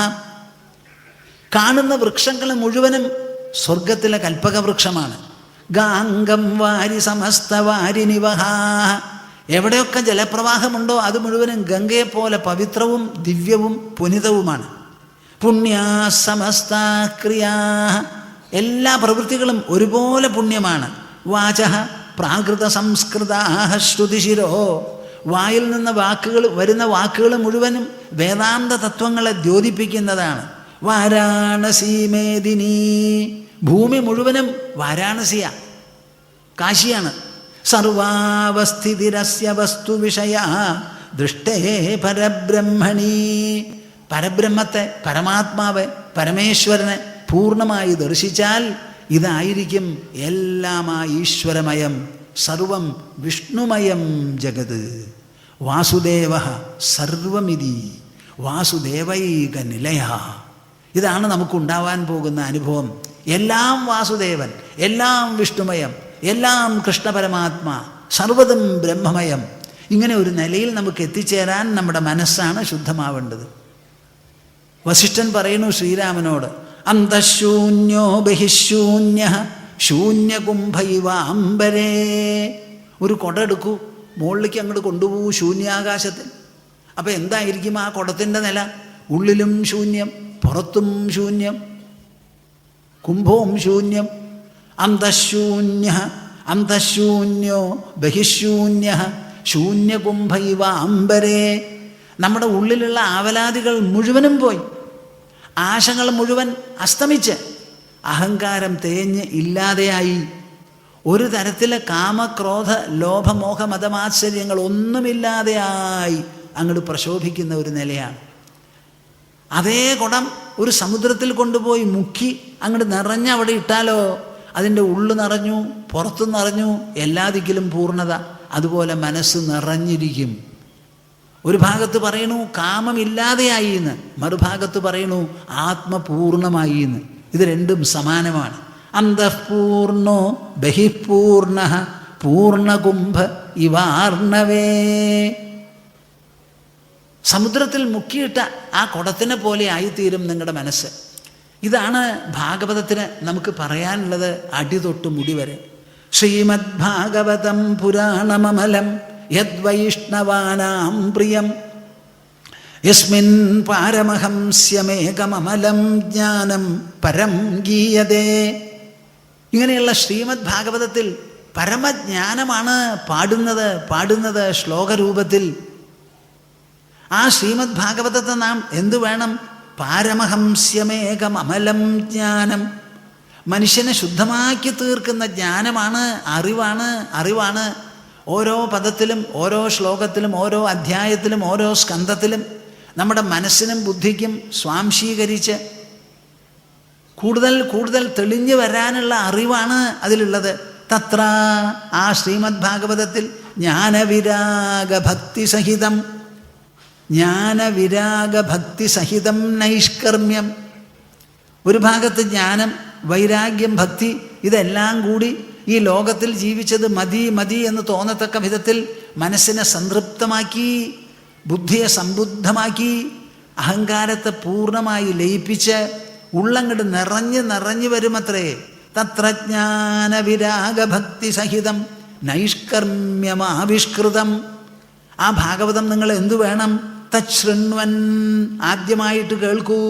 കാണുന്ന വൃക്ഷങ്ങൾ മുഴുവനും സ്വർഗത്തിലെ കൽപ്പക വൃക്ഷമാണ്. ഗാംഗം വാരി സമസ്തവാരിനിവഹാഃ. എവിടെയൊക്കെ ജലപ്രവാഹമുണ്ടോ അത് മുഴുവനും ഗംഗയെപ്പോലെ പവിത്രവും ദിവ്യവും പുനിതവുമാണ്. പുണ്യാഃ സമസ്താഃ ക്രിയാഃ. എല്ലാ പ്രവൃത്തികളും ഒരുപോലെ പുണ്യമാണ്. വാചഃ പ്രാകൃത സംസ്കൃതാഃ ശ്രുതിശിരോ. വായിൽ നിന്ന് വരുന്ന വാക്കുകൾ മുഴുവനും വേദാന്ത തത്വങ്ങളെ ദ്യോതിപ്പിക്കുന്നതാണ്. വാരാണസീ മേദിനി. ഭൂമി മുഴുവനും വാരാണസിയാണ്, കാശിയാണ്. സർവാവസ്ഥിതിരസ്യ വസ്തു വിഷയ ദൃഷ്ടേ പരബ്രഹ്മണി. പരബ്രഹ്മത്തെ, പരമാത്മാവ്, പരമേശ്വരനെ പൂർണ്ണമായി ദർശിച്ചാൽ ഇതായിരിക്കും എല്ലാം ആ ഈശ്വരമയം. സർവം വിഷ്ണുമയം ജഗത്. വാസുദേവഃ സർവമിതി വാസുദേവൈക നിലയ. ഇതാണ് നമുക്കുണ്ടാവാൻ പോകുന്ന അനുഭവം. എല്ലാം വാസുദേവൻ, എല്ലാം വിഷ്ണുമയം, എല്ലാം കൃഷ്ണപരമാത്മാ, സർവ്വതും ബ്രഹ്മമയം. ഇങ്ങനെ ഒരു നിലയിൽ നമുക്ക് എത്തിച്ചേരാൻ നമ്മുടെ മനസ്സാണ് ശുദ്ധമാവേണ്ടത്. വസിഷ്ഠൻ പറയുന്നു ശ്രീരാമനോട്, അന്തഃശൂന്യോ ബഹിശൂന്യഃ ശൂന്യകുംഭൈവ അംബരേ. ഒരു കുട എടുക്കൂ, മുകളിലേക്ക് അങ്ങോട്ട് കൊണ്ടുപോകൂ ശൂന്യാകാശത്തിൽ. അപ്പം എന്തായിരിക്കും ആ കുടത്തിൻ്റെ നില? ഉള്ളിലും ശൂന്യം, പുറത്തും ശൂന്യം, കുംഭവും ശൂന്യം. അന്തഃശൂന്യഃ അന്തഃശൂന്യോ ബഹിശൂന്യഃ ശൂന്യകുംഭൈവ അംബരേ. നമ്മുടെ ഉള്ളിലുള്ള ആവലാദികൾ മുഴുവനും പോയി, ആശകൾ മുഴുവൻ അസ്തമിച്ച്, അഹങ്കാരം തേഞ്ഞ് ഇല്ലാതെയായി. ഒരു തരത്തിലെ കാമക്രോധ ലോഭമോഹ മതമാത്സര്യങ്ങൾ ഒന്നുമില്ലാതെയായി അങ്ങോട്ട് പ്രശോഭിക്കുന്ന ഒരു നിലയാണ്. അതേ കുടം ഒരു സമുദ്രത്തിൽ കൊണ്ടുപോയി മുക്കി അങ്ങോട്ട് നിറഞ്ഞ് അവിടെ ഇട്ടാലോ, അതിൻ്റെ ഉള്ളു നിറഞ്ഞു, പുറത്തു നിറഞ്ഞു, എല്ലാ ദിക്കിലും പൂർണ്ണത. അതുപോലെ മനസ്സ് നിറഞ്ഞിരിക്കും. ഒരു ഭാഗത്ത് പറയണു കാമമില്ലാതെയായി എന്ന്, മറുഭാഗത്ത് പറയണു ആത്മപൂർണമായി എന്ന്. ഇത് രണ്ടും സമാനമാണ്. അന്തഃപൂർണോ ബഹിഃപൂർണ പൂർണ്ണകുംഭ ഇവാർണവേ. സമുദ്രത്തിൽ മുക്കിയിട്ട ആ കുടത്തിനെ പോലെ ആയിത്തീരും നിങ്ങളുടെ മനസ്സ്. ഇതാണ് ഭാഗവതത്തിന് നമുക്ക് പറയാനുള്ളത് അടിതൊട്ട് മുടി വരെ. ശ്രീമദ് ഭാഗവതം പുരാണമമലം യദ്വൈഷ്ണവാനാം പ്രിയം യസ്മിൻ പാരമഹംസ്യമേകമമലം ജ്ഞാനം പരം ഗീയതേ. ഇങ്ങനെയുള്ള ശ്രീമദ് ഭാഗവതത്തിൽ പരമജ്ഞാനമാണ് പാടുന്നത് ശ്ലോകരൂപത്തിൽ. ആ ശ്രീമദ് ഭാഗവതത്തെ നാം എന്തു വേണം? പാരമഹംസ്യമേകം അമലം ജ്ഞാനം. മനുഷ്യനെ ശുദ്ധമാക്കി തീർക്കുന്ന ജ്ഞാനമാണ്, അറിവാണ്. ഓരോ പദത്തിലും ഓരോ ശ്ലോകത്തിലും ഓരോ അധ്യായത്തിലും ഓരോ സ്കന്ധത്തിലും നമ്മുടെ മനസ്സിനും ബുദ്ധിക്കും സ്വാംശീകരിച്ച് കൂടുതൽ തെളിഞ്ഞു വരാനുള്ള അറിവാണ് അതിലുള്ളത്. തത്ര ആ ശ്രീമദ് ഭാഗവതത്തിൽ ജ്ഞാനവിരാഗഭക്തിസഹിതം നൈഷ്കർമ്മ്യം. ഒരു ഭാഗത്ത് ജ്ഞാനം, വൈരാഗ്യം, ഭക്തി, ഇതെല്ലാം കൂടി ഈ ലോകത്തിൽ ജീവിച്ചത് മതി എന്ന് തോന്നത്തക്ക വിധത്തിൽ മനസ്സിനെ സംതൃപ്തമാക്കി, ബുദ്ധിയെ സംബുദ്ധമാക്കി, അഹങ്കാരത്തെ പൂർണ്ണമായി ലയിപ്പിച്ച് ഉള്ളങ്ങട് നിറഞ്ഞു വരുമത്രേ. തത്ര ജ്ഞാനവിരാഗഭക്തിസഹിതം നൈഷ്കർമ്മ്യമാവിഷ്കൃതം. ആ ഭാഗവതം നിങ്ങൾ എന്തു വേണം? തച്ഛൃണ്വൻ, ആദ്യമായിട്ട് കേൾക്കൂ.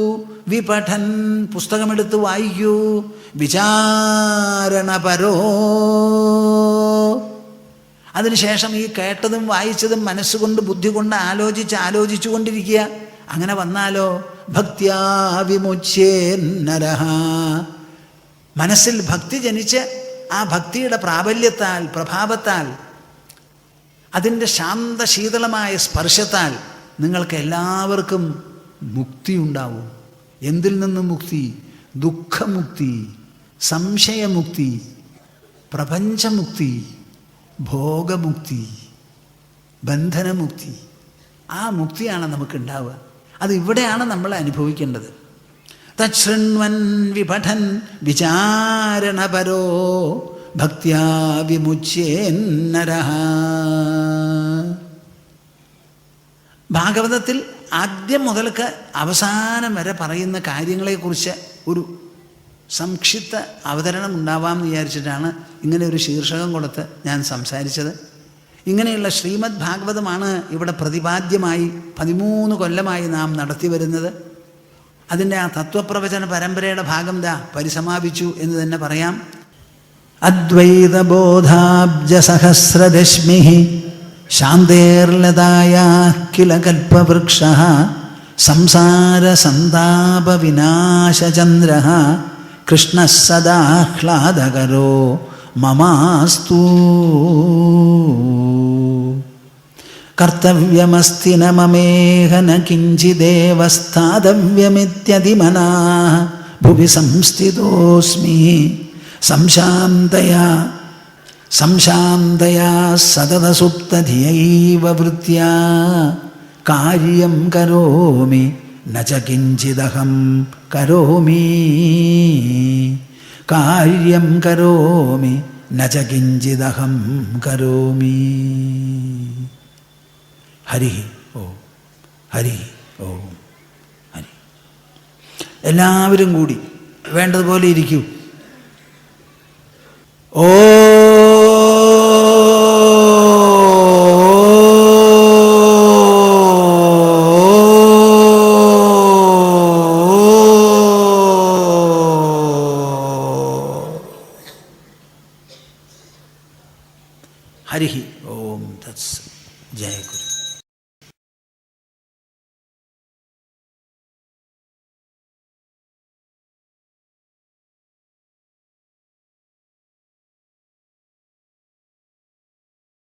വിപഠൻ, പുസ്തകമെടുത്ത് വായിക്കൂ. വിചാരണപരോ, അതിനുശേഷം ഈ കേട്ടതും വായിച്ചതും മനസ്സുകൊണ്ട് ബുദ്ധി കൊണ്ട് ആലോചിച്ചു കൊണ്ടിരിക്കുക. അങ്ങനെ വന്നാലോ ഭക്ത്യാ വിമുച്യേന്നരഃ. മനസ്സിൽ ഭക്തി ജനിച്ച് ആ ഭക്തിയുടെ പ്രാബല്യത്താൽ, പ്രഭാവത്താൽ, അതിൻ്റെ ശാന്തശീതളമായ സ്പർശത്താൽ നിങ്ങൾക്ക് എല്ലാവർക്കും മുക്തി ഉണ്ടാവും. എന്തിൽ നിന്ന് മുക്തി? ദുഃഖമുക്തി, സംശയമുക്തി, പ്രപഞ്ചമുക്തി, ഭോഗമുക്തി, ബന്ധനമുക്തി. ആ മുക്തിയാണ് നമുക്കുണ്ടാവുക. അത് ഇവിടെയാണ് നമ്മൾ അനുഭവിക്കേണ്ടത്. തച്ഛൃണ്വൻ വിപഠൻ വിചാരണപരോ ഭക്ത്യാ വിമുച്യേന്നരഃ. ഭാഗവതത്തിൽ ആദ്യം മുതൽക്ക് അവസാനം വരെ പറയുന്ന കാര്യങ്ങളെക്കുറിച്ച് ഒരു സംക്ഷിപ്ത അവതരണം ഉണ്ടാവാമെന്ന് വിചാരിച്ചിട്ടാണ് ഇങ്ങനെ ഒരു ശീർഷകം കൊടുത്ത് ഞാൻ സംസാരിച്ചത്. ഇങ്ങനെയുള്ള ശ്രീമദ് ഭാഗവതമാണ് ഇവിടെ പ്രതിപാദ്യമായി 13 കൊല്ലമായി നാം നടത്തി വരുന്നത്. അതിൻ്റെ ആ തത്വപ്രവചന പരമ്പരയുടെ ഭാഗം പരിസമാപിച്ചു എന്ന് തന്നെ പറയാം. അദ്വൈതബോധാബ്ജസഹസ്രരശ്മി ശാന്തേർലതായാ കില കൽപവൃക്ഷഃ സംസാരസന്താപവിനാശചന്ദ്രഃ കൃഷ്ണഃ സദാഹ്ലാദകരോ മമാസ്തു. കർത്തവ്യമസ്തി ന മമേഹ ന കിഞ്ചിദേവ സ്ഥാതവ്യമിത്യതിമനാഃ ഭുവി സംസ്ഥിതോസ്മി സംശാന്തയാ സതതസുപ്തധിയൈവ വൃത്യാ കാര്യം കരോമി ന ച കിഞ്ചിദഹം കരോമി. കാര്യം കരോമി ന ച കിഞ്ചിദഹം കരോമി. ഹരി ഓം, ഹരി ഓം, ഹരി. എല്ലാവരും കൂടി വേണ്ടതുപോലെ ഇരിക്കൂ. ഓ ഹരി ഓം തത്സത്. ജയ ഗുരു.